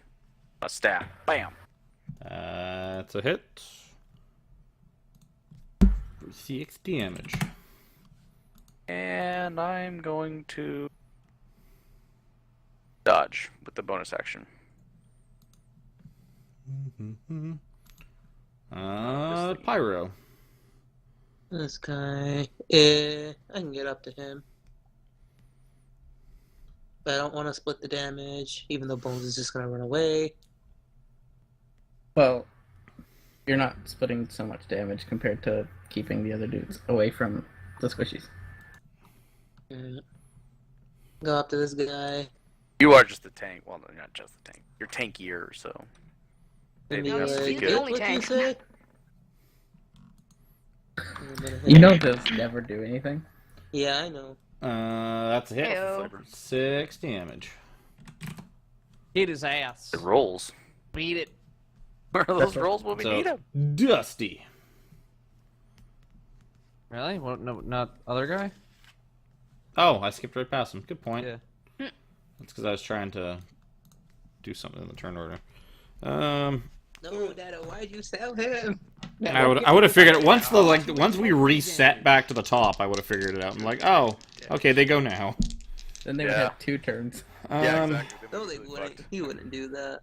D: A stab. Bam.
A: It's a hit. For 6 damage.
D: And I'm going to dodge with the bonus action.
A: Pyro.
E: This guy. I can get up to him. But I don't want to split the damage, even though Bones is just gonna run away.
C: Well, you're not splitting so much damage compared to keeping the other dudes away from the squishies.
E: Mm. Go up to this guy.
D: You are just the tank. Well, no, you're not just the tank. You're tankier, so.
E: And be
F: No,
D: Maybe
F: he's
D: that's
F: the
D: good.
F: only
E: what do you
F: tank."
E: say? I'm gonna hit
C: You know
E: him.
C: those never do anything.
E: Yeah, I know.
A: That's a hit.
F: Heyo.
A: For 6 damage.
B: Hit his ass.
D: It rolls.
B: Beat it.
D: Where are those rolls when we
A: So,
D: need them?
A: Dusty.
B: Really? What? No, not other guy?
A: Oh, I skipped right past him. Good point.
B: Yeah.
A: That's because I was trying to do something in the turn order.
E: No, Dado, why'd you sell him?
A: I would have figured it once we reset back to the top. I would have figured it out. I'm like, oh, okay, they go now.
C: Then they would have 2 turns.
D: Yeah, exactly.
E: No, they wouldn't. He wouldn't do that.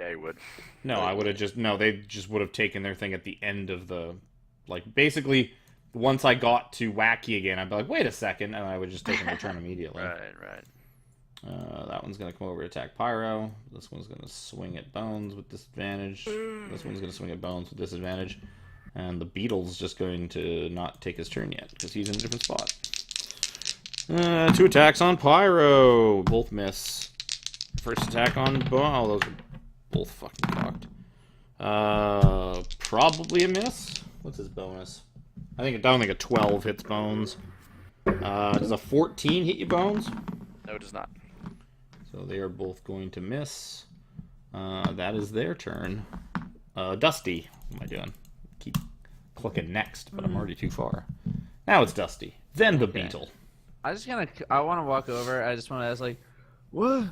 D: Yeah, he would.
A: No, I would have they just would have taken their thing at the end of the, like, basically, once I got to Wacky again, I'd be like, wait a second, and I would just take my turn immediately.
D: Right.
A: That one's going to come over to attack Pyro. This one's going to swing at Bones with disadvantage. This one's going to swing at Bones with disadvantage. And the Beetle's just going to not take his turn yet, because he's in a different spot. 2 attacks on Pyro. Both miss. First attack on Bones. Oh, those are both fucking cocked. Probably a miss. What's his bonus? I don't think a 12 hits Bones. Does a 14 hit you, Bones?
D: No, it does not.
A: So they are both going to miss. That is their turn. Dusty. What am I doing? Keep clicking next, but I'm already too far. Now it's Dusty. Then the Beetle.
B: I want to walk over. I just want to ask, like,
H: What?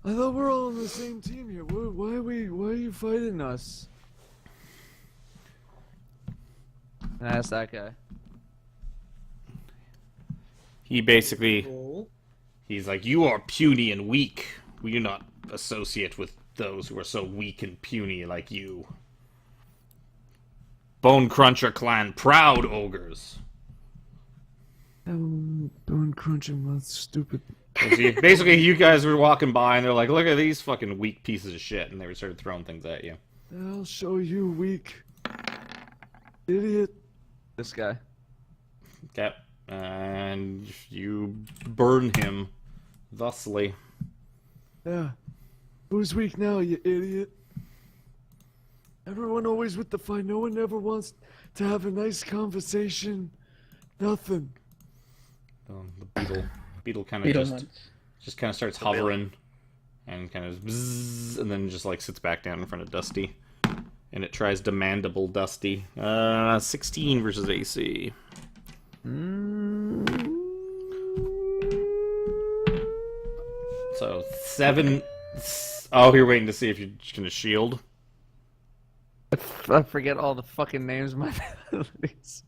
H: I thought we're all on the same team here. Why are you fighting us?
B: and I ask that guy.
A: He basically,
E: Oh.
A: he's like, you are puny and weak. We do not associate with those who are so weak and puny like you. Bone Cruncher clan, proud ogres.
H: Bone crunching, that's stupid.
A: Basically, you guys were walking by and they're like, look at these fucking weak pieces of shit, and they started throwing things at you.
H: I'll show you, weak idiot.
B: This guy.
A: Okay. And you burn him thusly.
H: Yeah. Who's weak now, you idiot? Everyone always with the fight. No one ever wants to have a nice conversation. Nothing.
A: The beetle kind of just kind of starts hovering and kind of bzzz, and then just like sits back down in front of Dusty, and it tries to mandible Dusty. 16 versus AC. So 7. Oh, you're waiting to see if you're gonna shield.
B: I forget all the fucking names of my abilities.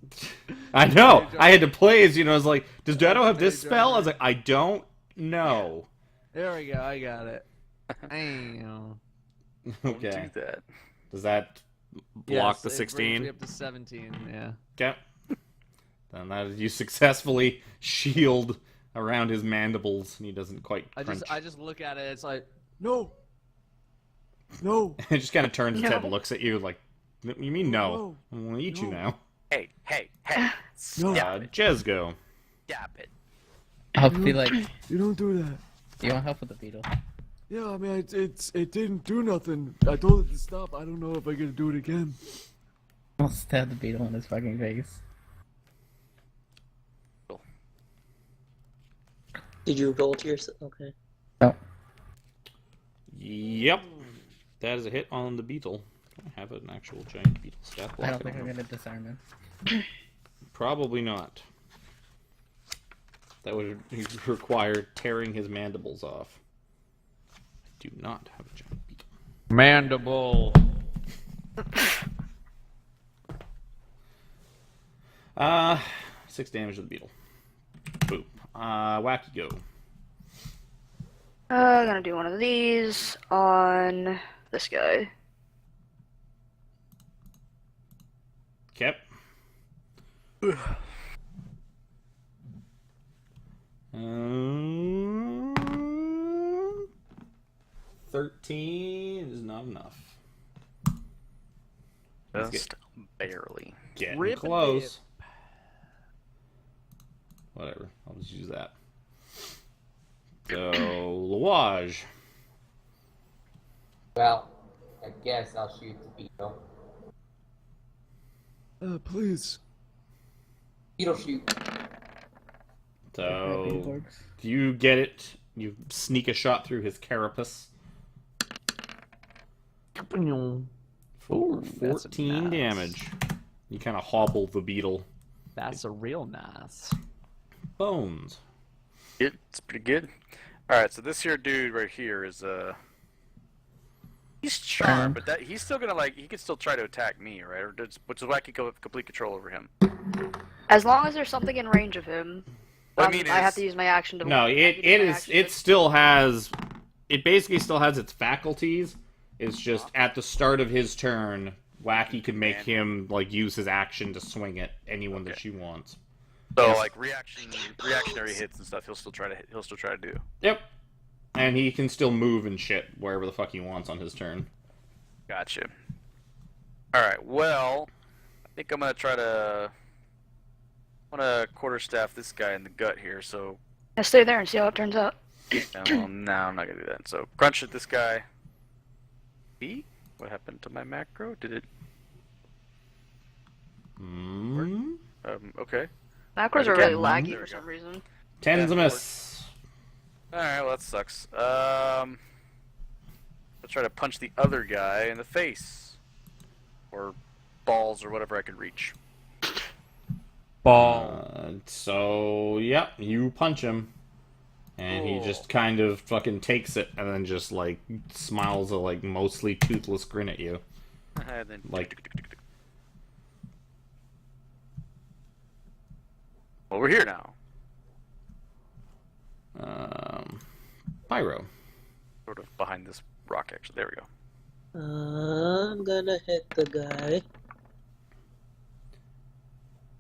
A: I know. I had to play as, I was like, does Dado have this spell? I was like, I don't know.
B: There we go. I got it. Damn.
A: Okay.
D: Don't do that.
A: Does that block the
B: Yes, it
A: 16?
B: brings me up to 17. Yeah.
A: Okay. Then that you successfully shield around his mandibles, and he doesn't quite crunch.
B: I just look at it. It's like,
H: No. No.
A: It just kind of turns its head and
F: No.
A: looks at you like, you mean no? I'm going to eat you
H: No.
A: now.
D: Hey.
H: No.
D: Stop it.
A: Jezgo.
D: Stop it.
C: I'll be like,
H: You don't do that.
C: you want help with the beetle?
H: Yeah, I mean, it didn't do nothing. I told it to stop. I don't know if I gotta do it again.
C: I'll stab the beetle in his fucking face.
E: Did you roll to yourself? Okay.
C: No.
A: Yep. That is a hit on the beetle. I have an actual giant beetle stat block.
C: I don't think I'm gonna disarm him.
A: Probably not. That would require tearing his mandibles off. I do not have a giant beetle.
B: mandible.
A: 6 damage to the beetle. Boop. Wacky go.
F: I'm gonna do one of these on this guy.
A: Kep. Um, 13 is not enough.
D: Just barely.
A: Getting
B: Rip
A: close. Whatever. I'll just use that. So, Louage.
I: Well, I guess I'll shoot the beetle.
H: Please.
I: Beetle shoot.
A: So, do you get it? You sneak a shot through his carapace. For
B: That's
A: 14
B: nice.
A: damage. You kind of hobble the beetle.
B: That's a real nice.
A: Bones.
D: It's pretty good. Alright, so this here dude right here is, he's charmed, but that he's still gonna, like, he can still try to attack me, right? Or which is why I can go with complete control over him.
F: As long as there's something in range of him,
D: What I mean
F: I
D: is...
F: have to use my action to...
A: No, it still has... It basically still has its faculties. It's just at the start of his turn, Wacky can make him, like, use his action to swing at anyone that she wants.
D: So, like, reactionary hits and stuff, he'll still try to do.
A: Yep. And he can still move and shit wherever the fuck he wants on his turn.
D: Gotcha. Alright, well, I think I'm gonna try to... I'm gonna quarterstaff this guy in the gut here, so...
F: Yeah, stay there and see how it turns out.
D: Well, no, I'm not gonna do that. So, crunch at this guy. B? What happened to my macro? Did it... Okay.
F: Macros are really laggy for some reason.
A: 10's a miss.
D: Alright, well that sucks. I'll try to punch the other guy in the face. Or balls or whatever I can reach.
A: So, yep, you punch him. And he just kind of fucking takes it and then just, like, smiles a, like, mostly toothless grin at you.
D: And then...
A: Like...
D: Over here now.
A: Pyro.
D: Sort of behind this rock, actually. There we go.
E: I'm gonna hit the guy.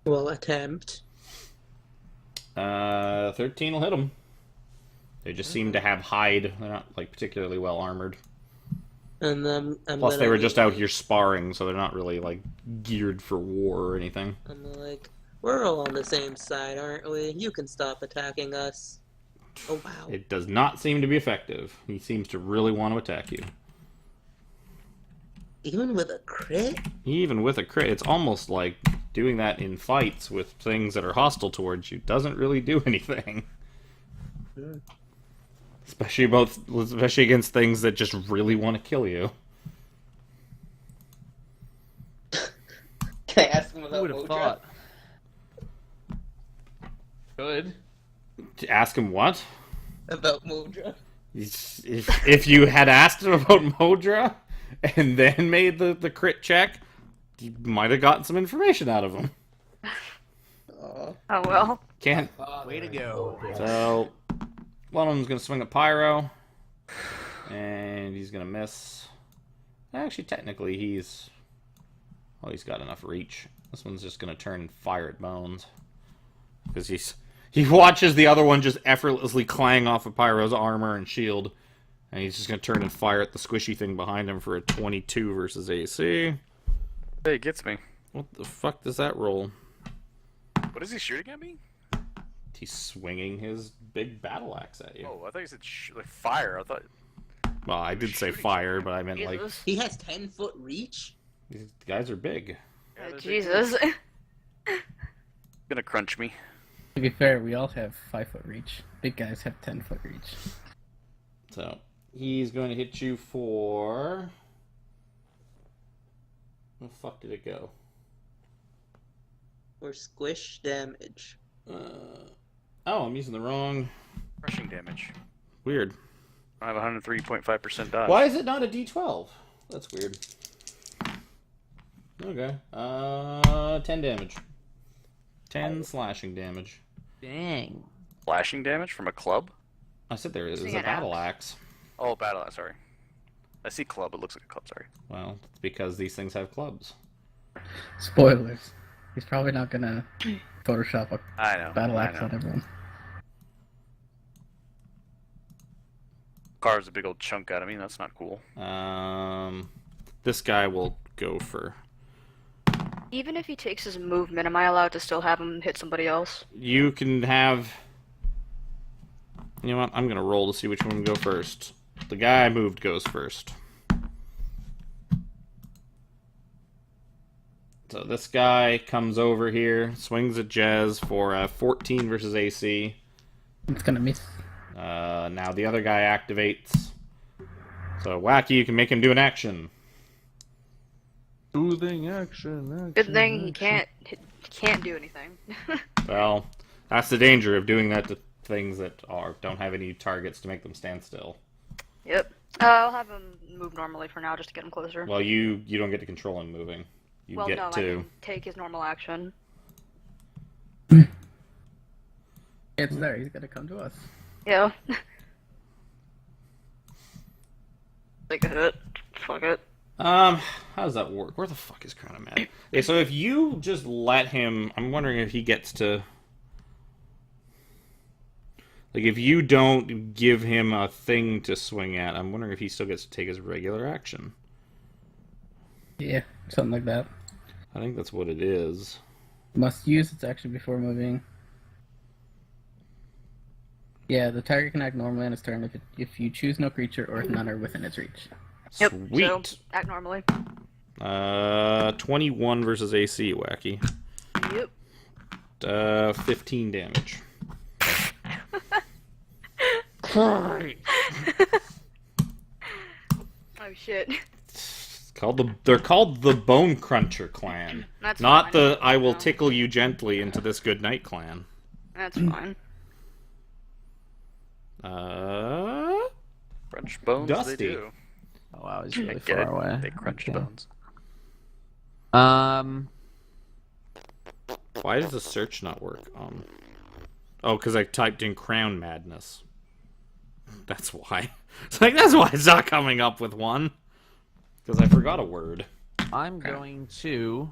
E: Well, attempt.
A: 13 will hit him. They just seem to have hide. They're not, like, particularly well armored.
E: And then
A: Plus, they were just out here sparring, so they're not really, like, geared for war or anything.
E: I'm like, we're all on the same side, aren't we? You can stop attacking us. Oh, wow.
A: It does not seem to be effective. He seems to really want to attack you.
E: Even with a crit?
A: Even with a crit, it's almost like doing that in fights with things that are hostile towards you doesn't really do anything.
E: Mm.
A: Especially against things that just really want to kill you.
E: Can I ask him about
B: Who would have
E: Modra?
B: thought? Good.
A: Ask him what?
E: About Modra?
A: If you had asked him about Modra and then made the crit check, you might have gotten some information out of him.
F: Oh well.
A: Can't.
B: Way to go.
A: So, one of them's going to swing a Pyro, and he's going to miss. Actually, technically, he's got enough reach. This one's just going to turn and fire at Bones. Because he watches the other one just effortlessly clang off of Pyro's armor and shield, and he's just going to turn and fire at the squishy thing behind him for a 22 versus AC.
D: Hey, it gets me.
A: What the fuck does that roll?
D: What is he shooting at me?
A: He's swinging his big battle axe at you.
D: Oh, I thought you said like fire. I thought...
A: Well, I did say fire, but I meant like...
E: He has 10-foot reach?
A: These guys are big.
D: Yeah,
F: Jesus.
D: Gonna crunch me.
C: To be fair, we all have 5-foot reach. Big guys have 10-foot reach.
A: So, he's going to hit you for... Where the fuck did it go?
E: Or squish damage.
A: Oh, I'm using the wrong...
D: Crushing damage.
A: Weird.
D: I have 103.5% dodge.
A: Why is it not a D12? That's weird. Okay. 10 damage. 10 slashing damage.
B: Dang.
D: Slashing damage from a club?
A: I said there is
F: See
A: a
F: an
A: battle axe.
D: Oh, battle axe, sorry. I see club, it looks like a club, sorry.
A: Well, it's because these things have clubs.
C: Spoilers. He's probably not gonna Photoshop a
D: I know.
C: battle
D: I
C: axe
D: know.
C: on everyone.
D: Carves a big old chunk out of me, that's not cool.
A: This guy will go for...
F: Even if he takes his movement, am I allowed to still have him hit somebody else?
A: You can have... You know what? I'm going to roll to see which one will go first. The guy moved goes first. So this guy comes over here, swings at Jez for 14 versus AC.
C: It's gonna miss.
A: Now the other guy activates. So Wacky, you can make him do an action.
H: Soothing action.
F: Good thing he can't do anything.
A: Well, that's the danger of doing that to things that don't have any targets to make them stand still.
F: Yep. I'll have him move normally for now, just to get him closer.
A: Well, you don't get to control him moving. You
F: well,
A: get
F: no,
A: to.
F: I can take his normal action.
C: It's there. He's gonna come to us.
F: Yeah. Take a hit. Fuck it.
A: How does that work? Where the fuck is Crown of Mad? Okay, so if you just let him, I'm wondering if he gets to. Like, if you don't give him a thing to swing at, I'm wondering if he still gets to take his regular action.
C: Yeah, something like that.
A: I think that's what it is.
C: Must use its action before moving. Yeah, the target can act normally on its turn if you choose no creature or if none are within its reach.
F: Yep.
A: Sweet.
F: So, act normally.
A: 21 versus AC, Wacky.
F: Yep.
A: 15 damage.
F: Oh shit.
A: They're called the Bone Cruncher clan.
F: That's
A: not
F: fine.
A: the I will tickle you gently into this good night clan.
F: That's fine.
D: Crunch bones,
A: Dusty.
D: they do.
B: Oh wow, he's really
D: Get
B: far
D: it?
B: away.
D: They crunch
B: Okay.
D: bones.
A: Why does the search not work? Oh, because I typed in Crown Madness. That's why. It's like, that's why it's not coming up with one. Because I forgot a word.
B: I'm going to.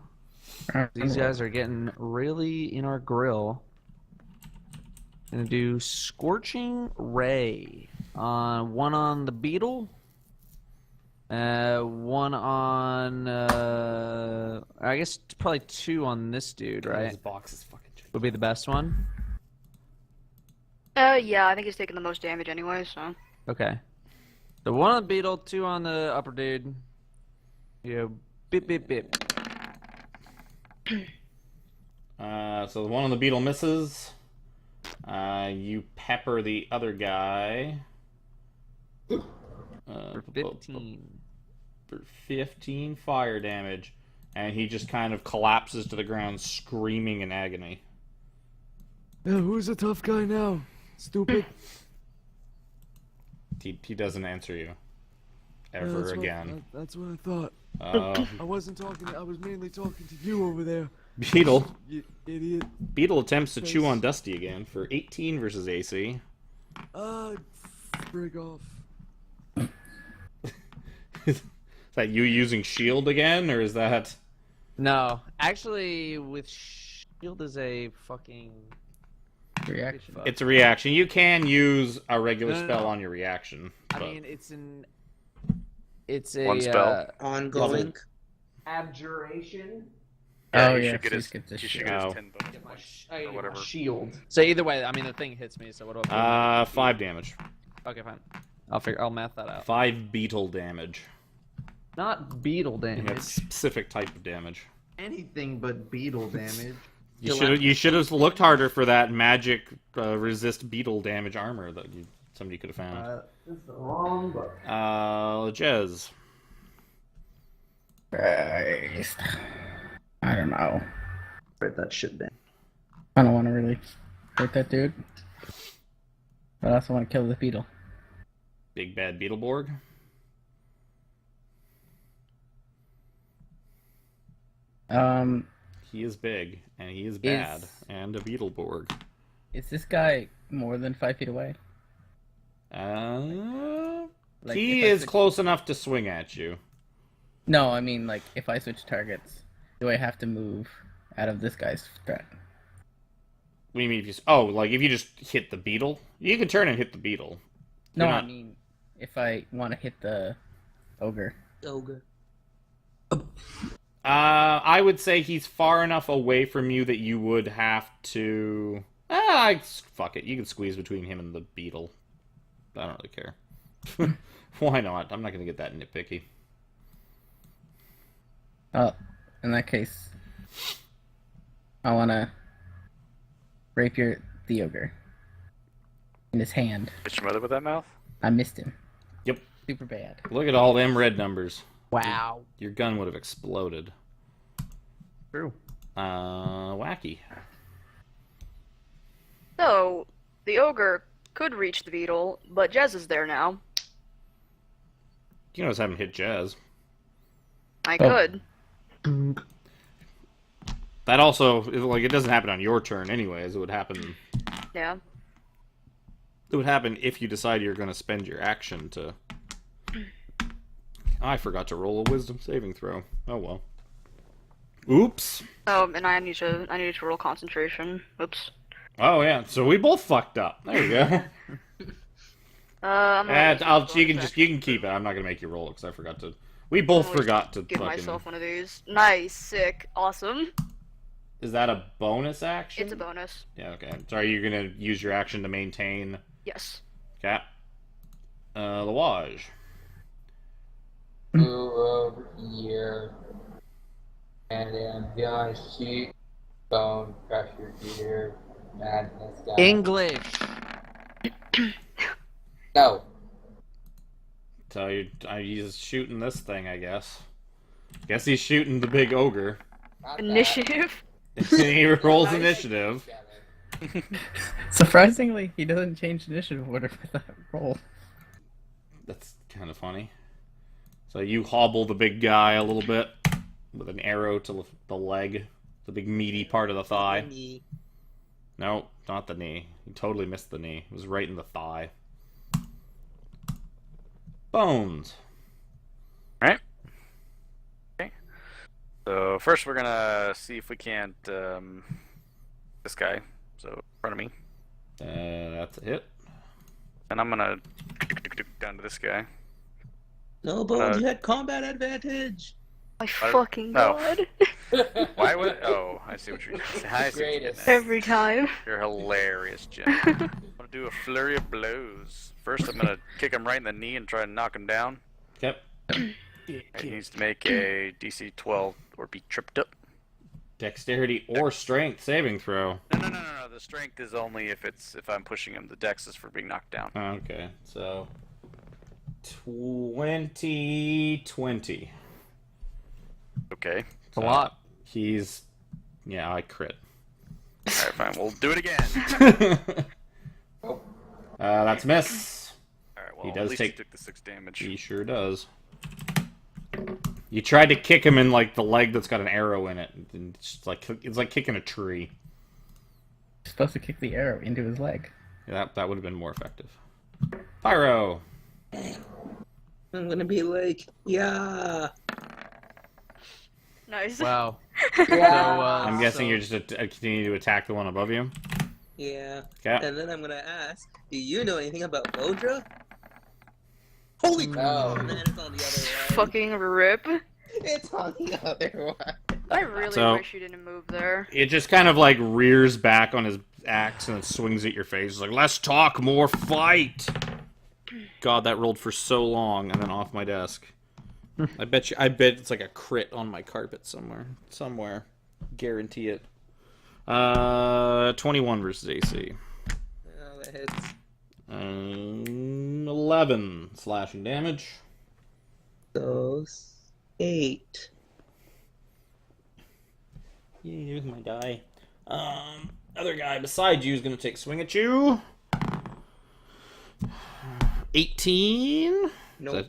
B: These guys are getting really in our grill. Gonna do Scorching Ray. One on the beetle. One on. I guess probably two on this dude, right?
A: This box is fucking gigantic.
B: Would be the best one.
F: Yeah, I think he's taking the most damage anyway, so.
B: Okay. So one on the beetle, two on the upper dude. Yeah, bip bip bip.
A: So the one on the beetle misses. You pepper the other guy.
B: For 15.
A: For 15 fire damage. And he just kind of collapses to the ground, screaming in agony.
H: Yeah, who's the tough guy now? Stupid.
A: He doesn't answer you.
H: Yeah,
A: Ever
H: that's
A: again.
H: That's what I thought. I wasn't talking. I was mainly talking to you over there.
A: Beetle.
H: You idiot.
A: Beetle attempts to chew on Dusty again for 18 versus AC.
H: Frig off.
A: Is that you using shield again, or is that...
B: No, actually, with shield is a fucking
C: Reaction.
A: It's a reaction. You can use a regular
B: No.
A: spell on your reaction.
B: I
A: but-
B: mean, it's a
D: One spell.
E: Ongoing.
B: abjuration.
D: Yeah,
C: Oh,
D: you
C: yeah,
D: should get
C: so
D: his,
C: he's get
D: he
C: the
D: should
C: shield.
D: get
A: Oh.
D: his 10 bonus points, or whatever.
B: Shield. So either way, I mean, the thing hits me. So what do I?
A: 5 damage.
B: Okay, fine. I'll math that out.
A: 5 beetle damage.
B: Not beetle
A: You
B: damage.
A: have specific type of damage.
B: Anything but beetle damage.
A: You should have looked harder for that magic resist beetle damage armor that somebody could have found.
B: This is the wrong book.
A: Jez.
C: Christ. I don't know.
B: Write that shit down.
C: I don't want to really hurt that dude. But I also want to kill the beetle.
A: Big bad Beetleborg. He is big, and he is bad, and a Beetleborg.
C: Is this guy more than 5 feet away? Like,
A: He
C: if I
A: is
C: switch-
A: close enough to swing at you.
C: No, I mean, like, if I switch targets, do I have to move out of this guy's threat?
A: What do you mean if you... Oh, like if you just hit the beetle? You can turn and hit the beetle.
C: No,
A: You're not-
C: I mean, if I want to hit the ogre.
E: Ogre.
A: I would say he's far enough away from you that you would have to... fuck it. You can squeeze between him and the beetle. I don't really care. Why not? I'm not going to get that nitpicky.
C: Oh, in that case, I want to rapier the ogre in his hand.
D: Hit your mother with that mouth?
C: I missed him.
A: Yep.
C: Super bad.
A: Look at all them red numbers.
B: Wow.
A: Your gun would have exploded.
B: True.
A: Wacky.
F: So, the ogre could reach the beetle, but Jez is there now.
A: You know, just haven't hit Jazz.
F: I could.
A: That also, like, it doesn't happen on your turn anyways. It would happen...
F: Yeah.
A: It would happen if you decide you're going to spend your action to... I forgot to roll a wisdom saving throw. Oh well. Oops.
F: Oh, and I need to roll concentration. Oops.
A: Oh yeah, so we both fucked up. There you go. You can keep it. I'm not gonna make you roll it because I forgot to. We both forgot to
F: give
A: fucking...
F: myself one of these. Nice, sick, awesome.
A: Is that a bonus action?
F: It's a bonus.
A: Yeah. Okay. So are you gonna use your action to maintain?
F: Yes.
A: Okay. Lawage.
I: Move over here. And then beyond sheet, bone, pressure heater, madness guy.
B: English.
I: No.
A: So he's shooting this thing, I guess. Guess he's shooting the big ogre.
I: Not
F: Initiative.
A: He rolls initiative.
C: Surprisingly, he doesn't change initiative order with that roll.
A: That's kind of funny. So you hobble the big guy a little bit with an arrow to the leg, the big meaty part of the thigh. No, not the knee. You totally missed the knee. It was right in the thigh. Bones.
D: Alright. Okay. So first we're gonna see if we can't this guy. So in front of me.
A: That's a hit.
D: And I'm gonna down to this guy.
E: No, Bones, you had combat advantage.
F: My fucking god.
D: Why would? Oh, I see what you're saying. I see what you're getting at.
F: Every time.
D: You're hilarious, Jim. I'm gonna do a flurry of blows. First, I'm gonna kick him right in the knee and try and knock him down.
A: Yep.
D: He needs to make a DC 12 or be tripped up.
A: Dexterity or strength saving throw.
D: No. The strength is only if I'm pushing him. The dex is for being knocked down.
A: Okay, so 20.
D: Okay.
B: It's a lot.
A: I crit.
D: Alright, fine. We'll do it again.
A: That's a miss.
D: Alright, well,
A: He
D: at
A: does
D: least
A: take...
D: he took the 6 damage.
A: He sure does. You tried to kick him in like the leg that's got an arrow in it. It's like kicking a tree.
C: You're supposed to kick the arrow into his leg.
A: Yeah, that would have been more effective. Pyro.
E: I'm gonna be like, yeah.
F: Nice.
B: Wow.
I: Yeah.
A: I'm guessing you're just continuing to attack the one above you.
E: Yeah.
A: Okay.
E: And then I'm gonna ask, do you know anything about Modra? Holy
I: No.
E: crap! And then it's on the other way.
F: Fucking rip.
E: It's on the other way.
F: I really wish you didn't move there.
A: It just kind of like rears back on his axe and then swings at your face. It's like, let's talk more fight. God, that rolled for so long and then off my desk. I bet it's like a crit on my carpet somewhere. Guarantee it. 21 versus AC.
E: Oh, that hits.
A: 11 slashing damage.
E: So 8.
A: Yeah, here's my die. Other guy beside you is gonna take a swing at you. 18.
E: Nope.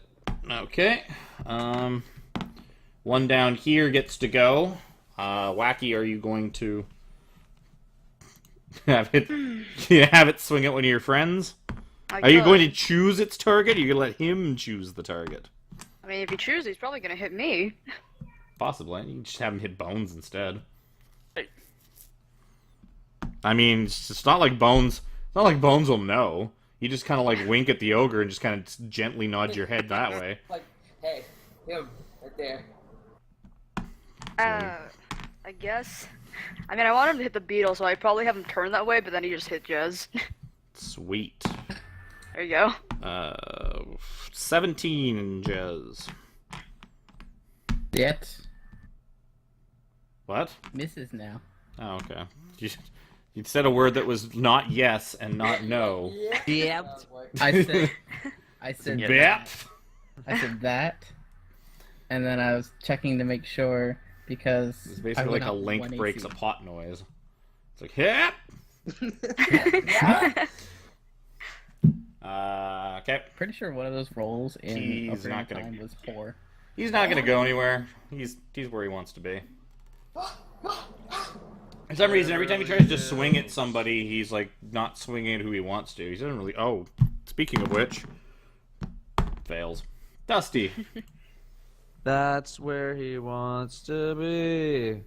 A: Okay. One down here gets to go. Wacky, are you going to have it swing at one of your friends? Are you going to choose its target, or are you going to let him choose the target?
F: I mean, if he chooses, he's probably gonna hit me.
A: Possibly. You can just have him hit Bones instead.
D: Hey.
A: I mean, it's not like Bones. It's not like Bones will know. You just kind of like wink at the ogre and just kind of gently nod your head that way.
I: Like, hey, him, right there.
F: I guess. I mean, I want him to hit the beetle, so I probably have him turn that way, but then he just hit Jez.
A: Sweet.
F: There you go.
A: 17 Jez.
C: Yet.
A: What?
C: Misses now.
A: Oh, okay. You said a word that was not yes and not no.
B: Yep.
C: I said
A: Yep.
C: that. I said that. And then I was checking to make sure because
A: It's basically like a link breaks a pot noise. It's like, hip! Okay.
C: Pretty sure one of those rolls in
A: He's
C: Ocarina
A: not
C: of
A: gonna-
C: Time was 4.
A: He's not gonna go anywhere. He's where he wants to be. For some reason, every time he tries to swing at somebody, he's like not swinging at who he wants to. He doesn't really. Oh, speaking of which, fails. Dusty.
B: That's where he wants to be.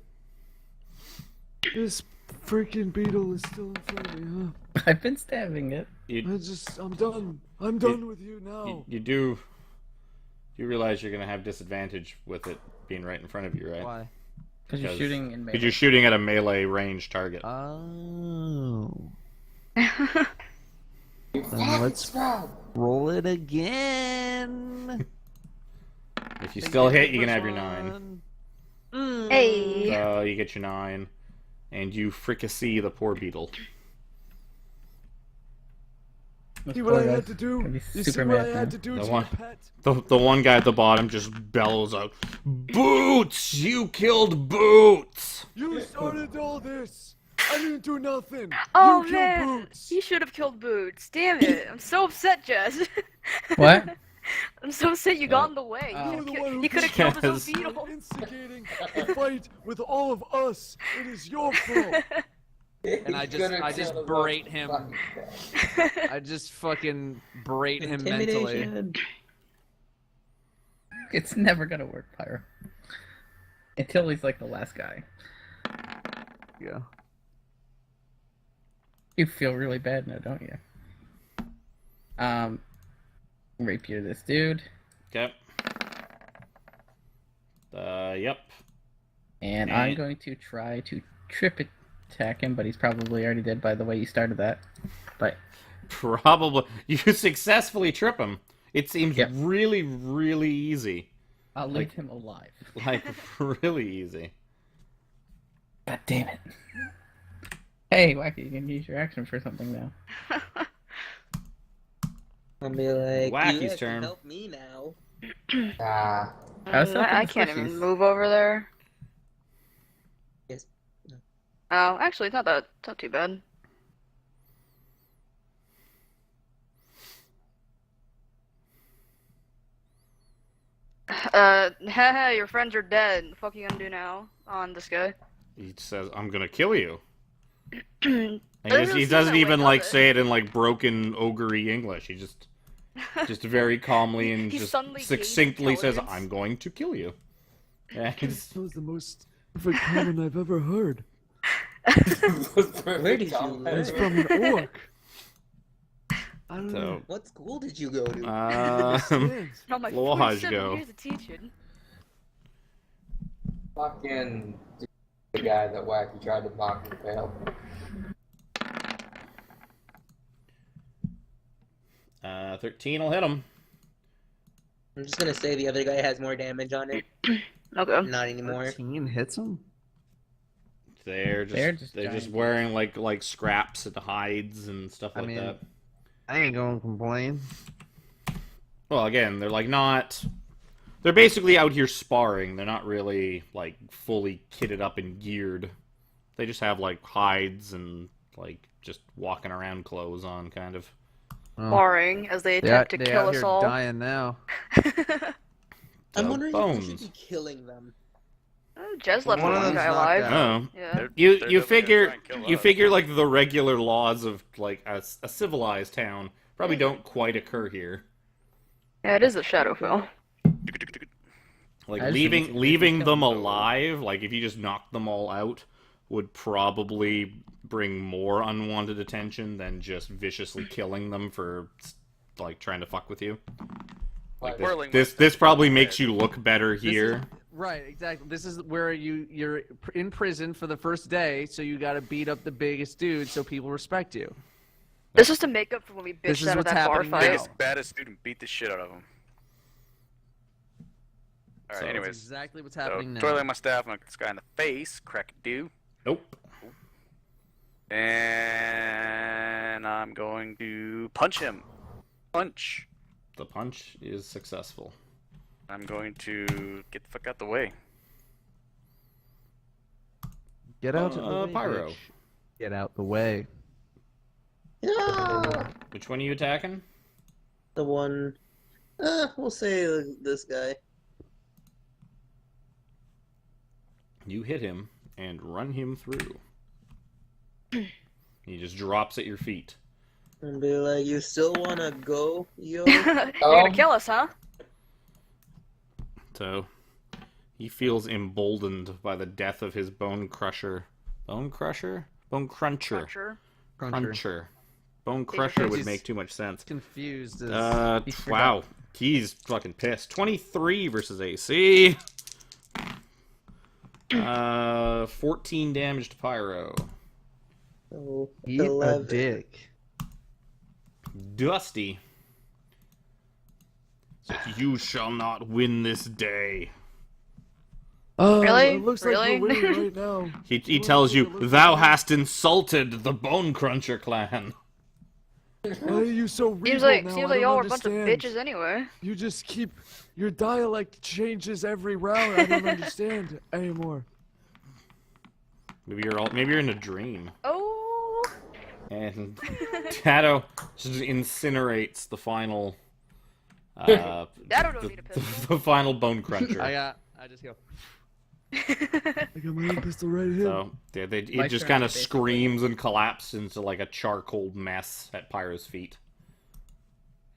H: This freaking beetle is still in front of me, huh?
C: I've been stabbing it.
H: I'm done. I'm done with you now.
A: You do realize you're gonna have disadvantage with it being right in front of you, right?
B: Why?
C: Because you're shooting in melee.
A: Because you're shooting at a melee range target.
B: Oh. Then let's roll it again.
A: If you still hit, you can have your 9.
F: Hey.
A: So you get your 9, and you fricassee the poor beetle.
H: See what I had to do? You see what I had to do to your pet?
A: The one guy at the bottom just bellows out, "Boots! You killed Boots!"
H: You started all this. I didn't do nothing.
F: Oh
H: you
F: man,
H: killed Boots.
F: he should have killed Boots. Damn it! I'm so upset, Jess.
C: What?
F: I'm so upset you got in the way.
H: You're the one who
F: You could have killed his own
A: Yes.
F: beetle.
H: instigating the fight with all of us. It is your fault.
B: And I just berate him. I just fucking berate him mentally.
E: Intimidation.
C: It's never gonna work, Pyro. Until he's like the last guy.
B: Yeah.
C: You feel really bad now, don't you? Rapier this dude.
A: Okay. Yep.
C: And I'm going to try to trip attack him, but he's probably already dead by the way you started that. But
A: Probably. You successfully trip him. It seems
C: Yep.
A: really, really easy.
C: I'll leave him alive.
A: Like, really easy.
C: God damn it. Hey, Wacky, you can use your action for something now.
E: I'll be like,
A: Wacky's
E: you guys
A: turn.
E: can help me now.
F: I can't even
C: squishies.
F: move over there.
E: Yes. No.
F: Oh, actually, it's not too bad. Haha, your friends are dead. The fuck you gonna do now on this guy?
A: He says, "I'm gonna kill you."
F: Doesn't
A: And
F: really
A: he
F: seem
A: doesn't
F: that way,
A: even
F: does
A: like
F: it?
A: say it in like broken ogre-y English. He just very calmly and
F: He
A: just
F: suddenly gained
A: succinctly says,
F: intelligence.
A: "I'm going to kill you." And
H: That was the most perfect comment I've ever heard.
E: Where did you
H: It's
E: learn?
H: from an orc. I don't know.
A: so,
E: What school did you go to?
H: Understand.
F: Not my
A: Lodge
F: 47
A: go.
F: years of teaching.
I: Fucking the guy that Wacky tried to mock and failed.
A: 13 will hit him.
E: I'm just gonna say the other guy has more damage on it.
F: Okay.
E: Not anymore.
B: 13 hits him?
A: They're just
C: giant.
A: wearing like scraps and hides and stuff
B: I
A: like
B: mean-
A: that.
B: I ain't gonna complain.
A: Well, again, they're like not. They're basically out here sparring. They're not really like fully kitted up and geared. They just have like hides and like just walking around clothes on, kind of.
B: Oh.
F: Boring as they attempt to
B: they
F: kill
B: out
F: us
B: here
F: all.
B: dying now.
E: I'm
A: So,
E: wondering if we should
A: bones.
E: be killing them.
F: Oh, Jez left
B: One
F: the
B: of
F: one
B: them's
F: guy
B: knocked
F: alive.
B: out.
A: Oh.
F: Yeah.
D: They're
A: You
D: definitely
A: figure
D: gonna try and kill
A: you
D: us.
A: figure like the regular laws of like a civilized town probably don't quite occur here.
F: Yeah, it is a Shadowfell.
A: Like
C: I just
A: leaving
C: think it's
A: leaving them
C: killing
A: alive, like if you just knocked them all out, would probably bring more unwanted attention than just viciously killing them for like trying to fuck with you. Like
D: Whirling
A: this probably makes you look better here.
B: Right, exactly. This is where you're in prison for the first day, so you gotta beat up the biggest dude so people respect you.
F: This is to make up for when we
B: This
F: bitched
B: is
F: out of
B: what's
F: that bar
B: happening
F: fight.
B: now.
D: Biggest, baddest student beat the shit out of him. Alright,
A: So-
B: That's
D: anyways.
B: exactly what's
D: So,
B: happening now.
D: twirling my staff, I'm gonna hit this guy in the face, crack a do.
A: Nope.
D: And I'm going to punch him. Punch.
A: The punch is successful.
D: I'm going to get the fuck out the way.
B: Get out of the way,
A: Pyro.
B: bitch. Get out the way.
E: Yeah.
A: Which one are you attacking?
E: The one. We'll say this guy.
A: You hit him and run him through. He just drops at your feet.
E: And be like, you still wanna go, yo?
F: You're gonna kill us, huh?
A: So, he feels emboldened by the death of his bone crusher. Bone crusher? Bone cruncher. Cruncher. Bone crusher would make too much sense.
B: Confused.
A: Wow. He's fucking pissed. 23 versus AC. 14 damage to Pyro.
E: So,
B: Eat
E: 11.
B: a dick.
A: Dusty. You shall not win this day.
F: Really?
H: It looks
F: Really?
H: like we're winning right now.
A: He tells you, thou hast insulted the Bone Cruncher clan.
H: Why are you so regal
F: Seems
H: now?
F: like
H: I
F: y'all
H: don't
F: are a bunch of
H: understand.
F: bitches anyway.
H: You just keep... Your dialect changes every round. I don't understand anymore.
A: Maybe you're in a dream.
F: Oh.
A: And Tato just incinerates the final
F: Tato don't need a pistol.
A: the final Bone Cruncher.
B: I just go.
H: I got my own pistol right here.
A: So yeah, it just kind of screams and collapses into like a charcoal mess at Pyro's feet.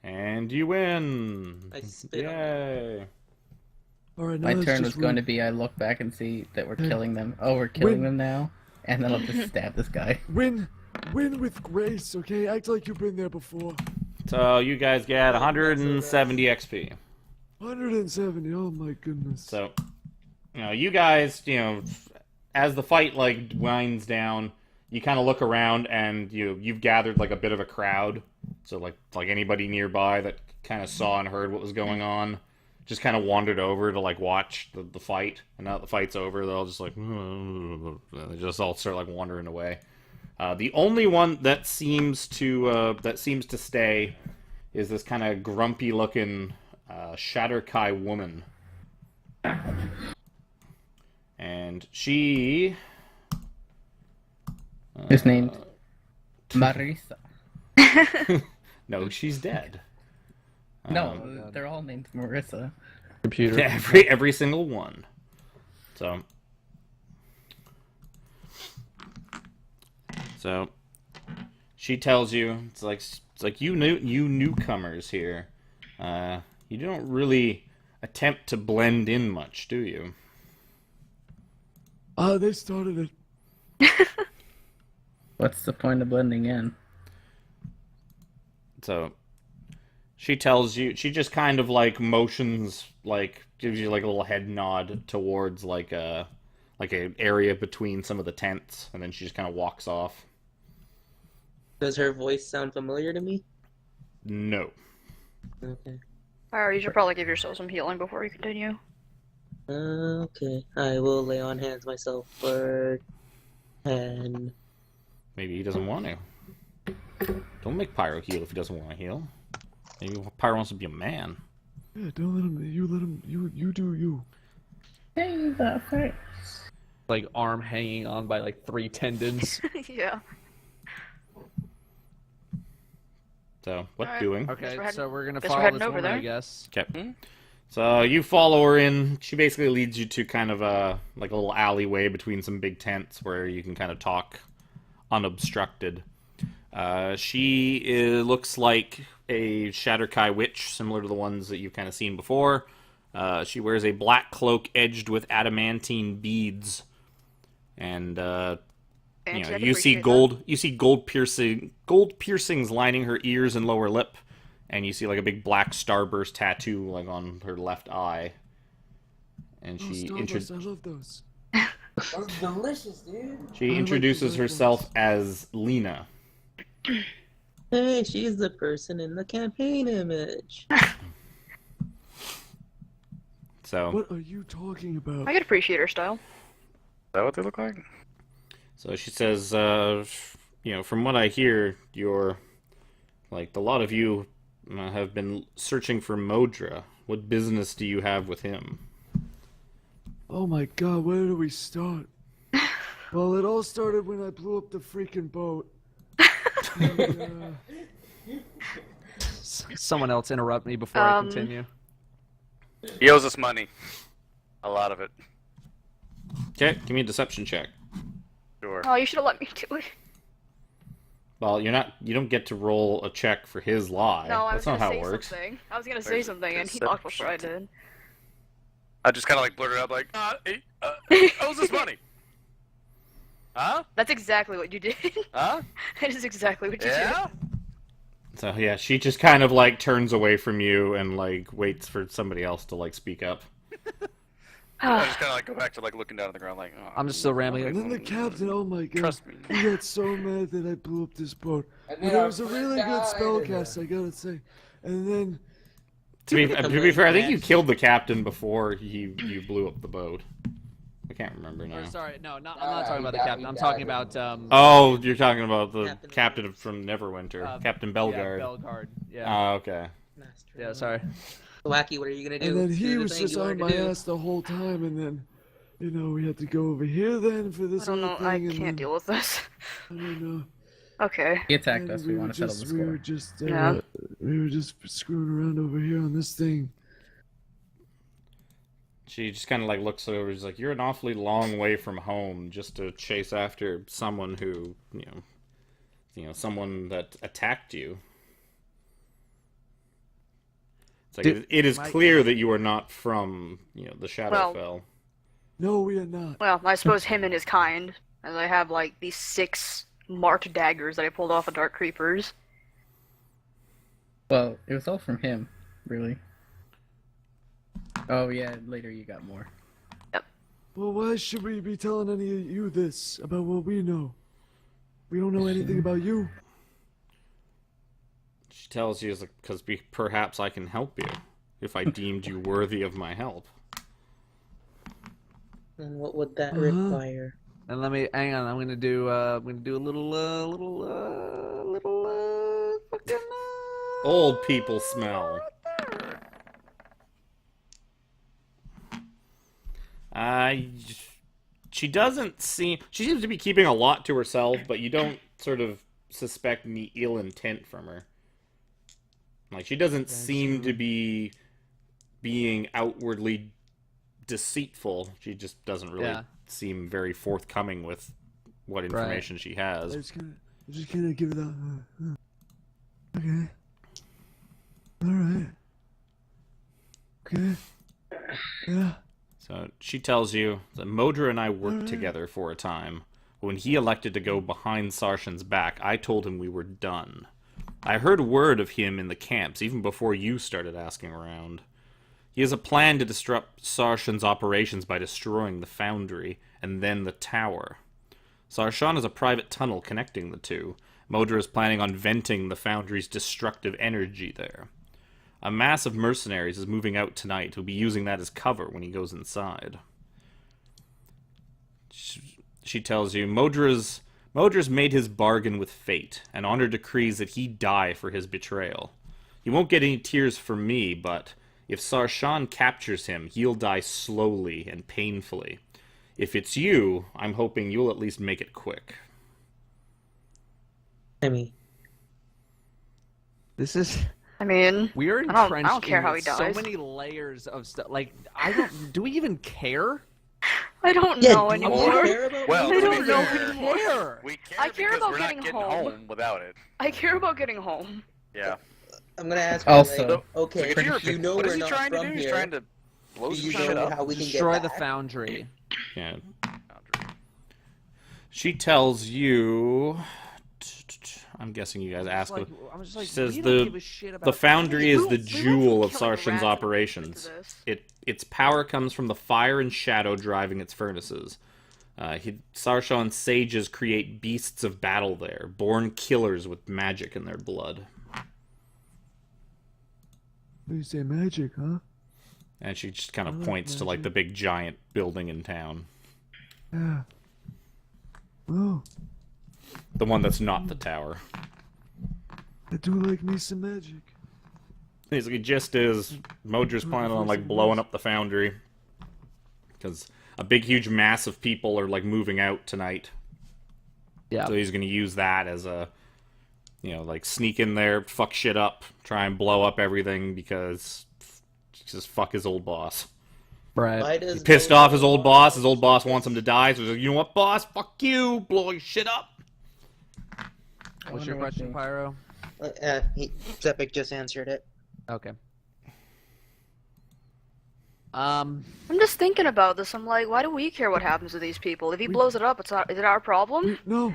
A: And you win!
E: I spit on
A: Yay!
H: All right, now
C: My
H: let's
C: turn
H: just
C: was going to
H: run.
C: be I look back and see that we're killing them. Oh, we're killing them now? And then I'll just stab this guy.
H: Win with grace, okay? Act like you've been there before.
A: So you guys get 170 XP.
H: 170, oh my goodness.
A: So, you guys, as the fight like winds down, you kind of look around and you've gathered like a bit of a crowd. So like anybody nearby that kind of saw and heard what was going on, just kind of wandered over to like watch the fight. And now that the fight's over, they'll just like they just all start like wandering away. The only one that seems to stay is this kind of grumpy looking Shatterkai woman. And she
C: Is named Marisa.
A: no, she's dead.
C: No, they're all named Marissa.
B: Computer.
A: Every single one. So she tells you it's like you newcomers here. You don't really attempt to blend in much, do you?
H: They started it.
C: What's the point of blending in?
A: So she tells you, she just kind of like motions, like gives you like a little head nod towards like an area between some of the tents, and then she just kind of walks off.
E: Does her voice sound familiar to me?
A: No.
E: Okay.
F: Alright, you should probably give yourself some healing before you continue.
E: Okay. I will lay on hands myself for 10.
A: Maybe he doesn't want to. Don't make Pyro heal if he doesn't want to heal. Maybe Pyro wants to be a man.
H: Yeah, don't let him. You let him. You do you.
C: Hey, that first.
B: Like arm hanging on by like 3 tendons.
F: Yeah.
A: So, what
F: Alright.
A: doing?
B: Okay,
F: we're heading-
B: so we're gonna
F: guess we're
B: follow
F: heading
B: this
F: over
B: woman, I
F: there.
B: guess.
A: Okay. So you follow her in. She basically leads you to kind of a little alleyway between some big tents where you can kind of talk unobstructed. She looks like a Shatterkai witch, similar to the ones that you've kind of seen before. She wears a black cloak edged with adamantine beads, and
F: Fancy, I can
A: you see
F: appreciate that.
A: gold piercings lining her ears and lower lip, and you see like a big black starburst tattoo like on her left eye. And she
H: Starburst, I love those.
I: Those are delicious, dude.
A: she
H: like
A: introduces
H: the red
A: herself
H: ones.
A: as Lena.
E: Hey, she's the person in the campaign image.
A: So
H: What are you talking about?
F: I could appreciate her style.
D: Is that what they look like?
A: So she says, from what I hear, you're like a lot of you have been searching for Modra. What business do you have with him?
H: Oh my god, where do we start? Well, it all started when I blew up the freaking boat.
B: Someone else interrupt me before I continue.
D: He owes us money. A lot of it.
A: Okay, give me a deception check.
D: Sure.
F: Oh, you should have let me do it.
A: Well, you don't get to roll a check for his lie.
F: No, I was
A: That's not
F: gonna
A: how
F: say
A: it works.
F: something. I was gonna say something, and he talked before I did.
D: I just kind of like blurted out like, he owes us money. Huh?
F: That's exactly what you did.
D: Huh?
F: That is exactly what you
D: Yeah?
A: So yeah, she just kind of like turns away from you and like waits for somebody else to like speak up.
D: I just kind of like go back to like looking down at the ground like, oh,
B: I'm just still rambling.
H: And then the captain, oh my god,
D: Trust me.
H: he got so mad that I blew up this boat.
I: And
H: But
I: then
H: it
I: I
H: was a
I: put
H: really
I: down
H: good
I: and-
H: spellcast, I gotta say. And then
A: To be fair, I think you killed the captain before you blew up the boat. I can't remember now.
B: Oh, sorry, no, I'm not talking about the captain. I'm talking about
A: Oh, you're talking about the
E: Captain
A: captain from Neverwinter, Captain Belgard.
B: Yeah, Belgard. Yeah.
A: Oh, okay.
E: Master.
B: Yeah, sorry.
E: Wacky, what are you gonna do?
H: And then he
E: Do the
H: was
E: thing
H: just
E: you
H: on
E: wanted
H: my
E: to do.
H: ass the whole time, and then, you know, we had to go over here then for this
F: I don't know.
H: other thing,
F: I
H: and
F: can't
H: then,
F: deal with this.
H: I don't know.
F: Okay.
C: He attacked
H: And
C: us. We want to settle the score.
F: Yeah.
H: We were just screwing around over here on this thing.
A: She just kind of like looks over. She's like, "You're an awfully long way from home just to chase after someone who, someone that attacked you." It's like
B: Dude,
A: it is
B: my-
A: clear that you are not from, the Shadowfell.
H: No, we are not.
F: Well, I suppose him and his kind, as I have like these 6 marked daggers that I pulled off of Dark Creepers.
C: Well, it was all from him, really. Oh yeah, later you got more.
H: Well, why should we be telling any of you this about what we know? We don't know anything about you.
A: She tells you, because perhaps I can help you if I deemed you worthy of my help.
E: And what would that
H: Uh-huh.
E: require?
B: And let me hang on. I'm gonna do a little fucking
A: Old people smell. She doesn't seem. She seems to be keeping a lot to herself, but you don't sort of suspect any ill intent from her. Like, she doesn't seem to be being outwardly deceitful. She just doesn't really seem very forthcoming with what information she has.
H: I'm just gonna give it a. Okay. All right. Okay. Yeah.
A: So she tells you that Modra and I worked together for a time. When he elected to go behind Sarshan's back, I told him we were done. I heard word of him in the camps even before you started asking around. He has a plan to disrupt Sarshan's operations by destroying the foundry and then the tower. Sarshan has a private tunnel connecting the two. Modra is planning on venting the foundry's destructive energy there. A mass of mercenaries is moving out tonight. He'll be using that as cover when he goes inside. She tells you, Modra's made his bargain with fate, and honor decrees that he die for his betrayal. You won't get any tears from me, but if Sarshan captures him, he'll die slowly and painfully. If it's you, I'm hoping you'll at least make it quick.
E: I mean,
B: This is.
F: I mean,
B: We're
F: I
B: entrenched
F: don't care
B: in
F: how he
B: so
F: dies.
B: many layers of stuff. Like, I don't. Do we even care?
F: I don't
E: yeah,
F: know
E: do you
F: anymore.
E: care about
D: Well,
E: me?
F: I
D: to
F: don't
D: be
F: know
D: fair,
F: anymore.
D: we care
F: I care
D: because
F: about
D: we're not
F: getting
D: getting
F: home.
D: home without it.
F: I care about getting home.
D: Yeah.
E: I'm gonna ask you,
C: Also-
E: like, okay,
D: Could
E: you know
D: what
E: we're
D: is he
E: not
D: trying to
E: from
D: do?
E: here.
D: He's trying to blow
E: Do
D: some
E: you
D: shit
E: know
D: up.
E: how we can
B: Destroy
E: get
B: the
E: back?
B: foundry.
A: Yeah. She tells you... I'm guessing you guys asked.
B: I'm just like,
A: She says
B: we don't give a shit about
A: the foundry is the
F: We went
A: jewel
F: from
A: of
F: killing
A: Sarshan's
F: rats and
A: operations.
F: into this.
A: Its power comes from the fire and shadow driving its furnaces. Sarshan's sages create beasts of battle there, born killers with magic in their blood.
H: You say magic, huh?
A: And she just kind of
H: like
A: points to like
H: magic.
A: the big giant building in town.
H: Yeah. Oh,
A: The one that's not the tower.
H: I do like me some magic.
A: Basically, just as Modra's planning on like blowing up the foundry, because a big, huge mass of people are like moving out tonight.
B: Yeah.
A: So he's going to use that as a like sneak in there, fuck shit up, try and blow up everything because just fuck his old boss.
B: Right.
A: He pissed off his old boss. His old boss wants him to die, so he's like, you know what, boss? Fuck you, blowing shit up.
B: What's your question, Pyro?
E: Zepic just answered it.
B: Okay.
F: I'm just thinking about this. I'm like, why do we care what happens to these people? If he blows it up, is it our problem?
H: No.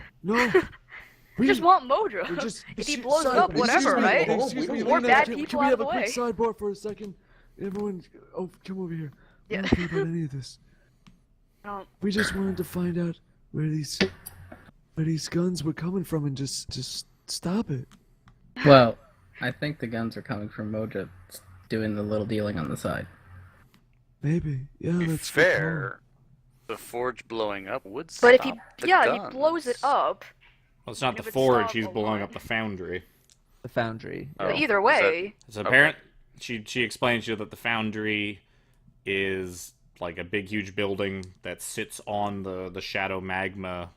F: We just want Modra. If he blows it up, whatever, right? More bad people
H: Can we
F: out
H: have
F: of
H: a
F: the
H: quick
F: way.
H: sidebar for a second? Everyone, come over here. We
F: Yeah.
H: don't care about any of this. We just wanted to find out where these guns were coming from and just stop it.
C: Well, I think the guns are coming from Modra doing the little dealing on the side.
H: Maybe. Yeah,
D: To be
H: that's
D: fair, the forge blowing up would
F: But
D: stop
F: if he,
D: the
F: if
D: guns.
F: he blows it up,
A: Well, it's not
F: And
A: the
F: if it's
A: forge.
F: not
A: He's
F: a
A: blowing
F: lot-
A: up the foundry.
B: The foundry.
D: Oh,
F: either way,
A: It's apparent. She explains to you that the foundry is like a big, huge building that sits on the shadow magma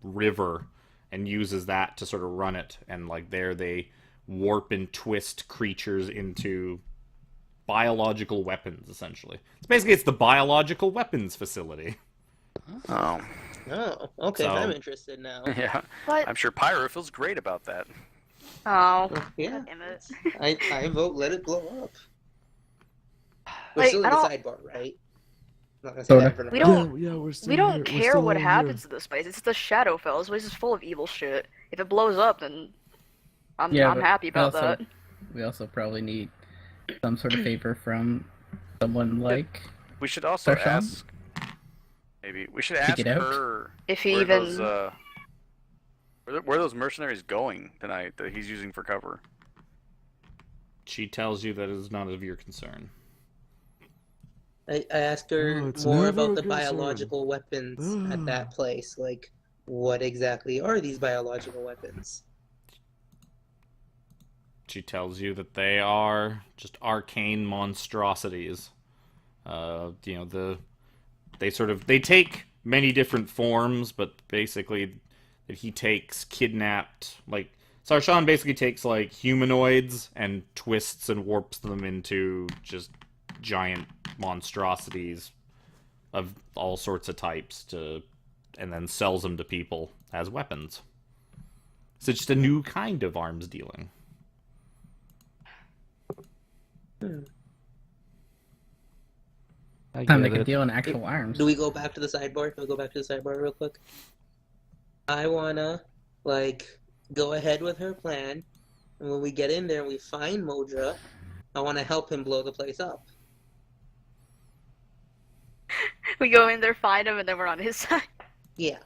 A: river, and uses that to sort of run it. And like there, they warp and twist creatures into biological weapons. Essentially, it's the biological weapons facility.
D: Oh.
E: Oh, okay.
A: So-
E: I'm interested now.
D: Yeah.
F: but
D: I'm sure Pyro feels great about that.
F: oh,
E: Yeah.
F: God damn it.
E: I vote let it blow up. We're
F: Like,
E: still
F: I
E: in the
F: don't-
E: sidebar, right? I'm not gonna say
C: Sorta.
E: that in front of
F: We
E: her.
F: don't-
H: Yeah, we're still
F: We don't
H: here. We're
F: care
H: still
F: what
H: all
F: happens
H: here.
F: to this place. It's the Shadowfell. This place is full of evil shit. If it blows up, then I'm
C: Yeah,
F: I'm
C: but
F: happy about
C: also-
F: that.
C: We also probably need some sort of favor from someone like.
D: We should also
C: Darshan?
D: ask. Maybe we should ask
C: it out?
D: her
F: If he
D: where
F: even
D: those where those mercenaries going tonight that he's using for cover.
A: She tells you that it is none of your concern.
E: I asked her
H: Oh, it's
E: more
H: never
E: about
H: a
E: the
H: concern.
E: biological weapons at that place. Like, what exactly are these biological weapons?
A: She tells you that they are just arcane monstrosities. They take many different forms, but basically that he takes kidnapped, like Sarshan basically takes like humanoids and twists and warps them into just giant monstrosities of all sorts of types and then sells them to people as weapons. So it's just a new kind of arms dealing.
B: I
C: Time to
B: get
C: make a
B: it.
C: deal in actual arms.
E: Do we go back to the sidebar? Can we go back to the sidebar real quick? I wanna, go ahead with her plan, and when we get in there and we find Modra, I wanna help him blow the place up.
F: we go in there, find him, and then we're on his side.
E: Yeah.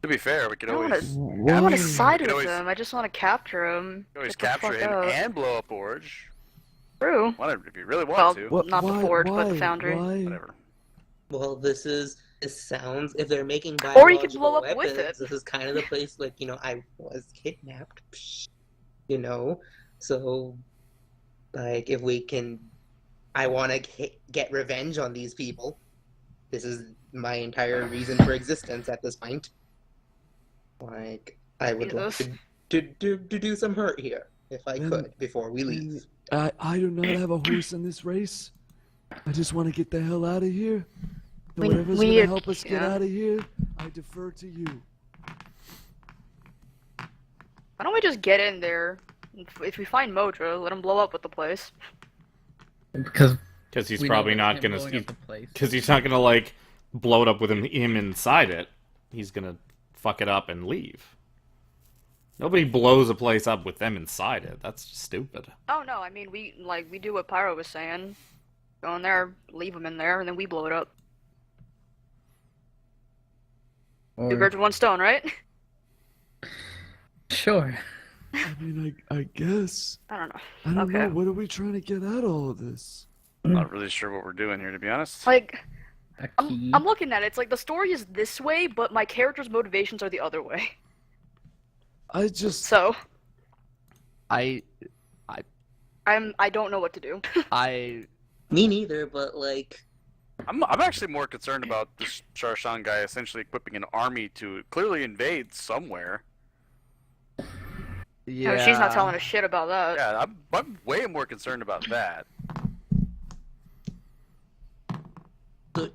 D: To be fair, we could
F: I don't
D: always
F: wanna- I want to
H: Why?
F: side
D: We could
F: with
D: always-
F: him. I just want to capture him.
D: always
F: Get the
D: capture
F: fuck
D: him
F: out.
D: and blow up Forge.
F: True.
D: If you really want
F: Well,
D: to.
H: What,
F: Not the
H: why,
F: forge, but the
H: why,
F: foundry.
H: Why?
D: Whatever.
E: Well, this sounds, if they're making
F: Or
E: biological
F: you could blow up
E: weapons,
F: with it.
E: this is kind of the place, I was kidnapped, so, if we can, I want to get revenge on these people. This is my entire reason for existence at this point. I would like
F: Jesus.
E: to do some hurt here, if I
H: Then-
E: could, before we leave.
H: I do not have a horse in this race. I just want to get the hell out of here. And whatever's
F: we
H: gonna
F: need-
H: help us get
F: yeah.
H: out of here, I defer to you.
F: Why don't we just get in there? If we find Modra, let him blow up with the place.
C: Because
A: He's
C: we know
A: probably
C: that
A: not
C: him
A: gonna.
C: blowing up the place.
A: Because he's not gonna blow it up with him inside it. He's gonna fuck it up and leave. Nobody blows a place up with them inside it. That's just stupid.
F: Oh no, I mean we do what Pyro was saying. Go in there, leave him in there, and then we blow it up. Two
C: Or,
F: birds with one stone, right?
C: sure.
H: I mean, I guess.
F: I don't know.
H: I don't
F: Okay.
H: know. What are we trying to get out of all of this?
D: I'm not really sure what we're doing here, to be honest.
F: Like
C: A
F: I'm
C: key.
F: looking at it. It's like the story is this way, but my character's motivations are the other way.
H: I just.
F: So
B: I
F: I don't know what to do.
B: I
E: Me neither, but
D: I'm actually more concerned about this Sharshan guy essentially equipping an army to clearly invade somewhere.
B: Yeah.
F: No, she's not telling us shit about that.
D: Yeah, I'm way more concerned about that.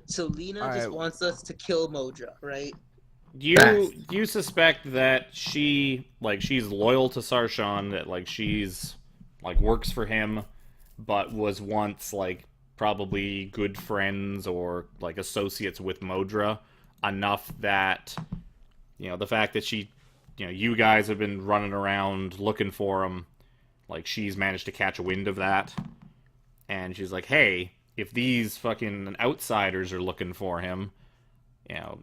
E: So Lena just wants us to kill Modra, right?
A: You suspect that she's loyal to Sarshan, that like she's like works for him, but was once like probably good friends or like associates with Modra enough that the fact that she you guys have been running around looking for him, like she's managed to catch a wind of that, and she's like, hey, if these fucking outsiders are looking for him,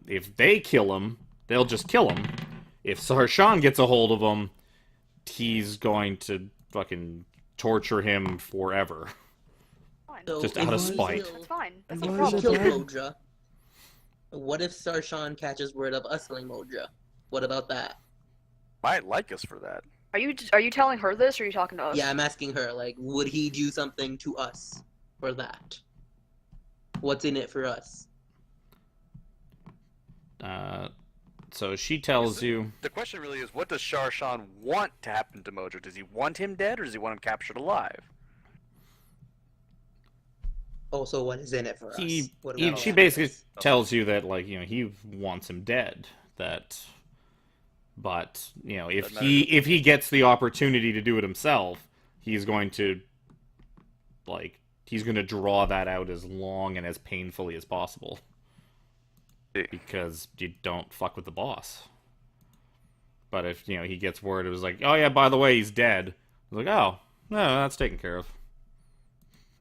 A: if they kill him, they'll just kill him. If Sarshan gets a hold of him, he's going to fucking torture him forever.
E: So
A: just out of spite.
F: That's fine. That's
E: If
F: no
E: we
F: problem.
E: kill Modra, what if Sarshan catches word of us killing Modra? What about that?
D: Might like us for that.
F: Are you telling her this, or are you talking to us?
E: Yeah, I'm asking her, like, would he do something to us for that? What's in it for us?
A: So she tells you...
D: The question really is, what does Sharshan want to happen to Modra? Does he want him dead, or does he want him captured alive?
E: Also, what is in it for us?
A: She basically tells you that, like, he wants him dead. But if he gets the opportunity to do it himself, he's going to draw that out as long and as painfully as possible. Because you don't fuck with the boss. But if he gets word, it was like, oh yeah, by the way, he's dead. I was like, oh no, that's taken care of.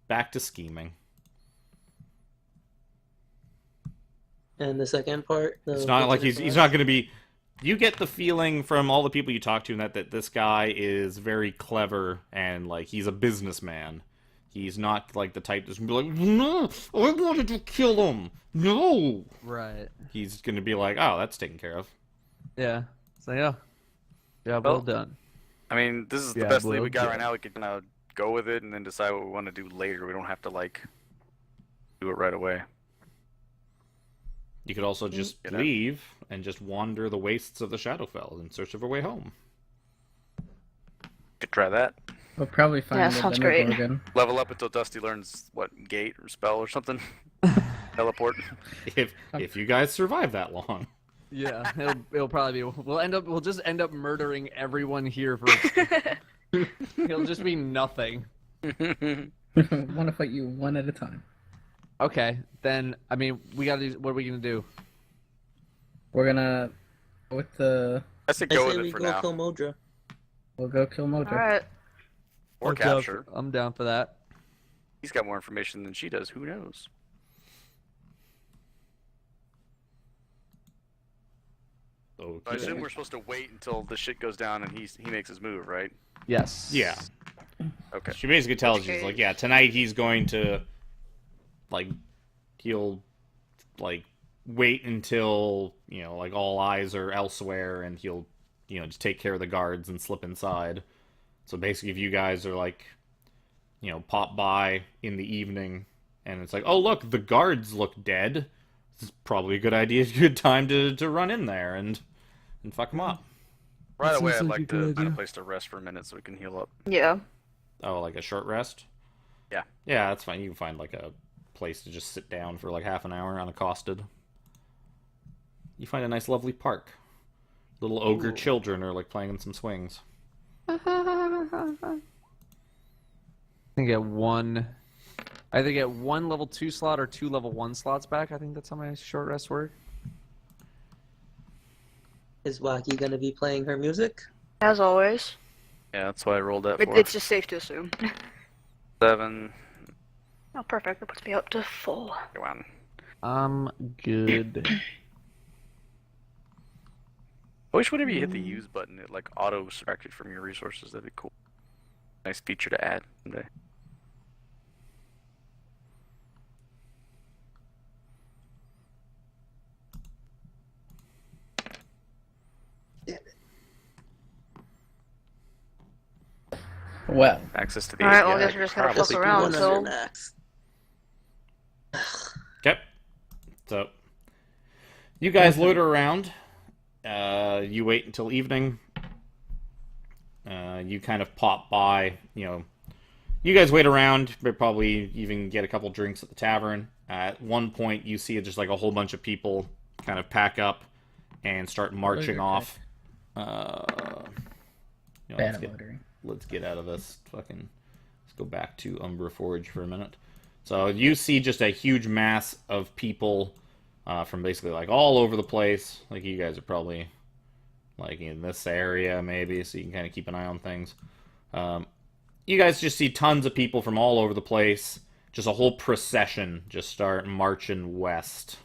A: Back to scheming.
E: And the second part,
A: it's not like he's not going to be. You get the feeling from all the people you talk to that this guy is very clever and like he's a businessman. He's not like the type that's gonna be like, no, I wanted to kill him. No.
B: Right.
A: He's gonna be like, oh, that's taken care of.
B: Yeah. So yeah. Job well done.
D: I mean, this is the best lead we got right now. We could go with it and then decide what we want to do later. We don't have to do it right away.
A: You could also just leave and just wander the wastes of the Shadowfell in search of a way home.
D: Could try that.
C: We'll probably find
F: sounds great.
D: Level up until Dusty learns what gate or spell or something. Teleport.
A: If you guys survive that long.
B: Yeah, it'll probably be. We'll just end up murdering everyone here for. It'll just be nothing.
C: Want to fight you one at a time.
B: Okay, then I mean we gotta do. What are we gonna do?
C: We're gonna with the.
D: I say go with it for now.
E: Kill Modra.
C: We'll go kill Modra.
F: All right.
D: Or capture.
B: I'm down for that.
D: He's got more information than she does. Who knows?
A: Okay.
D: I assume we're supposed to wait until the shit goes down and he makes his move, right?
B: Yes.
A: Yeah.
D: Okay.
A: She basically tells you, like, yeah, tonight he's going to, like, he'll, like, wait until, like, all eyes are elsewhere and he'll, just take care of the guards and slip inside. So basically, if you guys are, like, pop by in the evening and it's like, oh, look, the guards look dead. This is probably a good idea, good time to run in there and fuck them up.
D: Right away, I'd like to find a place to rest for a minute so we can heal up.
F: Yeah.
A: Oh, like a short rest?
D: Yeah.
A: Yeah, that's fine. You can find, like, a place to just sit down for, like, half an hour unaccosted. You find a nice, lovely park. Little ogre children are, like, playing in some swings.
B: I think I either get one level 2 slot or 2 level 1 slots back. I think that's how my short rests work.
E: Is Wacky gonna be playing her music?
F: As always.
D: Yeah, that's why I rolled that for.
F: It's just safe to assume.
D: 7.
F: Oh, perfect. That puts me up to full.
D: Go on.
B: I'm good.
D: I wish whenever you hit the use button, it like auto subtracted from your resources. That'd be cool. Nice feature to add someday.
C: Well,
D: access to the
F: Alright,
D: API.
F: well, I guess we're just gonna fuck around until.
A: Okay. So, you guys loiter around. You wait until evening. You kind of pop by, you guys wait around, but probably even get a couple drinks at the tavern. At one point, you see just like a whole bunch of people kind of pack up and start marching off. Let's get out of this fucking... Let's go back to Umbra Forge for a minute. So you see just a huge mass of people from basically like all over the place. Like you guys are probably like in this area maybe, so you can kind of keep an eye on things. You guys just see tons of people from all over the place. Just a whole procession just start marching west.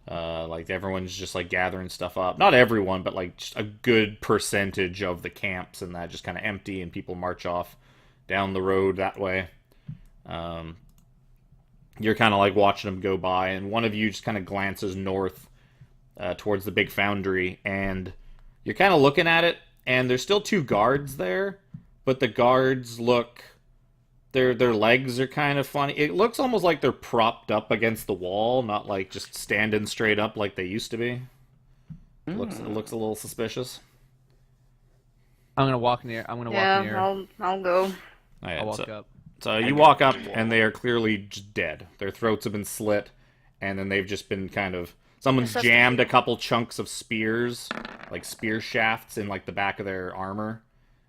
A: Like everyone's just like gathering stuff up. Not everyone, but like just a good percentage of the camps and that just kind of empty, and people march off down the road that way. You're kind of like watching them go by, and one of you just kind of glances north towards the big foundry, and you're kind of looking at it, and there's still 2 guards there, but the guards look... Their legs are kind of funny. It looks almost like they're propped up against the wall, not like just standing straight up like they used to be. It looks a little suspicious.
B: I'm gonna walk near. I'll go.
A: Right,
B: I'll walk up.
A: So you walk up, and they are clearly just dead. Their throats have been slit, and then they've just been kind of... Someone's jammed a couple chunks of spears, like spear shafts, in like the back of their armor.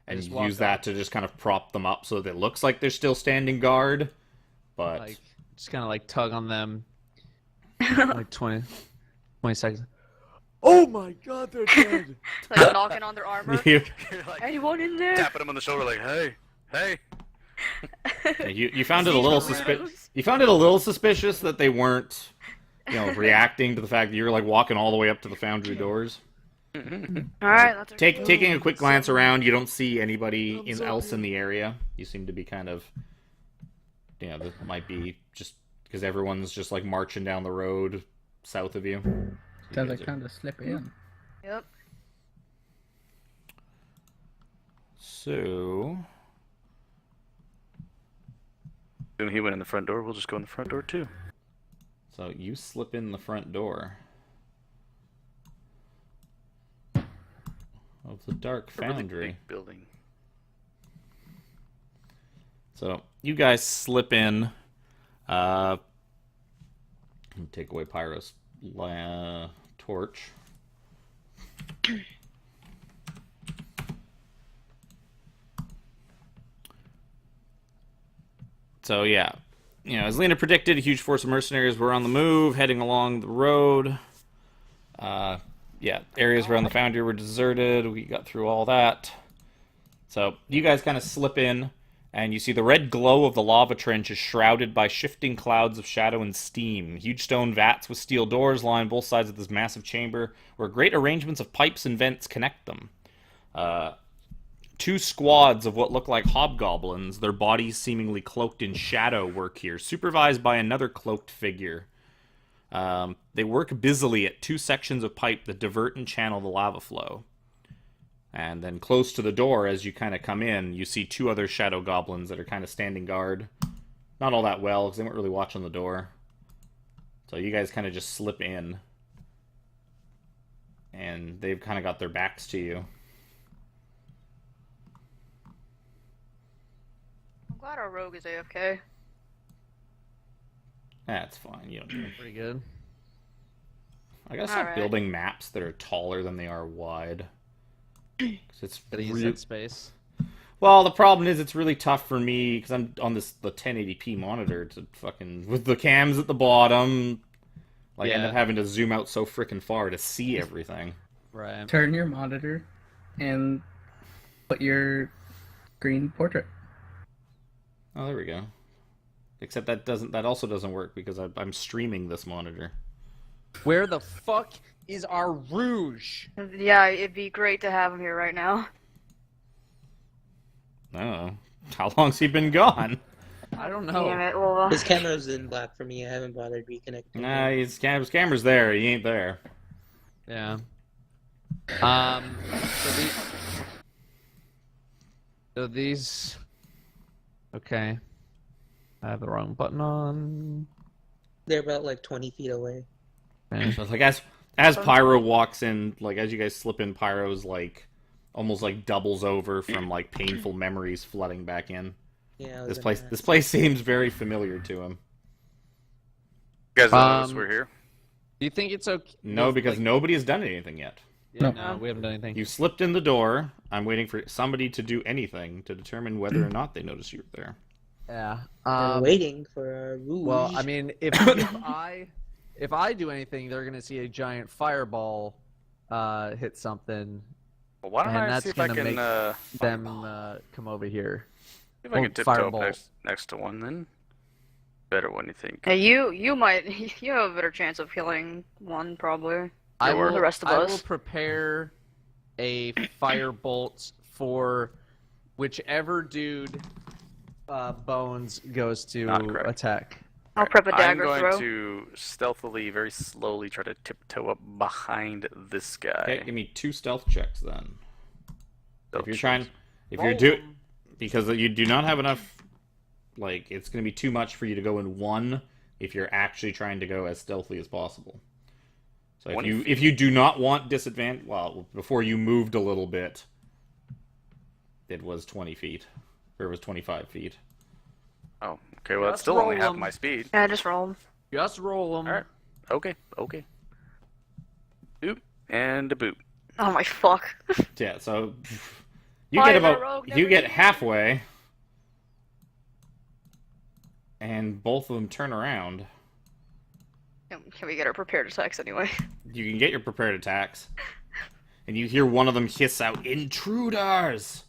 A: And you use that to just kind of prop them up so that it looks like they're still standing guard, but...
B: Like, just kind of like tug on them. Like 20 seconds.
H: Oh my god, they're dead!
F: Like knocking on their armor.
A: You're
D: like,
F: anyone in there?
D: Tapping them on the shoulder like, hey.
A: You found it a little suspicious. You found it a little suspicious that they weren't, reacting to the fact that you're like walking all the way up to the foundry doors.
F: Alright, that's okay.
A: Taking a quick glance around, you don't see anybody else in the area. You seem to be kind of, this might be just because everyone's just like marching down the road south of you.
C: Sounds like time to slip in.
F: Yep.
A: So,
D: When he went in the front door, we'll just go in the front door too.
A: So you slip in the front door of the dark foundry.
D: Really big building.
A: So you guys slip in. Take away Pyro's torch. So yeah, as Lena predicted, a huge force of mercenaries were on the move, heading along the road. Areas around the foundry were deserted. We got through all that. So you guys kind of slip in, and you see the red glow of the lava trench is shrouded by shifting clouds of shadow and steam. Huge stone vats with steel doors line both sides of this massive chamber, where great arrangements of pipes and vents connect them. 2 squads of what look like hobgoblins, their bodies seemingly cloaked in shadow, work here, supervised by another cloaked figure. They work busily at 2 sections of pipe that divert and channel the lava flow. And then close to the door, as you kind of come in, you see 2 other shadow goblins that are kind of standing guard. Not all that well, because they weren't really watching the door. So you guys kind of just slip in. And they've kind of got their backs to you.
F: I'm glad our rogue is AFK.
A: That's fine. You don't do it.
B: Pretty good.
A: I gotta stop building maps that are taller than they are wide. It's
B: use that space.
A: Well, the problem is it's really tough for me because I'm on the 1080p monitor to fucking with the cams at the bottom. Like, I end up having to zoom out so freaking far to see everything.
B: Right.
C: Turn your monitor and put your green portrait.
A: Oh, there we go. Except that also doesn't work because I'm streaming this monitor.
B: Where the fuck is our Rouge?
F: Yeah, it'd be great to have him here right now.
A: I don't know. How long's he been gone?
B: I don't know.
F: Damn it, well,
E: His camera's in black for me. I haven't bothered reconnecting.
A: Nah, his camera's there. He ain't there.
B: Yeah. So these. Okay. I have the wrong button on.
E: They're about like 20 feet away.
A: So like as Pyro walks in, like as you guys slip in, Pyro's like almost like doubles over from like painful memories flooding back in.
E: Yeah.
A: This place seems very familiar to him.
D: You guys don't notice we're here?
B: Do you think it's okay?
A: No, because nobody has done anything yet.
B: Yeah, no, we haven't done anything.
A: You slipped in the door. I'm waiting for somebody to do anything to determine whether or not they notice you were there.
B: Yeah.
E: I'm waiting for a rouge.
B: Well, I mean, if I do anything, they're gonna see a giant fireball hit something,
D: Well, why don't
B: and
D: I
B: that's
D: see if I
B: gonna
D: can
B: make them come over here.
D: see if I can tiptoe
B: fireball.
D: up next to one then? Better one, you think?
F: Yeah, you might you have a better chance of killing one probably.
B: I will,
F: the rest of
B: I
F: us.
B: will prepare a firebolt for whichever dude Bones goes to
D: Not correct.
B: attack.
F: I'll prep a
D: I'm
F: dagger
D: going
F: throw.
D: to stealthily, very slowly try to tiptoe up behind this guy.
A: Okay, give me 2 stealth checks then.
D: Stealth
A: If you're doing, because you do not have enough, like it's going to be too much for you to go in one if you're actually trying to go as stealthily as possible. So if you do not want disadvantage, well, before you moved a little bit, it was 20 feet, or it was 25 feet.
D: Oh, okay. Well, that's
B: Just
D: still only
B: roll
D: half
B: 'em.
D: my speed.
F: Yeah, just roll 'em.
B: Just roll them.
D: All right. Okay. Boop and a boop.
F: Oh my fuck.
A: Yeah, so you
F: Why
A: get
F: is our
A: about
F: rogue
A: you
F: never
A: get
F: here?
A: halfway, and both of them turn around.
F: Can we get our prepared attacks anyway?
A: You can get your prepared attacks, and you hear one of them hiss out, "Intruders!"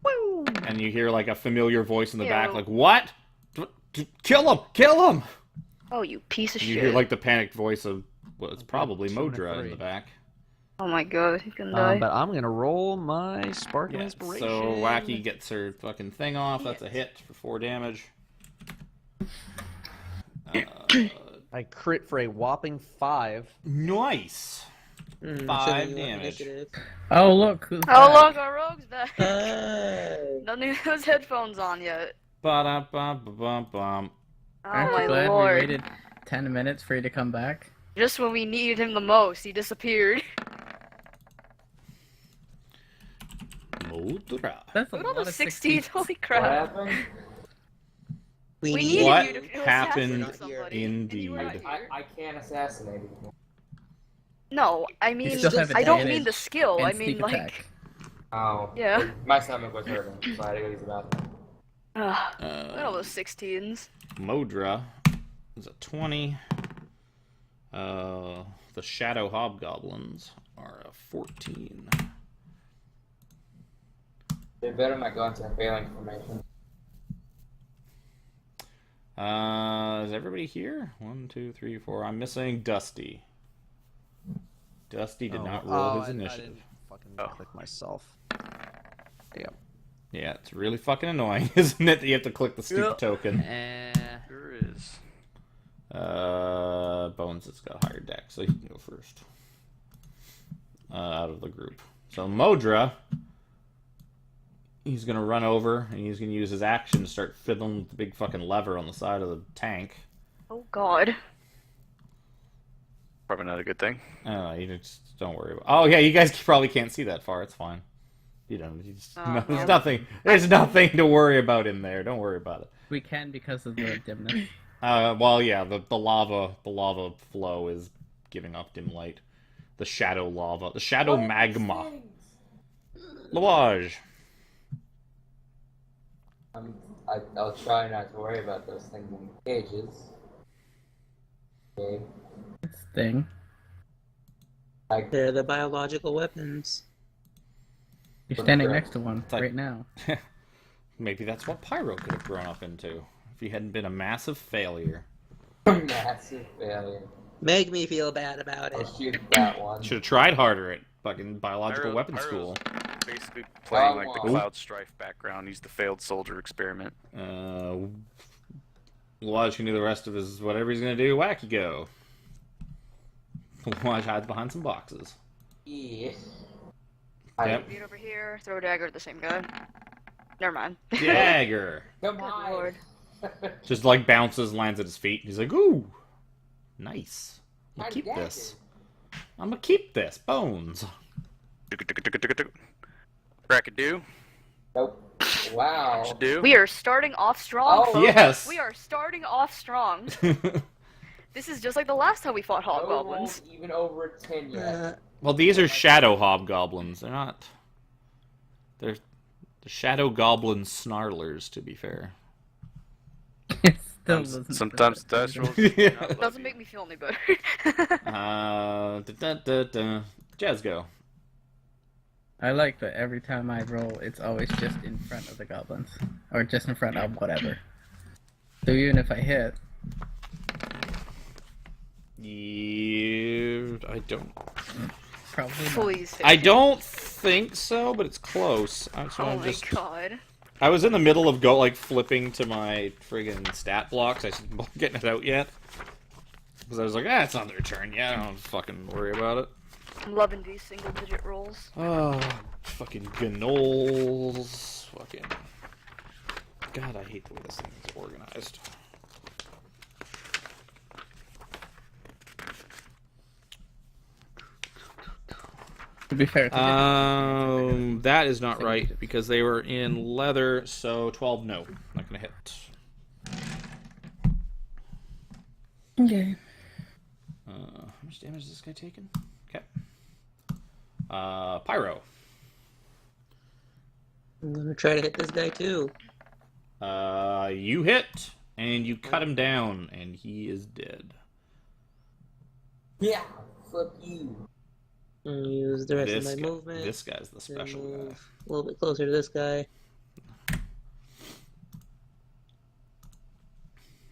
F: Woo!
A: And you hear like a familiar voice in the back,
F: Ew.
A: like, "What? Kill him! Kill him!"
F: Oh, you piece of
A: You
F: shit.
A: hear like the panicked voice of, well, it's probably
B: 2 and a
A: Modra in
B: 3.
A: the back.
F: Oh my god, he's gonna die.
B: But I'm gonna roll my spark of
A: Yeah,
B: inspiration.
A: so Wacky gets her fucking thing off. That's a hit for 4 damage.
B: I crit for a whopping 5.
A: Nice. 5
E: shouldn't you want
A: damage.
E: initiative?
C: Oh look, who's
F: Oh
C: back?
F: look, our rogue's back.
E: Hey.
F: Nothing has headphones on yet.
A: Ba-da-ba-ba-bum-bum.
F: Oh
C: Aren't
F: my
C: you glad
F: lord.
C: we waited 10 minutes for you to come back?
F: Just when we needed him the most, he disappeared.
A: Modra.
C: That's a
F: Look at all
C: lot
F: the
C: of
F: 16.
C: 16s.
F: Holy
I: What
F: crap.
I: happened?
E: We
F: We
E: need
F: needed
A: What
F: you to assassinate
A: happened
F: somebody.
A: indeed?
F: And you weren't here.
I: I can't assassinate him.
F: No, I mean,
C: still have
F: I don't
C: advantage
F: mean the skill.
C: and
F: I mean,
C: sneak
F: like,
C: attack.
I: Oh.
F: Yeah.
I: My stomach was hurting, so I had to go use the bathroom.
F: look at all those 16s.
A: Modra is a 20. The Shadow Hobgoblins are a 14.
I: They better not go into failing formation.
A: Is everybody here? 1, 2, 3, 4. I'm missing Dusty. Dusty did not roll his
B: I
A: initiative.
B: didn't fucking click myself. Yep.
A: Yeah, it's really fucking annoying, isn't it? That you have to click the stupid
B: Yep.
A: token.
D: Sure is.
A: Bones has got a higher deck, so he can go first. Out of the group. So Modra, he's gonna run over and he's gonna use his action to start fiddling with the big fucking lever on the side of the tank.
F: Oh god.
D: Probably not a good thing.
A: You just don't worry about. Oh yeah, you guys probably can't see that far. It's fine. You know,
F: Oh,
A: there's
F: no.
A: nothing. There's nothing to worry about in there. Don't worry about it.
C: We can because of the dimness.
A: Well, yeah, the lava flow is giving off dim light. The shadow lava, the shadow magma. Lavage.
I: I'll try not to worry about those things in cages. Okay.
C: Thing.
E: They're the biological weapons.
C: You're standing next to one
A: like-
C: right now.
A: Maybe that's what Pyro could have grown up into if he hadn't been a massive failure.
I: Massive failure.
E: Make me feel bad about it.
I: I'll shoot that one.
A: Should have tried harder at fucking biological
D: Pyro-
A: weapons
D: Pyro's
A: school.
D: Basically playing like the
I: Oh.
D: Cloud Strife background. He's the failed soldier experiment.
A: Lavage can do the rest of his whatever he's gonna do. Wacky go. Lavage hides behind some boxes.
I: Yeah.
A: Yep.
F: Beat over here, throw a dagger at the same guy. Never mind.
A: Dagger.
I: Come
F: Good
I: on.
F: lord.
A: Just like bounces, lands at his feet. He's like, ooh. Nice. I'm
I: Mine's
A: gonna keep
I: gadget.
A: this. I'm gonna keep this. Bones.
D: Crack-a-doo.
I: Nope. Wow.
D: Do.
F: We are starting off strong,
I: Oh,
F: folks.
A: yes.
F: We are starting off strong. This is just like the last time we fought
I: No
F: hobgoblins.
I: rolls even over a 10 yet.
A: Well, these are shadow hobgoblins. They're not. They're the shadow goblin snarlers, to be fair.
D: Sometimes dice rolls.
F: It doesn't make me feel any better.
A: Jazz go.
C: I like that every time I roll, it's always just in front of the goblins. Or just in front of whatever. So even if I hit...
A: I don't.
C: Probably not.
F: Please.
A: I don't think so, but it's close. So
F: Oh
A: I'm
F: my
A: just.
F: god.
A: I was in the middle of flipping to my friggin' stat blocks. I wasn't getting it out yet because I was like, it's not their turn yet. I don't fucking worry about it.
F: I'm loving these single-digit rolls.
A: Oh, fucking gnoles. Fucking. God, I hate the way this thing is organized.
C: To be fair,
A: that is not right because they were in leather, so 12, no. Not gonna hit.
C: okay.
A: How much damage is this guy taking? Okay. Pyro.
E: I'm gonna try to hit this guy too.
A: You hit, and you cut him down, and he is dead.
I: Yeah. Fuck you.
E: Use the rest of my
A: guy,
E: movement.
A: This guy's the special guy.
E: A little bit closer to this guy.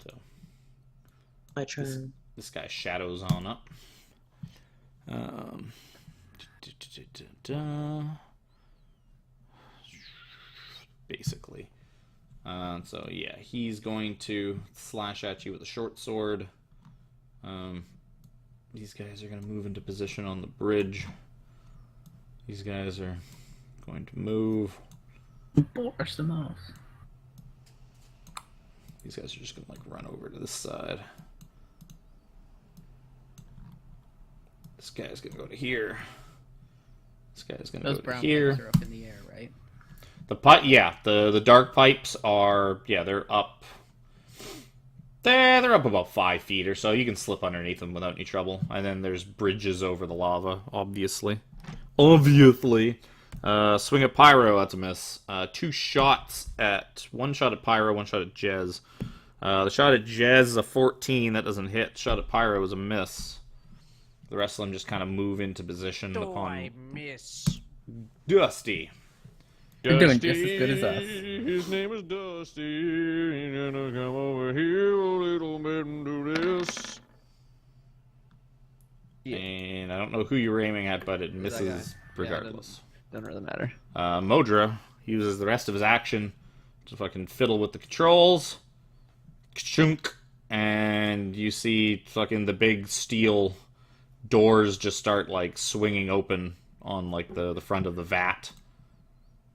A: So
E: My turn.
A: this guy shadows on up. Basically. So yeah, he's going to slash at you with a short sword. These guys are going to move into position on the bridge. These guys are going to move.
C: Force them off.
A: These guys are just going to run over to this side. This guy's going to go to here. This guy's going to go to
C: brown
A: here.
C: pipes are up in the air, right?
A: The dark pipes are they're up. They're up about 5 feet or so. You can slip underneath them without any trouble. And then there's bridges over the lava, obviously. Swing at Pyro, that's a miss. 2 shots one shot at Pyro, 1 shot at Jez. The shot at Jez is a 14, that doesn't hit. Shot at Pyro is a miss. The rest of them just kind of move into position upon
B: I miss.
A: Dusty.
C: They're doing just as good as us.
A: His name is Dusty. He's gonna come over here a little bit and do this.
B: Yeah.
A: And I don't know who you were aiming at, but it misses
B: Yeah,
A: regardless.
B: Doesn't really matter.
A: Modra uses the rest of his action to fucking fiddle with the controls. Chunk. And you see fucking the big steel doors just start swinging open on the front of the vat.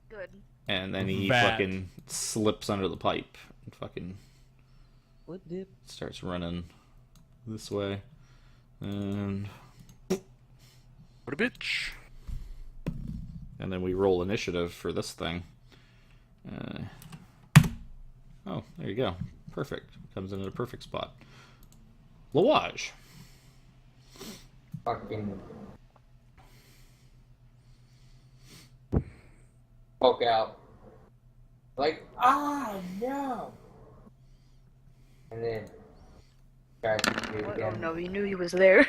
F: Good.
A: And then he
B: Vat.
A: fucking slips under the pipe and fucking
B: What dip?
A: starts running this way. And
D: What a bitch.
A: and then we roll initiative for this thing. Oh, there you go. Perfect. Comes in at a perfect spot. Lawage.
I: Fucking. Poke out. No! And then. Try to do it
F: Oh
I: again.
F: no, you knew he was there.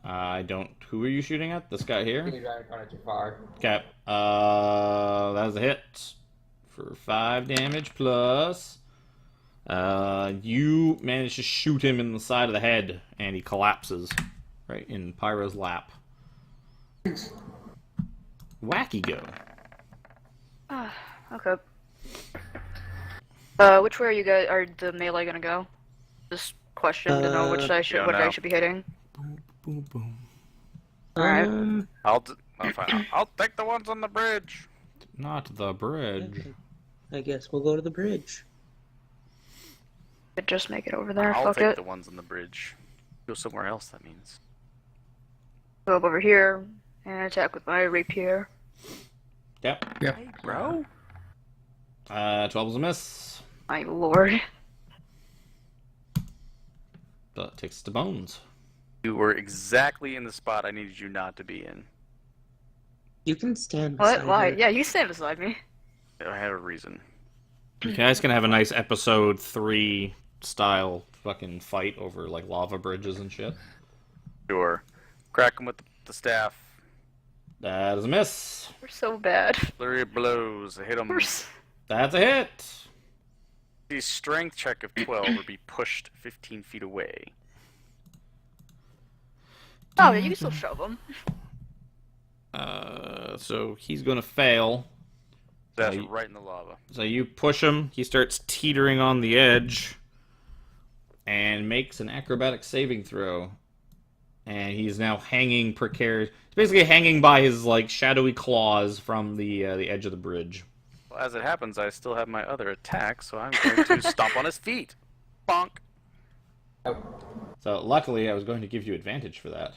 A: I don't. Who are you shooting at? This guy here?
I: He's right in front of Jafar.
A: Okay. That was a hit for 5 damage plus. You manage to shoot him in the side of the head, and he collapses right in Pyro's lap. Wacky go.
F: Okay. Which way are you guys? Are the melee gonna go? Just question to know which I should, what I should be hitting.
A: Boom, boom.
F: Alright.
D: I'll take the ones on the bridge.
A: Not the bridge.
E: I guess we'll go to the bridge.
F: Could just make it over there.
D: I'll
F: Fuck
D: take
F: it.
D: the ones on the bridge. Go somewhere else, that means.
F: Go up over here and attack with my rapier.
A: Yep.
D: Bro?
A: 12 is a miss.
F: My lord.
A: But takes us to Bones.
D: You were exactly in the spot I needed you not to be in.
E: You can stand
F: What?
E: beside
F: Why?
E: her.
F: Yeah, you stand beside me.
D: I had a reason.
A: You guys can have a nice episode 3 style fucking fight over like lava bridges and shit.
D: Sure. Crack him with the staff.
A: That is a miss.
F: We're so bad.
D: Flurry of blows. Hit him.
A: That's a hit.
D: The strength check of 12 or be pushed 15 feet away.
F: Oh, yeah, you can still shove him.
A: So he's gonna fail.
D: That's right in the lava.
A: So you push him, he starts teetering on the edge, and makes an acrobatic saving throw. And he's now hanging precarious. He's basically hanging by his like shadowy claws from the edge of the bridge.
D: Well, as it happens, I still have my other attack, so I'm going to stomp on his feet. Bonk.
A: So luckily, I was going to give you advantage for that.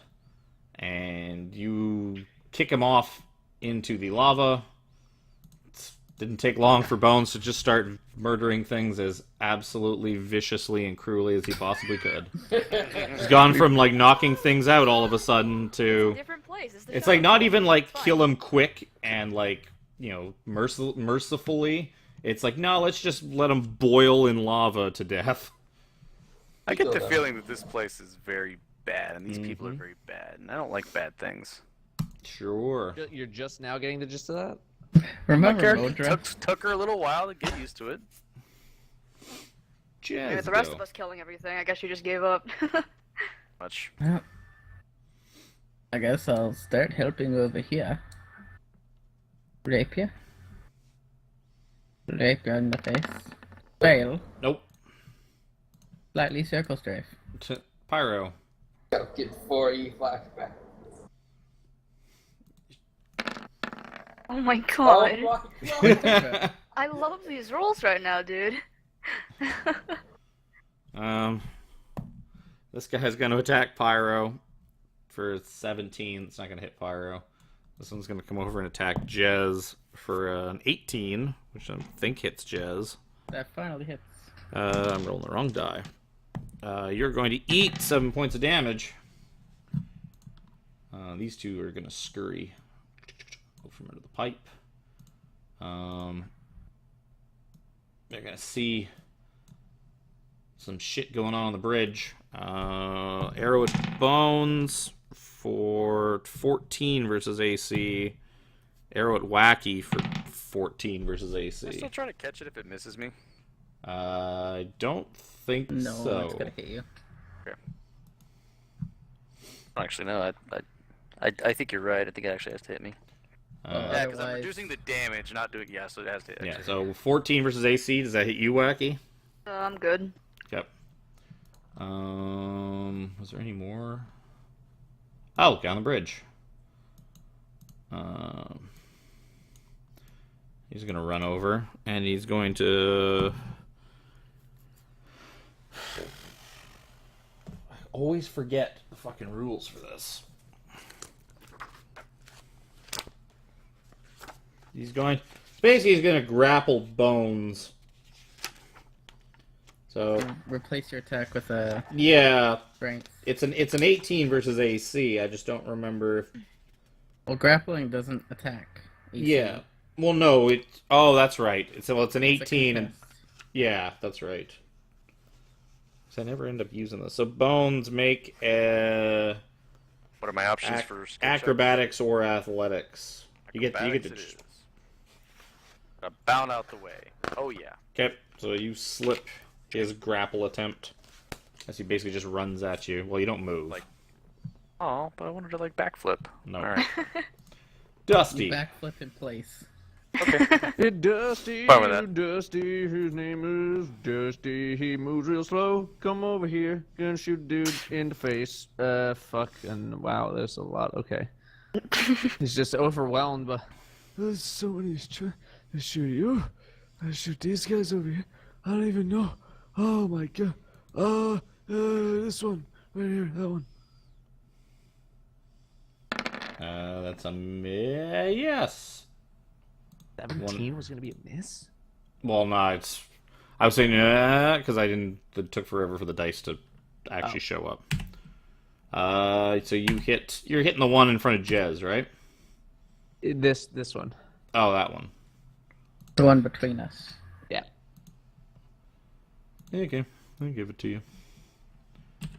A: And you kick him off into the lava. Didn't take long for Bones to just start murdering things as absolutely viciously and cruelly as he possibly could. He's gone from like knocking things out all of a sudden to
F: Different place.
A: it's like not even like kill him quick and like, you know, mercifully. It's like, no, let's just let him boil in lava to death.
D: I get the feeling that this place is very bad, and these people are very bad, and I don't like bad things.
A: Sure.
B: You're just now getting the gist of that?
C: Remember,
D: My character
C: Modra?
D: took her a little while to get used to it.
F: Yeah, with the rest of us killing everything, I guess you just gave up.
D: Much.
C: Well, I guess I'll start helping over here. Rapier. Rapier in the face. Fail.
A: Nope.
C: Slightly circle strafe.
A: Pyro.
I: Gotta get 4E flashback.
F: Oh my
I: Oh
F: god.
I: my god.
F: I love these rolls right now, dude.
A: This guy's going to attack Pyro for 17. It's not going to hit Pyro. This one's going to come over and attack Jez for an 18, which I think hits Jez.
C: That finally hits.
A: I'm rolling the wrong die. You're going to eat 7 points of damage. These two are going to scurry from under the pipe. They're going to see some shit going on the bridge. Arrow at Bones for 14 versus AC. Arrow at Wacky for 14 versus AC.
D: I'm still trying to catch it if it misses me.
A: I don't think
C: No,
A: so.
C: it's gonna hit you.
D: Okay. Actually, no. I think you're right. I think it actually has to hit me. Yeah, because I'm
C: Otherwise-
D: reducing the damage, not doing. Yeah, so it has to.
A: Yeah,
D: actually
A: so 14 versus AC. Does that hit you, Wacky?
F: I'm good.
A: Yep. Was there any more? Oh, down the bridge. He's gonna run over, and he's going to. I always forget the fucking rules for this. He's going. Basically, he's gonna grapple Bones. So
C: Replace your attack with a
A: yeah,
C: strength.
A: it's an 18 versus AC. I just don't remember if.
C: Well, grappling doesn't attack. AC.
A: Yeah. Well, no. Oh, that's right. It's an
C: It's a
A: 18, and
C: contest.
A: yeah, that's right. So I never end up using this. So Bones make a
D: What are my options for skill check?
A: acrobatics or athletics. You get
D: Acrobatics
A: to.
D: it is. Gotta bound out the way. Oh yeah.
A: Okay, so you slip his grapple attempt as he basically just runs at you. Well, you don't move.
D: Like- Oh, but I wanted to like backflip.
A: No.
D: All right.
A: Dusty.
C: You backflip in place.
D: Okay.
B: Hey, Dusty,
D: Fine with that.
B: Dusty, his name is Dusty. He moves real slow. Come over here. Gonna shoot dude in the face. Fucking wow, there's a lot. Okay. He's just overwhelmed, but
H: Somebody's trying to shoot you. I shoot these guys over here. I don't even know. Oh my god. This one. Right here, that one.
A: That's a yes.
B: 17 was gonna be a miss?
A: Well, no, it's. I was saying because I didn't. It took forever for the dice to actually show up. So you're hitting the one in front of Jez, right?
B: This one.
A: Oh, that one.
C: The one between us.
B: Yeah.
A: Okay, I'll give it to you.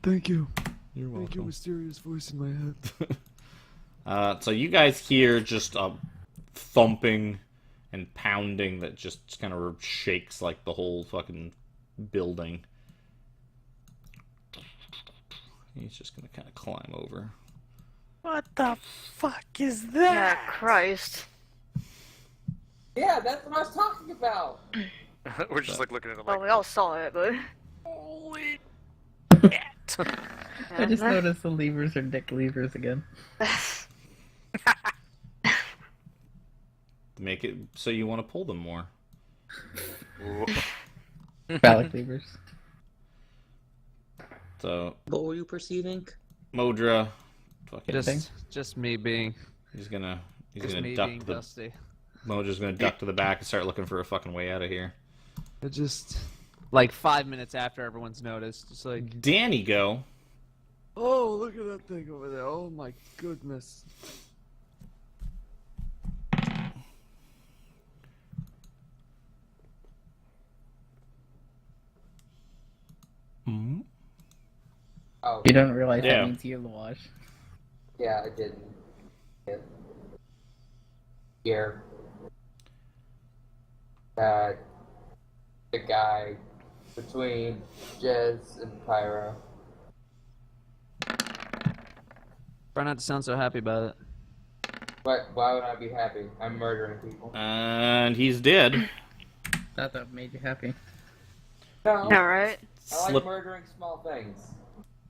H: Thank you.
A: You're welcome.
H: Thank you, mysterious voice in my head.
A: So you guys hear just a thumping and pounding that just kind of shakes like the whole fucking building. He's just gonna kind of climb over.
D: What the fuck is
F: Yeah,
D: that?
F: Christ.
I: Yeah, that's what I was talking about.
D: We're just like looking at it
F: Well,
D: like,
F: we all saw it, but...
D: holy shit.
C: I just noticed the levers are dick levers again.
A: Make it so you want to pull them more.
C: Phallic levers.
A: So
E: What were you perceiving?
A: Modra, fucking,
B: Just me being.
A: he's gonna
B: Just me
A: duck
B: being
A: to the.
B: dusty.
A: Modra's gonna duck to the back and start looking for a fucking way out of here.
H: I just.
B: Like 5 minutes after everyone's noticed, just like.
A: Danny, go.
H: Oh, look at that thing over there. Oh my goodness.
A: Mm-hmm.
I: Oh,
C: You don't realize
A: Yeah.
C: that means you have the wash.
I: yeah, I didn't. Yeah. Here. The guy between Jez and Pyro.
B: Try not to sound so happy about it.
I: But why would I be happy? I'm murdering people.
A: And he's dead.
C: Thought that made you happy.
I: No,
F: Alright.
I: I like
A: Slip.
I: murdering small things.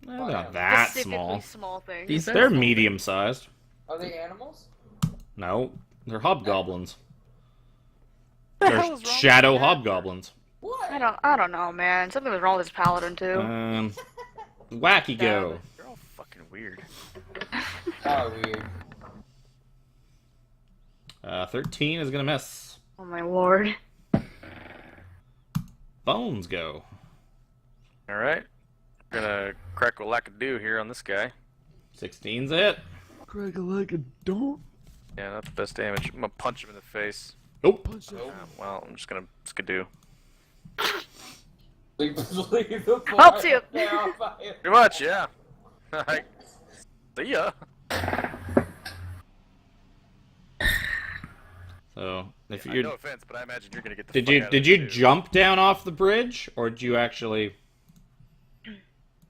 A: Well, not that
F: Specifically
A: small.
F: small things.
C: These
A: They're medium sized.
I: Are they animals?
A: No, they're hobgoblins.
D: What the
A: They're
D: hell is wrong
A: shadow
D: with that?
A: hobgoblins.
I: What?
F: I don't know, man. Something was wrong with this paladin, too.
A: Wacky go.
D: You're all fucking weird.
I: Oh, weird.
A: 13 is gonna miss.
F: Oh my lord.
A: Bones go.
D: Alright. Gonna crack a lack-a-do here on this guy.
A: 16's it.
H: Craig, like a don't
D: Yeah, not the best damage. I'm gonna punch him in the face.
A: Nope.
H: punch it.
D: Well, I'm just gonna skidoo.
I: Leave the
F: I'll see you.
I: there, I'll fight you.
D: Pretty much, yeah. Alright. See ya.
A: So if
D: No
A: you
D: offense, but I imagine you're gonna get the
A: did
D: fuck
A: you
D: out
A: did
D: of
A: you
D: it, too.
A: jump down off the bridge or did you actually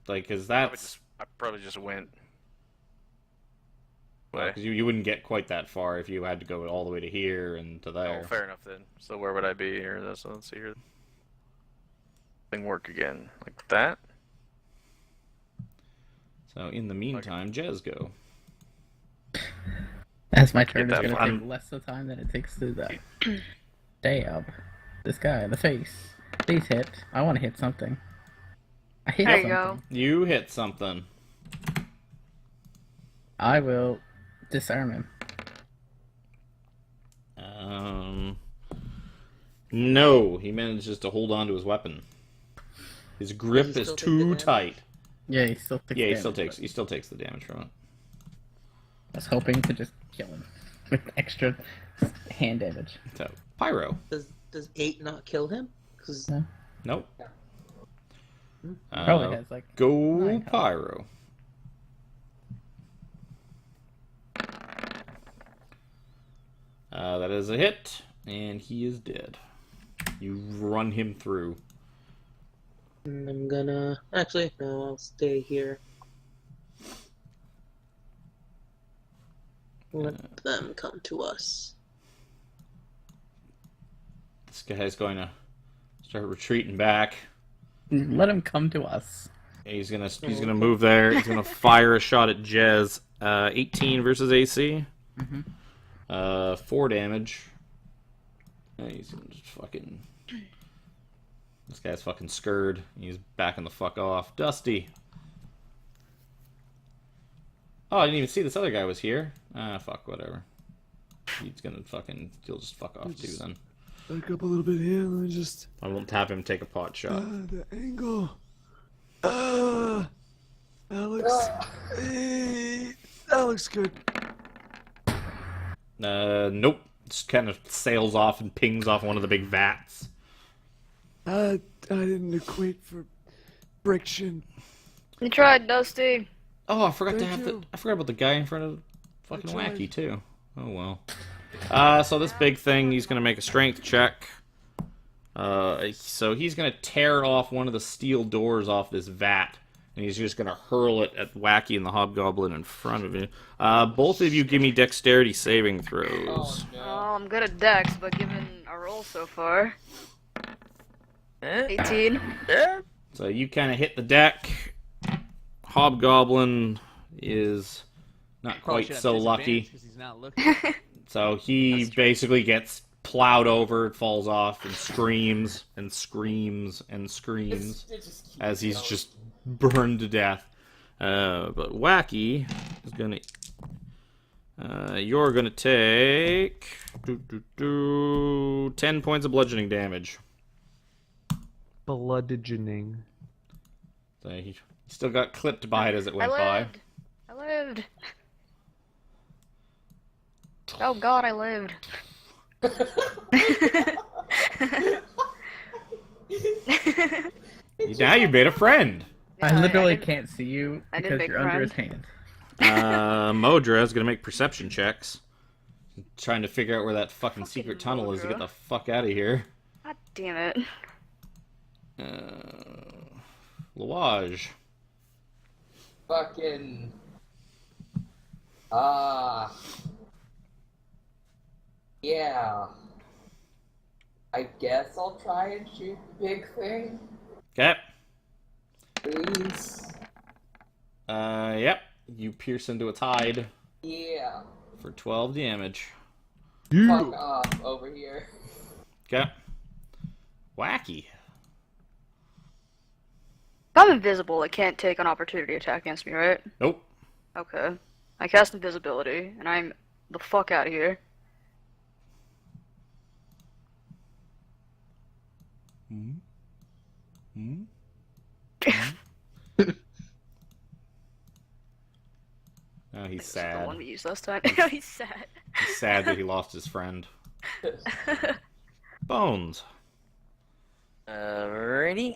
A: like? Cause that's
D: I probably just went.
A: because you wouldn't get quite that far if you had to go all the way to here and to there.
D: Oh, fair enough then. So where would I be here? So let's see here. Thing work again like that.
A: So in the meantime, Jez go.
C: As my turn is
D: that
C: gonna
D: fun.
C: take less of time than it takes to that. Damn. This guy in the face. Please hit. I want to hit something. I hit
F: There you
C: something.
F: go.
A: You hit something.
C: I will disarm him.
A: No, he manages to hold on to his weapon. His grip
E: Does he
A: is
E: still take the
A: too
E: damage?
A: tight.
C: Yeah, he still takes
A: Yeah, he
C: damage,
A: still takes
C: but
A: he still takes the damage from it.
C: I was hoping to just kill him with extra hand damage.
A: So Pyro.
E: Does 8 not kill him? 'Cause
A: Nope.
C: Probably has like
A: Go
C: 9 health.
A: Pyro. That is a hit, and he is dead. You run him through.
E: I'm gonna actually no, I'll stay here. Let them come to us.
A: This guy's going to start retreating back.
C: Let him come to us.
A: He's gonna move there. He's gonna fire a shot at Jez. 18 versus AC.
C: Mhm.
A: 4 damage. Yeah, he's just fucking. This guy's fucking scared. He's backing the fuck off. Dusty. Oh, I didn't even see this other guy was here. Ah, fuck, whatever. He's gonna fucking. He'll just fuck off too then.
H: Back up a little bit here. Let me just.
A: I won't have him take a pot shot.
H: The angle. Alex. Hey, that looks good.
A: Nope. Just kind of sails off and pings off one of the big vats.
H: I didn't equate for friction.
F: You tried, Dusty.
A: Oh, I forgot
H: Thank
A: to have
H: you.
A: I forgot about the guy in front of fucking
H: I tried.
A: Wacky too. Oh well. So this big thing, he's gonna make a strength check. So he's gonna tear off one of the steel doors off this vat, and he's just gonna hurl it at Wacky and the Hobgoblin in front of you. Both of you give me dexterity saving throws.
F: Oh, I'm good at dex, but given our roll so far, 18.
A: So you kind of hit the deck. Hobgoblin is not
B: Probably
A: quite
B: should have
A: so
B: disadvantage
A: lucky.
B: 'cause he's not looking.
A: So he basically gets plowed over, falls off, and screams and screams and screams
I: It just keeps
A: as he's
I: going.
A: just burned to death. But Wacky is gonna. You're gonna take 10 points of bludgeoning damage.
B: Bludgeoning.
A: So he still got clipped by it as it
F: I
A: went by.
F: lived. I lived. Oh God, I lived.
A: Now you made a friend.
C: I literally
F: didn't-
C: can't see you
F: I didn't
C: because
F: make
C: you're under his
F: friends.
C: hand.
A: Modra is gonna make perception checks, trying to figure out where that fucking secret
F: Fucking
A: tunnel is to get
F: Modra.
A: the fuck out of here.
F: God damn it.
A: Louage.
I: Fucking. Yeah. I guess I'll try and shoot the big thing,
A: Okay.
I: please.
A: Yep. You pierce into its hide
I: Yeah.
A: for 12 damage.
I: Fuck off over here.
A: Okay. Wacky.
F: If I'm invisible, it can't take an opportunity attack against me, right?
A: Nope.
F: Okay. I cast invisibility, and I'm the fuck out of here.
A: Oh, he's
F: This is the
A: sad.
F: one we used last time. No, he's sad.
A: He's sad that he lost his friend. Bones.
J: Alrighty.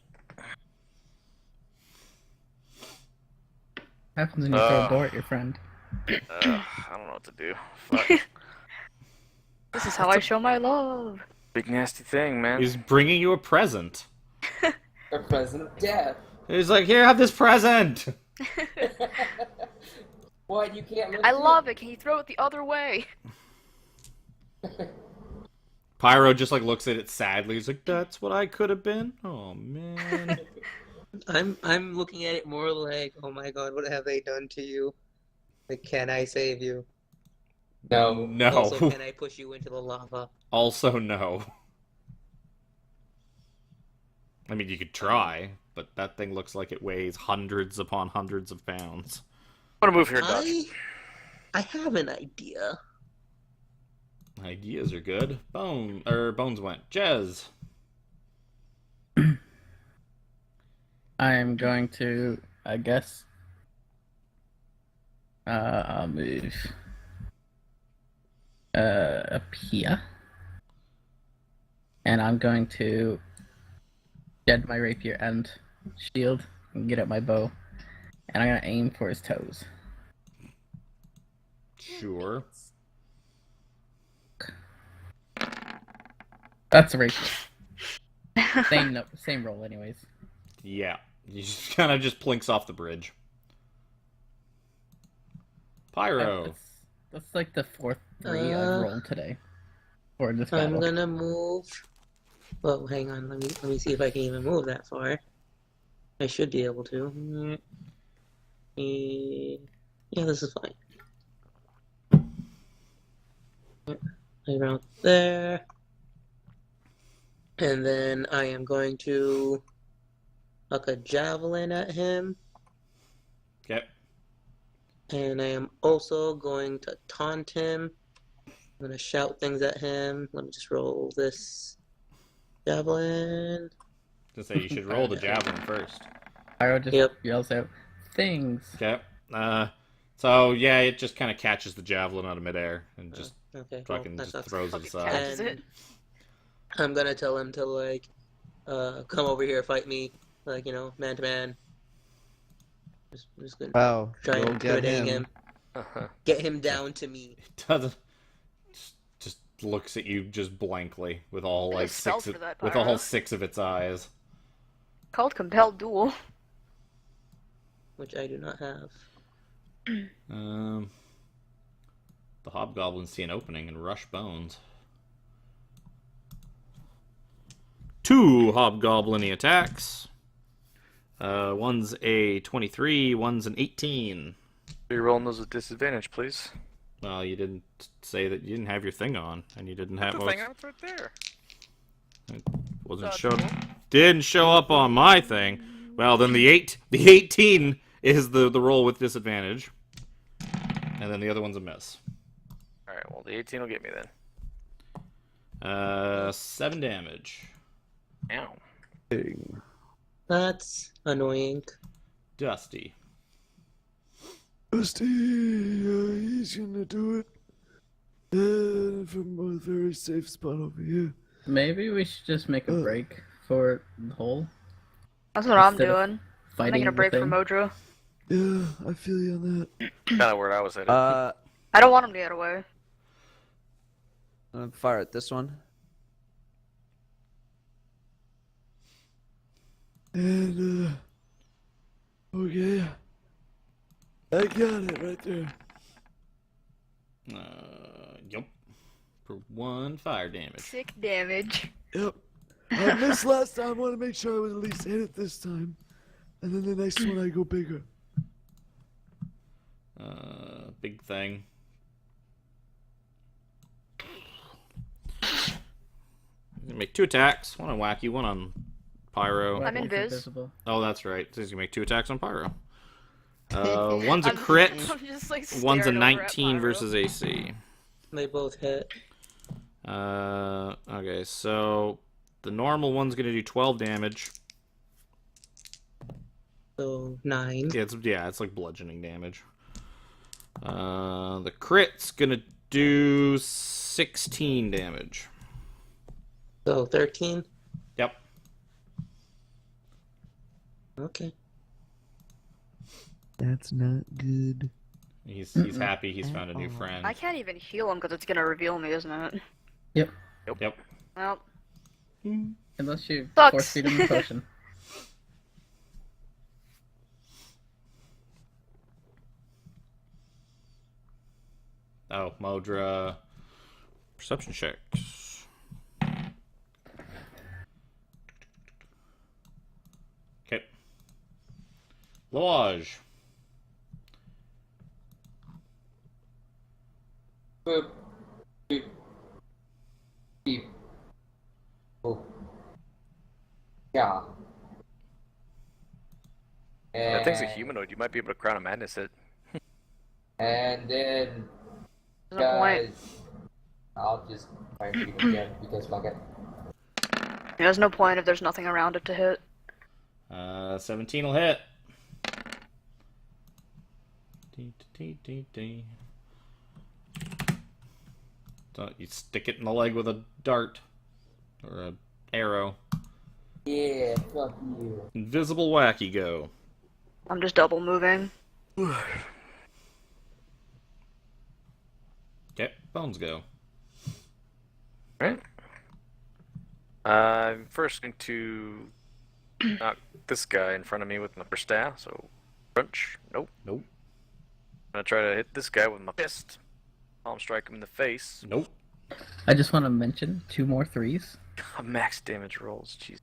C: Happens when you throw a door at your friend.
J: I don't know what to do. Fuck.
F: This is how I show my love.
J: Big nasty thing, man.
A: He's bringing you a present.
I: A present of death.
A: He's like, here, have this present.
I: What? You can't live
F: I
I: through
F: love it. Can you throw it the other way?
A: Pyro just like looks at it sadly. He's like, that's what I could have been. Oh man.
E: I'm looking at it more like, oh my god, what have they done to you? Like, can I save you?
I: No.
A: No.
E: Also, can I push you into the lava?
A: Also, no. I mean, you could try, but that thing looks like it weighs hundreds upon hundreds of pounds.
J: I'm gonna move here, Doc.
E: I have an idea.
A: Ideas are good. Bones went. Jez.
C: I'm going to, I guess, I'll move up here, and I'm going to shed my rapier and shield and get out my bow, and I'm gonna aim for his toes.
A: Sure.
C: That's a rapier. Same roll, anyways.
A: Yeah. He just kind of just plinks off the bridge. Pyro.
C: That's like the fourth 3 I've rolled today for this
E: I'm
C: battle.
E: gonna move. Well, hang on. Let me see if I can even move that far. I should be able to. Yeah, this is fine. Right around there. And then I am going to huck a javelin at him.
A: Okay.
E: And I am also going to taunt him. I'm going to shout things at him. Let me just roll this javelin.
A: To say you should roll the javelin first.
C: Pyro just yells out things.
A: Okay. So yeah, it just kind of catches the javelin out of midair and just fucking just throws it aside.
F: Catches it.
E: I'm gonna tell him to like, come over here, fight me, like man to man. I'm just gonna try and intimidate him. Get him down to me.
A: It doesn't. Just looks at you just blankly with all like six of its eyes.
F: Called compelled duel.
E: Which I do not have.
A: The hobgoblins see an opening and rush bones. 2 hobgoblin-y attacks. One's a 23, one's an 18.
J: You're rolling those with disadvantage, please.
A: Well, you didn't say that you didn't have your thing on, and you didn't have
J: the thing on, it's right there.
A: It wasn't didn't show up on my thing. Well, then the 18 is the roll with disadvantage, and then the other one's a miss.
J: All right, well the 18 will get me then.
A: 7 damage.
J: Ow.
E: That's annoying.
A: Dusty.
H: Dusty, he's gonna do it. From a very safe spot over here.
C: Maybe we should just make a break for the hole.
F: That's what I'm doing. I'm making a break for
C: thing.
F: Modra.
H: Yeah, I feel you on that.
J: Kind of where I was headed.
F: I don't want him to get away.
B: I'm gonna fire at this one.
H: And, okay. I got it right there.
A: Yup. For 1 fire damage.
F: 6 damage.
H: Yep. I missed last time. I want to make sure I would at least hit it this time. And then the next one I go bigger.
A: Big thing. Make 2 attacks. One on Wacky, one on Pyro.
F: I'm invis.
A: Oh, that's right. So he's gonna make 2 attacks on Pyro. One's a crit.
F: I'm just, like,
A: One's a
F: staring over at
A: 19
F: Pyro.
A: versus AC.
E: They both hit.
A: Okay, so the normal one's gonna do 12 damage.
E: So 9.
A: Yeah, it's like bludgeoning damage. The crit's gonna do 16 damage.
E: So 13.
A: Yep.
E: Okay.
H: That's not good.
A: He's happy he's found a new friend.
F: I can't even heal him because it's gonna reveal me, isn't it?
C: Yep.
F: Well.
C: Unless you
F: Sucks.
C: force feed him the potion.
A: Oh, Modra. Perception checks. Okay. Lodge.
I: Boop. Beep. Beep. Oh. Yeah.
J: That thing's a humanoid. You might be able to crown a madness it.
I: And then,
F: There's no point.
I: guys, I'll just try and beat him again because fuck it.
F: There's no point if there's nothing around it to hit.
A: 17 will hit. So you stick it in the leg with a dart or an arrow.
I: Yeah, fuck you.
A: Invisible Wacky go.
F: I'm just double moving.
A: Okay, Bones go.
J: Right. I'm first going to knock this guy in front of me with my staff. So, crunch. Nope.
A: Nope.
J: I'm gonna try to hit this guy with my fist. Palm strike him in the face.
A: Nope.
C: I just want to mention 2 more 3s.
J: Max damage rolls. Jeez.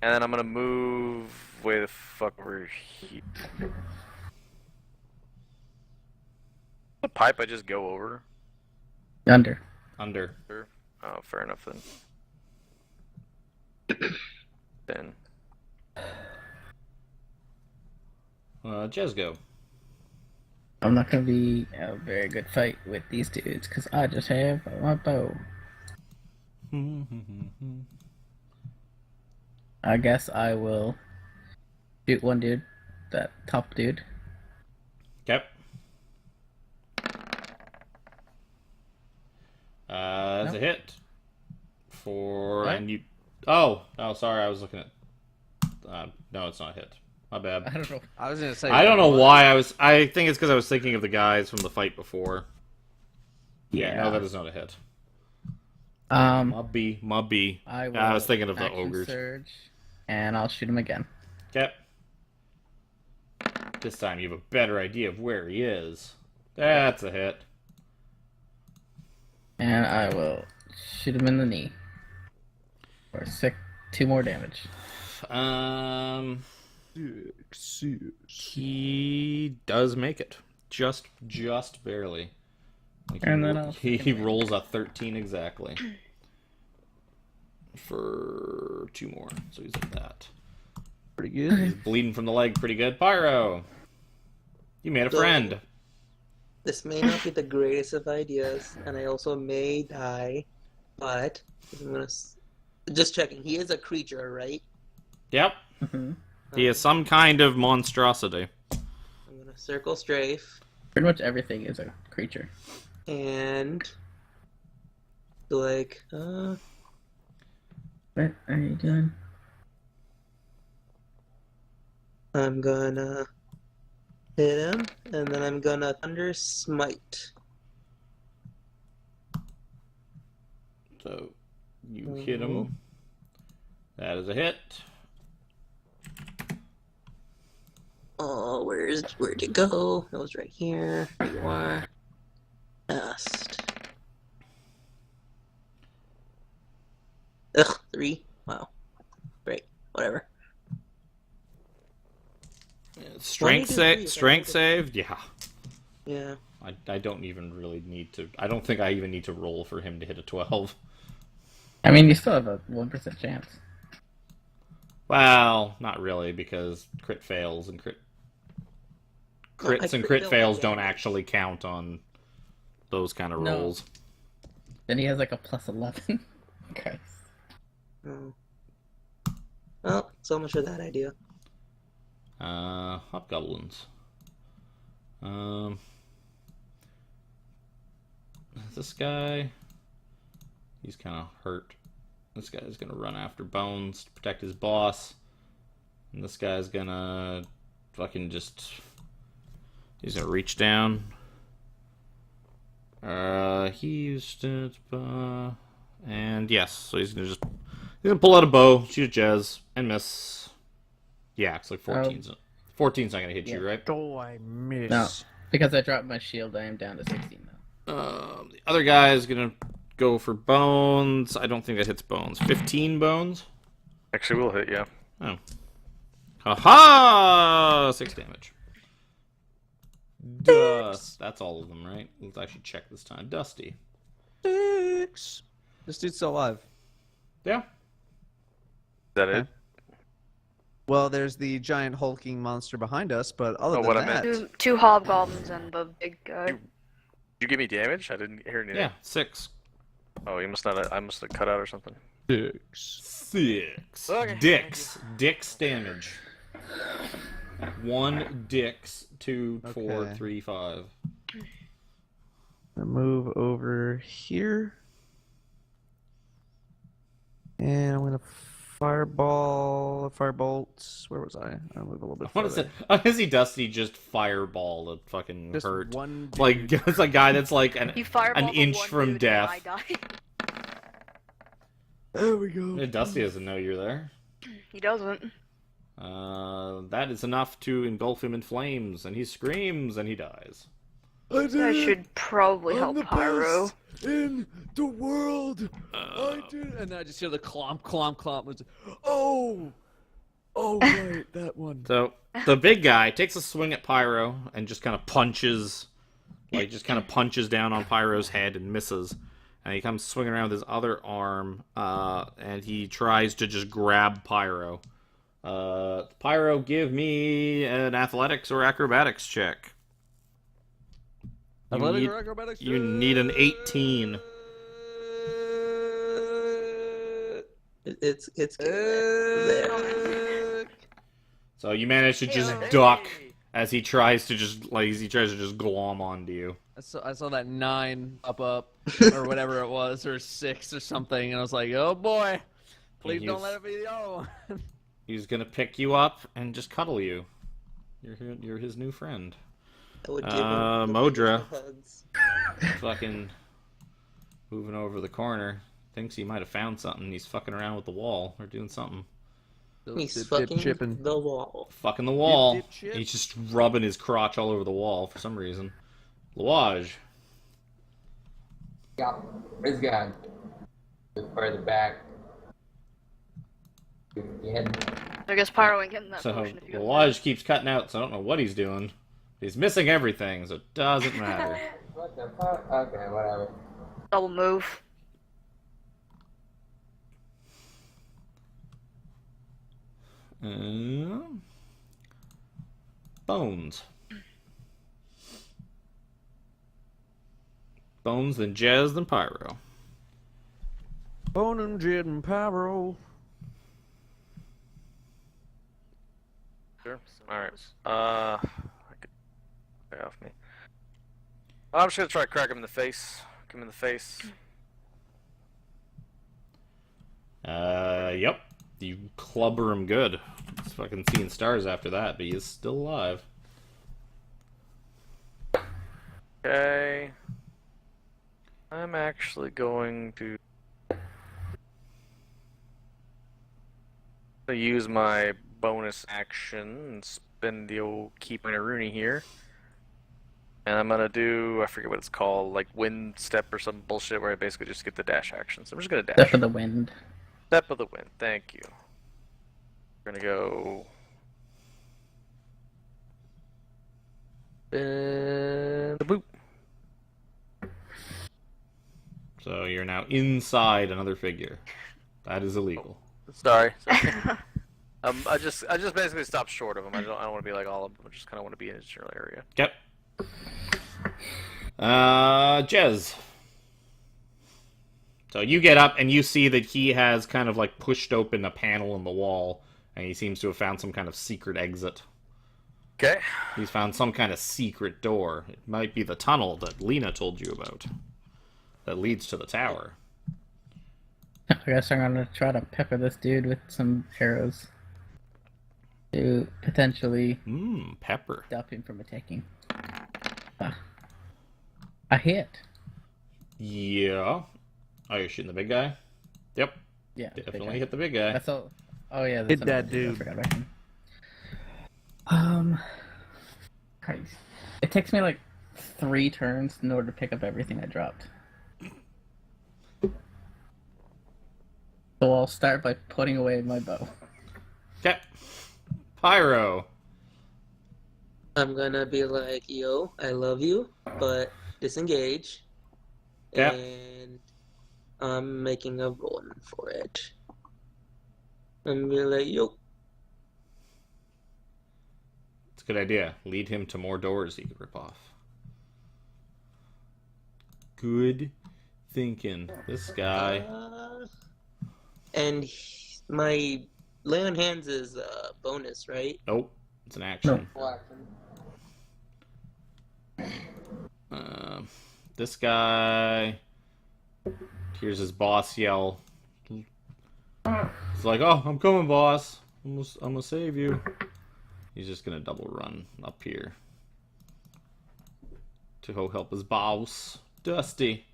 J: And then I'm gonna move way the fuck over here. The pipe I just go over.
C: Under.
A: Under.
J: Oh, fair enough then.
A: Jez go.
C: I'm not gonna be a very good fight with these dudes because I just have my bow. I guess I will shoot one dude, that top dude.
A: Okay. That's a hit.
C: What?
A: And you. Oh, sorry, I was looking at. No, it's not a hit. My bad.
C: I don't know.
B: I was gonna say.
A: I don't know why I was. I think it's because I was thinking of the guys from the fight before. Yeah, no, that is not a hit. Mubby.
C: I
A: was thinking of the
C: action
A: ogres.
C: surge, and I'll shoot him again.
A: Okay. This time you have a better idea of where he is. That's a hit.
C: And I will shoot him in the knee. For 2 more damage.
A: He does make it. Just barely. Like
C: And then
A: he rolls a 13 exactly. For 2 more. So he's at that.
B: Pretty good.
A: He's bleeding from the leg pretty good. Pyro! You made a friend.
E: This may not be the greatest of ideas, and I also may die, but I'm gonna just checking. He is a creature, right?
A: Yep.
C: Mm-hmm.
A: He is some kind of monstrosity.
E: I'm gonna circle strafe.
C: Pretty much everything is a creature.
E: And like,
C: What are you doing?
E: I'm gonna hit him, and then I'm gonna thunder smite.
A: So you hit him. That is a hit.
E: Oh, where'd it go? It was right here. There you are. Cast. Ugh, 3. Wow. Great. Whatever.
A: Strength save? Yeah.
E: Yeah.
A: I don't even really need to. I don't think I even need to roll for him to hit a 12.
C: I mean, you still have a 1% chance.
A: Well, not really, because crit fails and crits and crit fails don't actually count on those kind of
C: No.
A: rolls.
C: Then he has like a plus 11. Okay.
E: Oh. Well, so much for that idea.
A: Hobgoblins. This guy, he's kind of hurt. This guy's gonna run after Bones to protect his boss, and this guy's gonna fucking just. He's gonna reach down. He used it, and yes, so he's gonna pull out a bow, shoot a Jez, and miss. Yeah, it's like 14's. 14's not gonna hit you, right?
B: Oh, I miss.
C: No, because I dropped my shield, I am down to 16 now.
A: The other guy is gonna go for Bones. I don't think that hits Bones. 15 Bones?
J: Actually, we'll hit, yeah.
A: Oh. Haha! 6 damage. Dust. That's all of them, right? Let's actually check this time. Dusty.
B: 6. This dude's still alive.
A: Yeah.
J: Is that it?
B: Well, there's the giant hulking monster behind us, but other than
J: what I
B: that,
J: meant.
F: Two hobgoblins and the big guy.
J: Did you give me damage? I didn't hear anything.
A: Yeah, 6.
J: Oh, you must not. I must have cut out or something.
A: 6.
J: Okay.
A: Dix damage. 1 Dix, 2, 4,
B: Okay.
A: 3, 5.
B: I'm gonna move over here, and I'm gonna firebolt. Where was I? I'll move a little bit further.
A: I want to see Dusty just fireball a fucking
B: Just
A: hurt.
B: one dude.
A: Like, it's a guy that's like
F: You fireball
A: an
F: the
A: inch
F: one
A: from
F: dude
A: death.
F: and I die.
H: There we go.
A: Dusty doesn't know you're there.
F: He doesn't.
A: That is enough to engulf him in flames, and he screams and he dies.
H: I did
F: I
H: it.
F: should probably
H: I'm
F: help
H: the
F: Pyro.
H: best in the world.
A: Uh,
H: I did it. And I just hear the clomp, clomp, clomp. Oh, right, that one.
A: So the big guy takes a swing at Pyro and just kind of punches down on Pyro's head and misses. and he comes swinging around with his other arm, and he tries to just grab Pyro. Pyro, give me an athletics or acrobatics check. You need an 18.
E: It's good.
A: So you manage to just duck as he tries to just glom onto you.
B: I saw that 9 up, or whatever it was, or 6 or something, and I was like, oh boy, please don't let it be the other one.
A: He's gonna pick you up and just cuddle you. You're his new friend. Modra, fucking moving over the corner, thinks he might have found something. He's fucking around with the wall or doing something.
E: He's fucking the wall.
A: Fucking the wall. He's just rubbing his crotch all over the wall for some reason. Louage.
I: Yeah, this guy. Further back.
F: I guess Pyro ain't getting that
A: So
F: potion if you go
A: Louage keeps cutting out, so I don't know what he's doing. He's missing everything, so it doesn't matter.
I: What the fuck? Okay, whatever.
F: double move.
A: Bones. Bones, then Jez, then Pyro.
B: Bone and Jed and Pyro.
J: Sure. Alright. I could lay off me. I'm just gonna try to crack him in the face. Kick him in the face.
A: Yep. You clubber him good. He's fucking seeing stars after that, but he is still alive.
J: Okay. I'm actually going to use my bonus action and spend the old keep my Rooney here. And I'm gonna do, I forget what it's called, like wind step or some bullshit where I basically just get the dash action. So I'm just gonna dash.
C: Step of the wind.
J: Step of the wind, thank you. We're gonna go. And the boop.
A: So you're now inside another figure. That is illegal.
J: Sorry. I just basically stopped short of him. I don't want to be like all of them. I just kind of want to be in his general area.
A: Yep. Jez. So you get up and you see that he has kind of like pushed open a panel in the wall, and he seems to have found some kind of secret exit.
J: Okay.
A: He's found some kind of secret door. It might be the tunnel that Lena told you about. That leads to the tower.
C: I guess I'm gonna try to pepper this dude with some arrows to potentially
A: pepper.
C: stop him from attacking. A hit.
A: Yeah. Oh, you're shooting the big guy? Yep.
C: Yeah.
A: Definitely hit the big guy.
C: That's all. Oh yeah.
B: Hit that dude.
C: I forgot about him. Christ. It takes me like 3 turns in order to pick up everything I dropped. So I'll start by putting away my bow.
A: Okay. Pyro.
E: I'm gonna be like, yo, I love you, but disengage.
A: Yeah.
E: And I'm making a run for it. I'm be like, yo.
A: It's a good idea. Lead him to more doors he could rip off. Good thinking. This guy.
E: And my lay on hands is a bonus, right?
A: Nope. It's an action.
I: No.
A: This guy hears his boss yell. He's like, "Oh, I'm coming, boss. I'm gonna save you." He's just gonna double run up here to go help his boss, Dusty.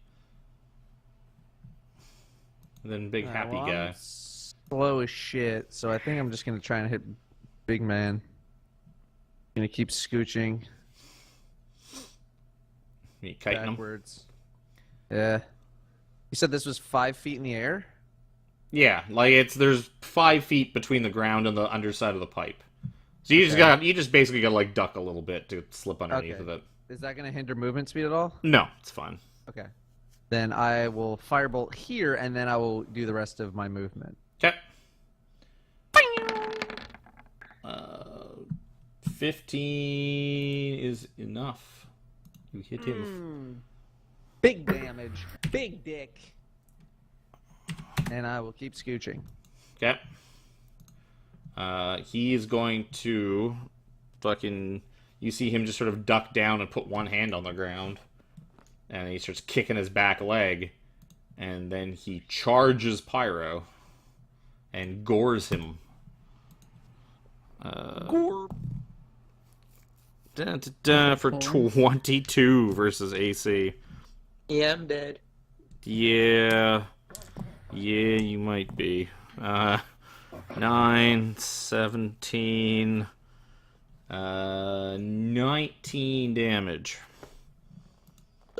A: And then big happy guy.
B: I'm slow as shit, so I think I'm just gonna try and hit big man. Gonna keep scooching
A: You kiting him?
B: backwards. Yeah. You said this was 5 feet in the air?
A: Yeah, like there's 5 feet between the ground and the underside of the pipe. So you just basically gotta like duck a little bit to slip underneath of it.
B: Is that gonna hinder movement speed at all?
A: No, it's fine.
B: Okay. then I will firebolt here, and then I will do the rest of my movement.
A: Okay. 15 is enough. You hit him.
B: Big damage. Big dick. And I will keep scooching.
A: Okay. He is going to fucking... You see him just sort of duck down and put one hand on the ground. And he starts kicking his back leg. And then he charges Pyro. And gores him.
B: Gore.
A: For 22 versus AC.
E: Yeah, I'm dead.
A: Yeah. Yeah, you might be. 9, 17, 19 damage.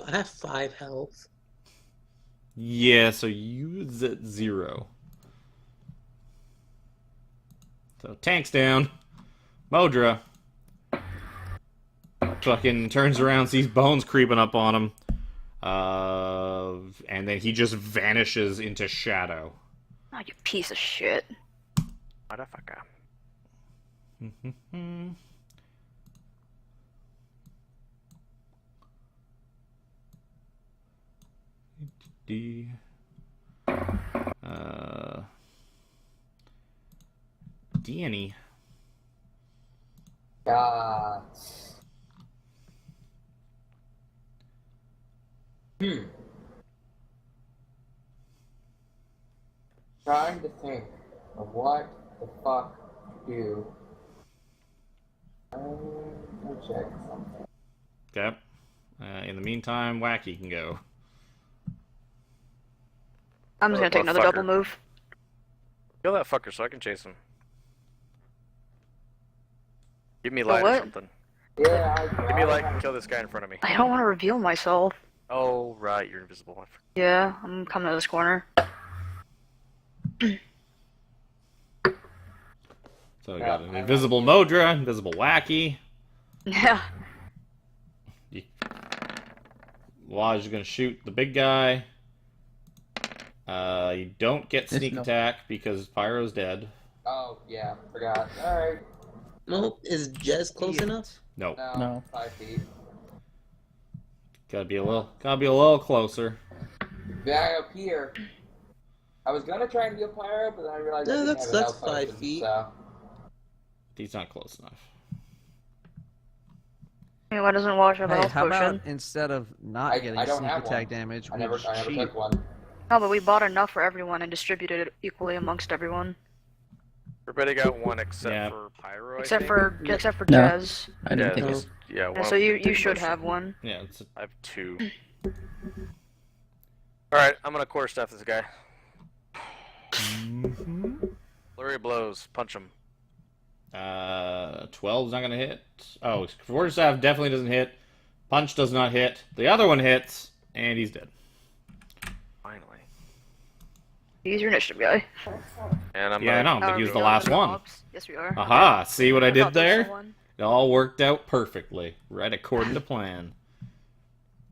E: I have 5 health.
A: Yeah, so use at 0. So tank's down. Modra fucking turns around, sees bones creeping up on him. And then he just vanishes into shadow.
F: Oh, you piece of shit.
J: Motherfucker.
A: Danny.
I: God. Trying to think of what the fuck to do. Let me check something.
A: Okay. In the meantime, Wacky can go.
F: I'm just gonna take another double move.
J: Kill that fucker so I can chase him. Give me light or something.
I: Yeah,
J: Give me light and kill this guy in front of me.
F: I don't want to reveal myself.
J: Oh, right, you're invisible.
F: Yeah, I'm coming to this corner.
A: So we got an invisible Modra, invisible Wacky.
F: Yeah.
A: Waj is gonna shoot the big guy. You don't get sneak attack because Pyro's dead.
I: Oh, yeah, forgot. Alright.
E: Nope, is Jez close enough?
A: No.
C: No.
I: 5 feet.
A: Gotta be a little closer.
I: Guy up here. I was gonna try and heal Pyro, but then I realized I
E: No,
I: didn't
E: that's
I: have a health
E: 5
I: potion,
E: feet.
I: So.
A: He's not close enough.
F: I mean, why doesn't Wash have a
B: Hey,
F: health
B: how
F: potion?
B: about instead of not getting
I: I don't
B: sneak
I: have
B: attack
I: one.
B: damage,
I: I
B: we
I: never
B: just cheat?
I: took one.
F: No, but we bought enough for everyone and distributed it equally amongst everyone.
J: Everybody got one except
A: Yeah.
J: for Pyro,
F: Except
J: I
F: for
J: think.
F: No.
C: I
F: Jez.
C: didn't
J: Yeah,
C: take
J: there's-
C: it.
J: yeah,
F: And
J: one
F: so
J: of
F: you
J: them
F: should
J: motion.
F: have one.
A: Yeah,
J: I have 2. Alright, I'm gonna quarterstaff this guy. Flurry of blows. Punch him.
A: 12's not gonna hit. Oh, Quarterstaff definitely doesn't hit. Punch does not hit. The other one hits, and he's dead.
J: Finally.
F: Use your initiative, guy.
J: And I'm
A: Yeah, I
J: gonna...
A: know, but he was the
F: No,
A: last
F: no,
A: one.
F: ops. Yes, we are.
A: Aha! See what I did
F: thought there was
A: there?
F: someone.
A: It all worked out perfectly, right according to plan.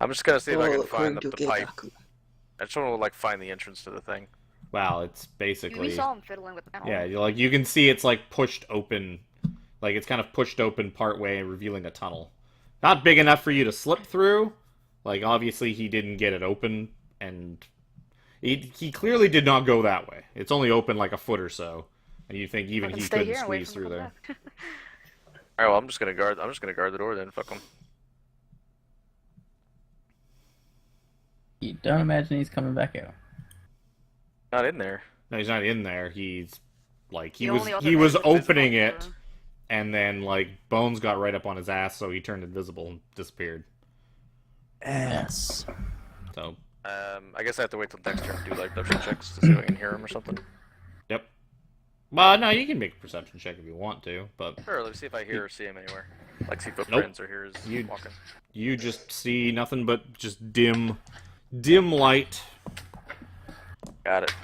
J: I'm just gonna see if I
E: Oh,
J: can find
E: according
J: the
E: to
J: pipe.
E: Gedaku.
J: I just wanna, like, find the entrance to the thing.
A: Wow, it's
F: We
A: basically
F: saw him fiddling with the panel.
A: yeah. You can see it's like pushed open, like it's kind of pushed open part way, revealing a tunnel. Not big enough for you to slip through. Like obviously he didn't get it open, and he clearly did not go that way. It's only open like a foot or so, and you think even he
F: stay
A: couldn't
F: here and wait
A: squeeze
F: for him
A: through
F: to come
A: there.
F: back.
J: Alright, well, I'm just gonna guard the door then. Fuck him.
C: You don't imagine he's coming back out.
J: Not in there.
A: No, he's not in there. He's like
F: The only other
A: he was
F: exit is
A: opening
F: the
A: it,
F: door.
A: and then like Bones got right up on his ass, so he turned invisible and disappeared.
B: Ass.
A: So
J: I guess I have to wait till next turn to do like perception checks to see if I can hear him or something.
A: yep. Well, no, you can make a perception check if you want to, but
J: Sure, let's see if I hear or see him anywhere. Like see footprints or hear his walking.
A: you just see nothing but just dim light.
J: Got it.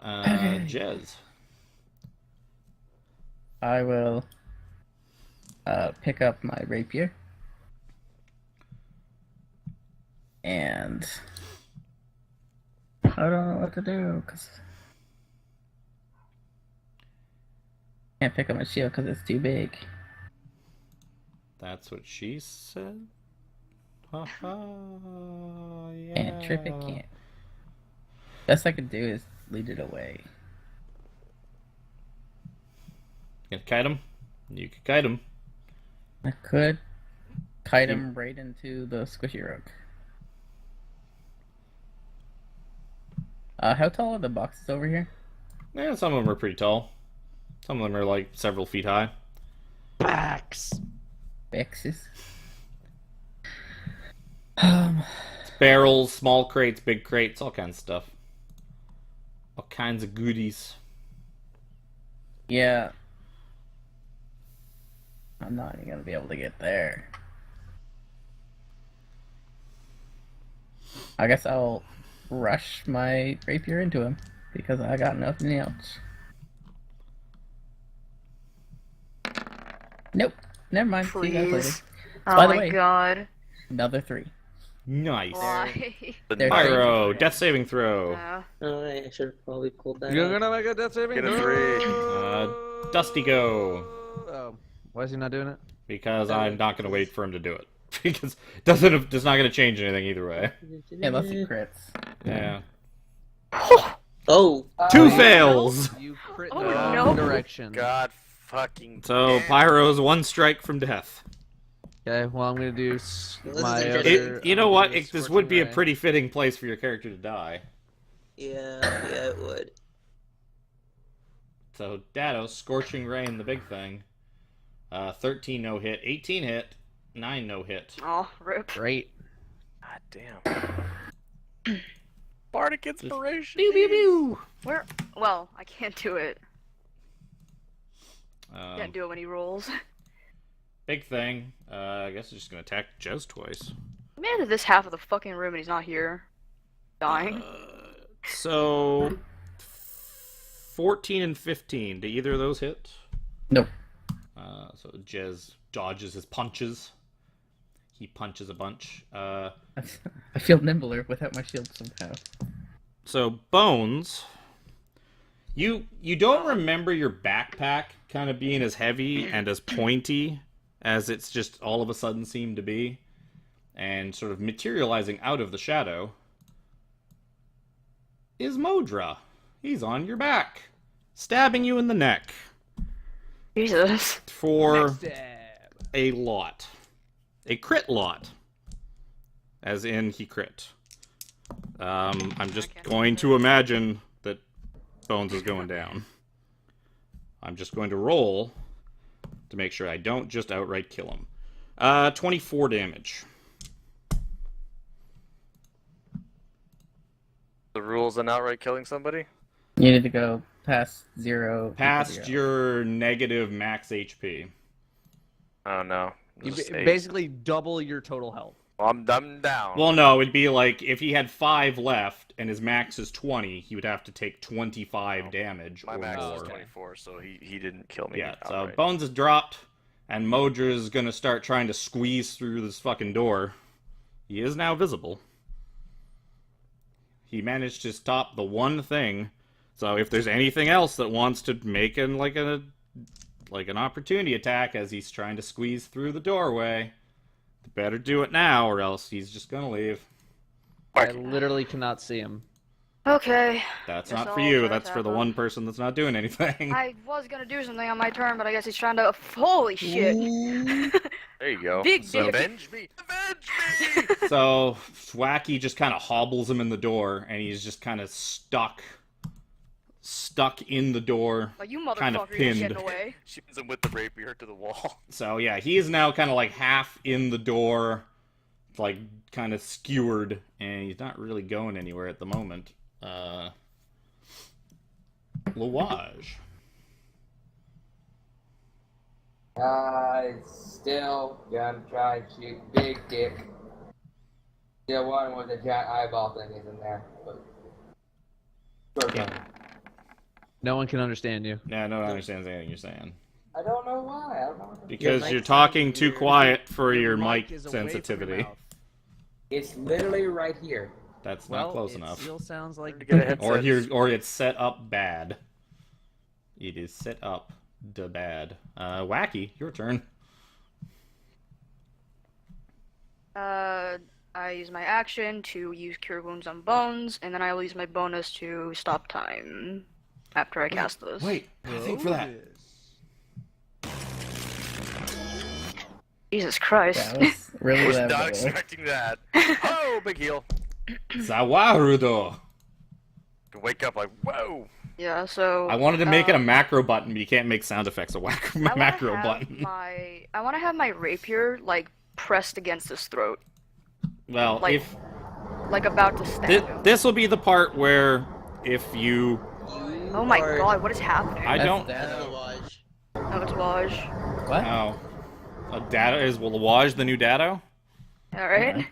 A: Jez.
C: I will pick up my rapier. And I don't know what to do because I can't pick up my shield because it's too big.
A: That's what she said? Haha, yeah.
C: Can't trip it, can't. Best I could do is lead it away.
A: You can kite him? You could kite him.
C: I could kite him right into the squishy rogue. How tall are the boxes over here?
A: Yeah, some of them are pretty tall. Some of them are like several feet high.
B: Backs.
C: Boxes.
A: It's barrels, small crates, big crates, all kinds of stuff. All kinds of goodies.
C: Yeah. I'm not even gonna be able to get there. I guess I'll rush my rapier into him because I got nothing else. Nope. Never mind. See you guys later.
F: Please.
C: By
F: Oh
C: the
F: my
C: way,
F: god.
C: another 3.
A: Nice.
F: Why?
C: They're
A: Pyro, death saving throw.
E: Oh, I should have probably pulled that.
B: You're
E: out.
B: gonna make a death saving?
J: Get a 3.
A: Dusty go.
B: Oh, why is he not doing it?
A: Because I'm not going to wait for him to do it. Because it's not going to change anything either way.
C: Unless he crits.
A: Yeah.
E: Oh.
A: 2 fails!
B: You crit
F: Oh,
B: the wrong
F: no.
B: direction.
J: God fucking.
A: So
J: damn.
A: Pyro's 1 strike from death.
B: Okay, well I'm gonna do
E: Well,
B: my
E: this is
B: other.
A: You know
B: I'm
A: what?
B: gonna do
A: This
B: Scorching
A: would be a
B: Ray.
A: pretty fitting place for your character to die.
E: Yeah, it would.
A: So Dados, Scorching Rain, the big thing. 13 no hit, 18 hit, 9 no hit.
F: Oh, rip.
B: Great.
J: God damn. Bardic inspiration.
A: Pew pew pew.
F: Where? Well, I can't do it. Can't do it when he rolls.
A: Big thing. I guess I'm just gonna attack Jez twice.
F: Man, to this half of the fucking room and he's not here. Dying.
A: So 14 and 15. Do either of those hit?
C: Nope.
A: So Jez dodges his punches. He punches a bunch.
C: I feel nimbler without my shield somehow.
A: So Bones, you don't remember your backpack kind of being as heavy and as pointy as it's just all of a sudden seemed to be, and sort of materializing out of the shadow is Modra. He's on your back, stabbing you in the neck.
F: Jesus.
A: For a lot. A crit lot. As in, he crit. I'm just going to imagine that Bones is going down. I'm just going to roll to make sure I don't just outright kill him. 24 damage.
J: The rules on outright killing somebody?
C: You need to go past 0.
A: Past your negative max HP.
J: Oh no.
B: You
J: Just 8.
B: basically double your total health.
J: Well, I'm down.
A: Well, no, it'd be like if he had 5 left and his max is 20, he would have to take 25 damage
J: My
A: or
J: max
A: more.
J: is 24, so he didn't kill me.
A: Yeah, so
J: outright.
A: Bones is dropped, and Modra is gonna start trying to squeeze through this fucking door. He is now visible. He managed to stop the one thing. So if there's anything else that wants to make an an opportunity attack as he's trying to squeeze through the doorway, better do it now, or else he's just gonna leave.
B: I literally cannot see him.
F: Okay.
A: That's
F: Guess
A: not for
F: I'll
A: you.
F: try
A: That's
F: to
A: for the
F: tap
A: one
F: him.
A: person that's not doing anything.
F: I was gonna do something on my turn, but I guess he's trying to. Holy shit!
J: There you go.
F: Big
A: So-
F: dick.
J: Avenge me! Avenge me!
A: So Thwacky just kind of hobbles him in the door, and he's just kind of stuck in the door,
F: Like, you
A: kind of
F: motherfucker, you're
A: pinned.
F: getting away.
J: She pins him with the rapier to the wall.
A: So yeah, he is now kind of like half in the door, like kind of skewered, and he's not really going anywhere at the moment. Lawage.
I: Still gonna try to shoot big dick. Still one with the giant eyeball thing is in there. But... Short gun.
B: No one can understand you.
A: Yeah, no one understands anything you're saying.
I: I don't know why. I don't know.
A: Because
E: Your
A: you're
E: mic
A: talking
E: sounds
A: too
E: weird.
A: quiet for your
B: mic
A: mic
B: is away from your
A: sensitivity.
B: mouth.
I: It's literally right here.
A: That's not close
B: it
A: enough.
B: still sounds like
A: Or it's set up bad. It is set up da bad. Wacky, your turn.
F: I use my action to use Cure Wounds on Bones, and then I will use my bonus to stop time after I cast this.
A: Wait, I think for that.
F: Jesus Christ.
C: That was really
D: I was
C: loud,
D: not
C: by the way.
D: expecting that. Oh, big heal.
A: Zawarudo.
D: You wake up like, whoa.
F: Yeah, so...
A: I wanted to make it a macro button, but you can't make sound effects a macro button.
F: I want to have my rapier, like, pressed against his throat.
A: Well,
F: like,
A: if...
F: Like, about to stab him.
A: This will be the part where if you...
F: Oh my god, what is happening?
A: I don't...
F: Oh, it's Waj.
C: What?
A: Oh. Dado is Waj the new Dado?
F: Alright.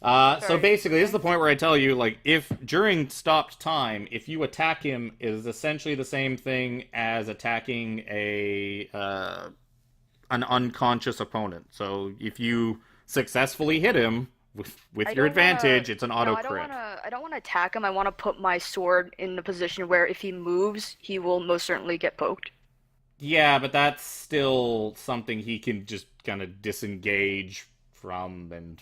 A: So basically, this is the point where I tell you, like, if during stopped time, if you attack him, it is essentially the same thing as attacking an unconscious opponent. So if you successfully hit him with your advantage, it's an auto crit.
F: I don't want to attack him. I want to put my sword in a position where if he moves, he will most certainly get poked.
A: Yeah, but that's still something he can just kind of disengage from, and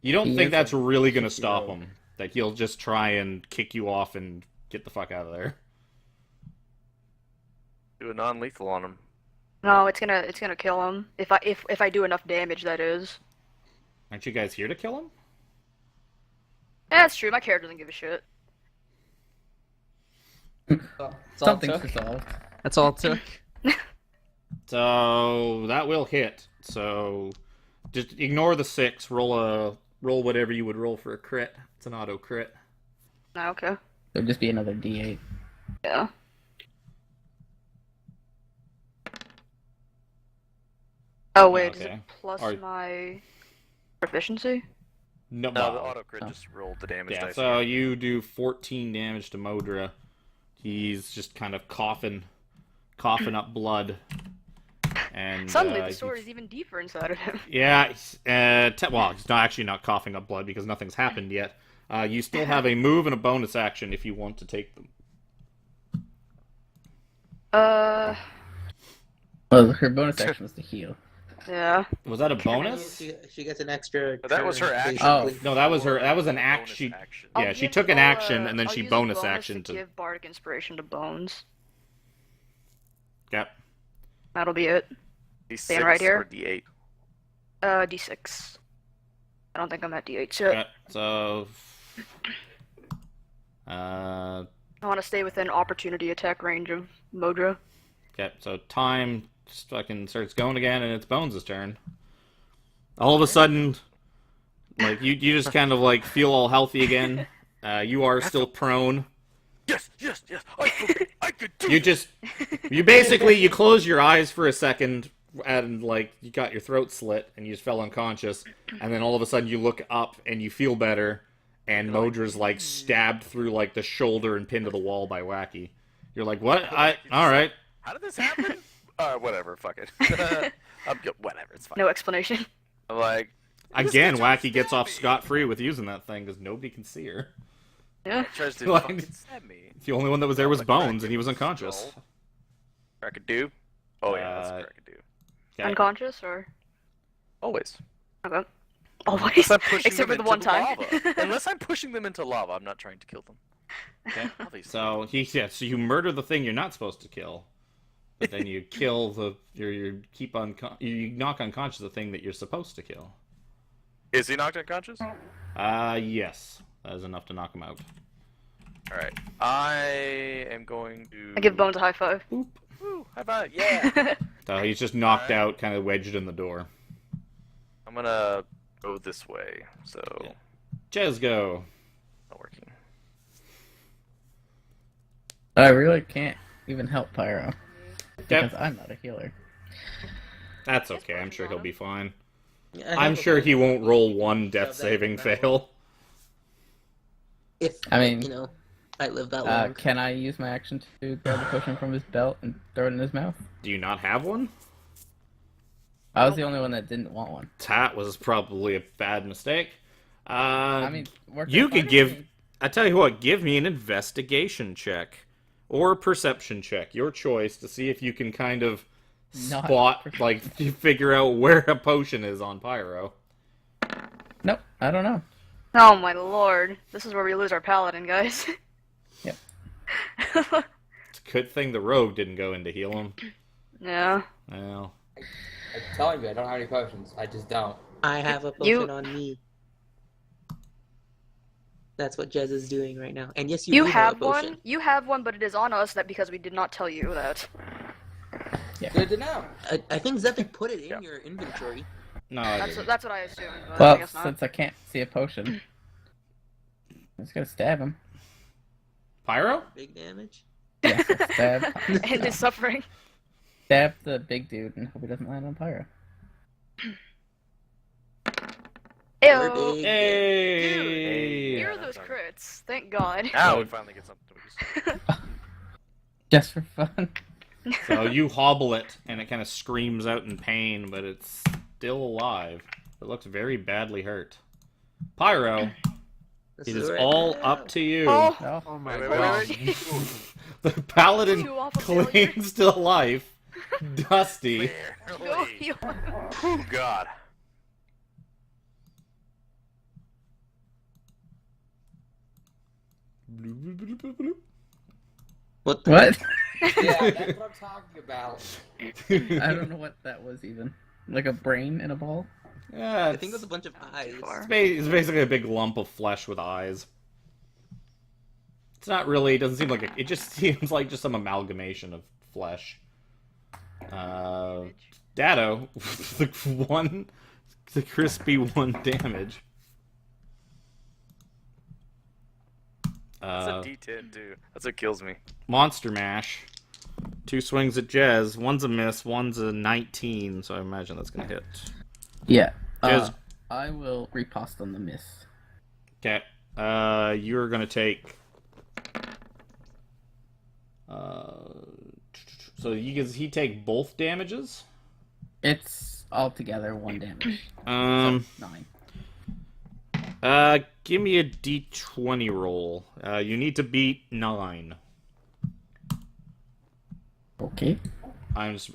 A: you don't think that's really going to stop him? That he'll just try and kick you off and get the fuck out of there?
J: Do a non-lethal on him.
F: No, it's gonna kill him if I do enough damage. That is.
A: Aren't you guys here to kill him?
F: Yeah, that's true. My character doesn't give a shit.
C: Something's resolved.
B: That's all it took.
A: So that will hit. So just ignore the 6. Roll whatever you would roll for a crit. It's an auto crit.
F: No, okay.
C: There'll just be another D8.
F: Yeah. Oh wait,
A: Okay.
F: is it plus my proficiency?
A: No,
J: No, the auto crit just rolled the damage
A: yeah.
J: dice.
A: So you do 14 damage to Modra. He's just kind of coughing up blood. And
F: suddenly the sword is even deeper inside of him.
A: Yeah, well, he's not coughing up blood because nothing's happened yet. You still have a move and a bonus action if you want to take them.
C: Well, her bonus action was to heal.
F: Yeah.
A: Was that a bonus?
E: She gets an extra.
D: But that was her action.
C: Oh.
A: No, that was her. That was an action. Yeah, she took an action and then
F: I'll
A: she
F: use a
A: bonus action
F: to give bardic inspiration to Bones.
A: Yep.
F: That'll be it.
J: D6
F: Staying right here.
J: or D8?
F: D6. I don't think I'm at D8 yet.
A: Okay, so.
F: I want to stay within opportunity attack range of Modra.
A: Okay, so time just fucking starts going again, and it's Bones' turn. All of a sudden, like you just kind of like feel all healthy again. You are still prone.
D: Yes. I could do
A: You basically you close your eyes for a second, and like you got your throat slit, and you just fell unconscious, and then all of a sudden you look up and you feel better, and Modra's like stabbed through like the shoulder and pinned to the wall by Wacky. You're like, what? All right.
D: How did this happen? Whatever, fuck it. Whatever, it's fine.
F: No explanation.
D: I'm like,
A: Again, Wacky gets off scot-free with using that thing because nobody can see her.
F: Yeah.
D: tries to
A: Like,
D: fucking stab me.
A: The only one that was there was
D: Like
A: Bones, and he was unconscious.
D: skull. Crack-a-doo? Oh yeah, that's crack-a-doo.
A: Okay.
F: Unconscious or?
D: Always.
F: Okay. Always.
D: Unless I'm pushing
F: Except
D: them
F: for the
D: into
F: one time.
D: lava. Unless I'm pushing them into lava, I'm not trying to kill them.
A: Okay.
D: Obviously.
A: So you murder the thing you're not supposed to kill, but then you kill you knock unconscious the thing that you're supposed to kill.
D: Is he knocked unconscious?
A: Yes, that is enough to knock him out.
D: Alright. I am going to...
F: I give Bones a high five.
A: Boop.
D: Woo, high five, yeah!
A: So he's just knocked out, kind of wedged in the door.
D: I'm gonna go this way, so...
A: Yeah. Jez, go.
D: Not working.
C: I really can't even help Pyro. Because
A: Yep.
C: I'm not a healer.
A: That's okay, I'm sure he'll be fine.
E: Yeah,
A: I'm sure he won't roll one death saving fail.
E: If
C: I mean,
E: you know, I live that long.
C: Can I use my action to grab the potion from his belt and throw it in his mouth?
A: Do you not have one?
C: I was the only one that didn't want one.
A: That was probably a bad mistake.
C: I mean,
A: you could give. I tell you what, give me an investigation check or a perception check, your choice, to see if you can kind of spot, like, you figure out where a potion is on Pyro.
C: Nope, I don't know.
F: Oh my lord, this is where we lose our paladin, guys.
C: Yep.
A: It's a good thing the rogue didn't go in to heal him.
F: Yeah.
A: Well.
I: I'm telling you, I don't have any potions. I just don't.
E: I have a potion on me. That's what Jez is doing right now. And yes, you do
F: have
E: a potion.
F: one. You have one, but it is on us that because we did not tell you that.
C: Yeah.
I: Good to know.
E: I think Zephyr put it in your inventory.
A: No,
F: that's what I assumed. But
C: Well,
F: I guess not.
C: since I can't see a potion, I'm just gonna stab him.
A: Pyro?
E: Big damage.
C: Yeah, stab.
F: And his suffering.
C: Stab the big dude and hope he doesn't land on Pyro.
F: Ew.
A: Hey!
F: Here are those crits. Thank God.
J: Now we finally get something to use.
C: Just for fun.
A: So you hobble it, and it kind of screams out in pain, but it's still alive. It looks very badly hurt. Pyro, it is all up to you.
B: Oh my god.
A: The paladin
F: Too awful
A: clings to life. Dusty.
F: Go heal.
J: Oh God.
E: What?
C: What?
I: Yeah, that's what I'm talking about.
C: I don't know what that was even. Like a brain in a ball?
A: Yeah,
E: I think it was a bunch of eyes.
A: it's basically a big lump of flesh with eyes. It's not really, it doesn't seem like it just seems like just some amalgamation of flesh. Dado, the crispy 1 damage.
J: That's a D10 too. That's what kills me.
A: Monster Mash. 2 swings at Jez. One's a miss, one's a 19, so I imagine that's gonna hit.
C: Yeah.
A: Jez.
C: I will riposte on the miss.
A: Okay. You're gonna take. So does he take both damages?
C: It's altogether 1 damage.
A: So
C: 9.
A: Give me a d20 roll. You need to beat 9.
C: Okay.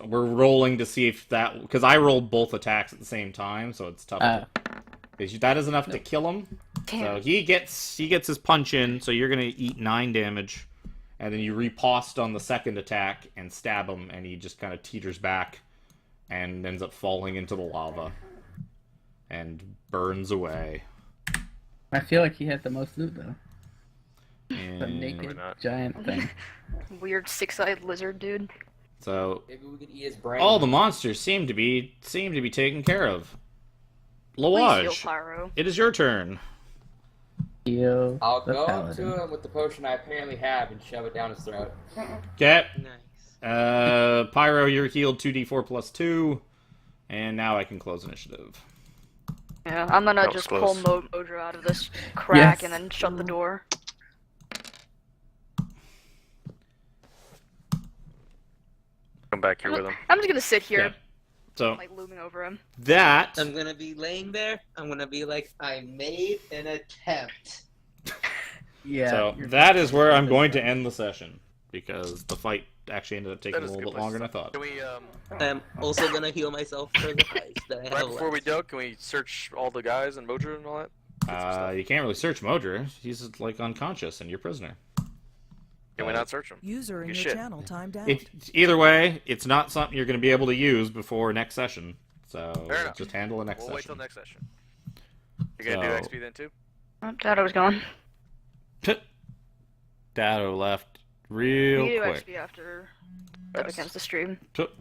A: We're rolling to see if that, because I rolled both attacks at the same time, so it's tough. That is enough to kill him.
F: Damn.
A: So he gets his punch in. So you're gonna eat 9 damage, and then you riposte on the second attack and stab him, and he just kind of teeters back, and ends up falling into the lava, and burns away.
C: I feel like he had the most loot though.
A: And
C: The naked giant thing.
F: Weird 6-eyed lizard dude.
A: So
I: Maybe we could eat his brain.
A: all the monsters seem to be taken care of.
F: Please heal
A: Lawaj,
F: Pyro.
A: it is your turn.
C: Heal
I: I'll
C: the
I: go up
C: paladin.
I: to him with the potion I apparently have and shove it down his throat.
A: Okay.
E: Nice.
A: Pyro, you're healed 2d4 plus 2, and now I can close initiative.
F: Yeah, I'm gonna
J: That was
F: just
J: close.
F: pull Modra out of this crack
C: Yes.
F: and then shut the door.
J: Come back here with him.
F: I'm just gonna sit here,
A: Okay. So
F: like looming over him.
A: that
E: I'm gonna be laying there. I'm gonna be like, I made an attempt.
C: Yeah.
A: so
C: you're-
A: that is where I'm going to end the session, because the fight actually ended up taking
J: That
A: a
J: is
A: little
J: good
A: bit longer than I
J: place.
A: thought.
J: Can we
E: I'm also gonna heal myself for the eyes that I have
J: right before we
E: left.
J: go, can we search all the guys and Modra and all that? Get some stuff.
A: You can't really search Modra. He's like unconscious and you're prisoner.
J: Can we not search him?
G: User in
J: Good
G: your
J: shit.
G: channel timed out.
A: Either way, it's not something you're going to be able to use before next session. So
J: Fair enough.
A: just handle the next
J: We'll
A: session.
J: wait till next session. You gonna do
A: So-
J: XP then too?
F: Oh, Dado was gone.
A: Dado left real
F: We can do
A: quick.
F: XP after that begins the stream.
A: Tut.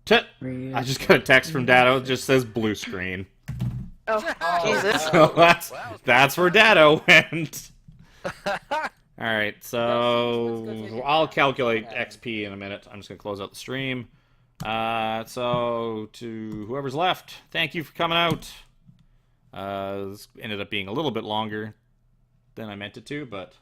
A: I just got a text from Dado. It just says blue screen.
F: Oh, Jesus.
A: So that's where Dado went. Alright, so I'll calculate XP in a minute. I'm just going to close out the stream. So to whoever's left, thank you for coming out. This ended up being a little bit longer than I meant it to, but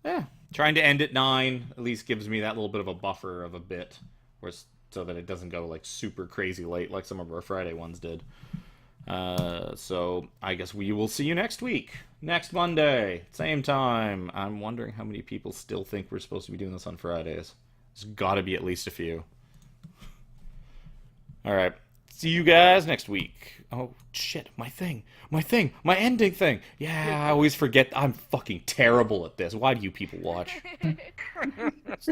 A: yeah, trying to end at 9 at least gives me that little bit of a buffer of a bit. Whereas so that it doesn't go like super crazy late like some of our Friday ones did. So I guess we will see you next week, next Monday, same time. I'm wondering how many people still think we're supposed to be doing this on Fridays. There's got to be at least a few. All right. See you guys next week. Oh, shit. My ending thing. Yeah, I always forget. I'm fucking terrible at this. Why do you people watch?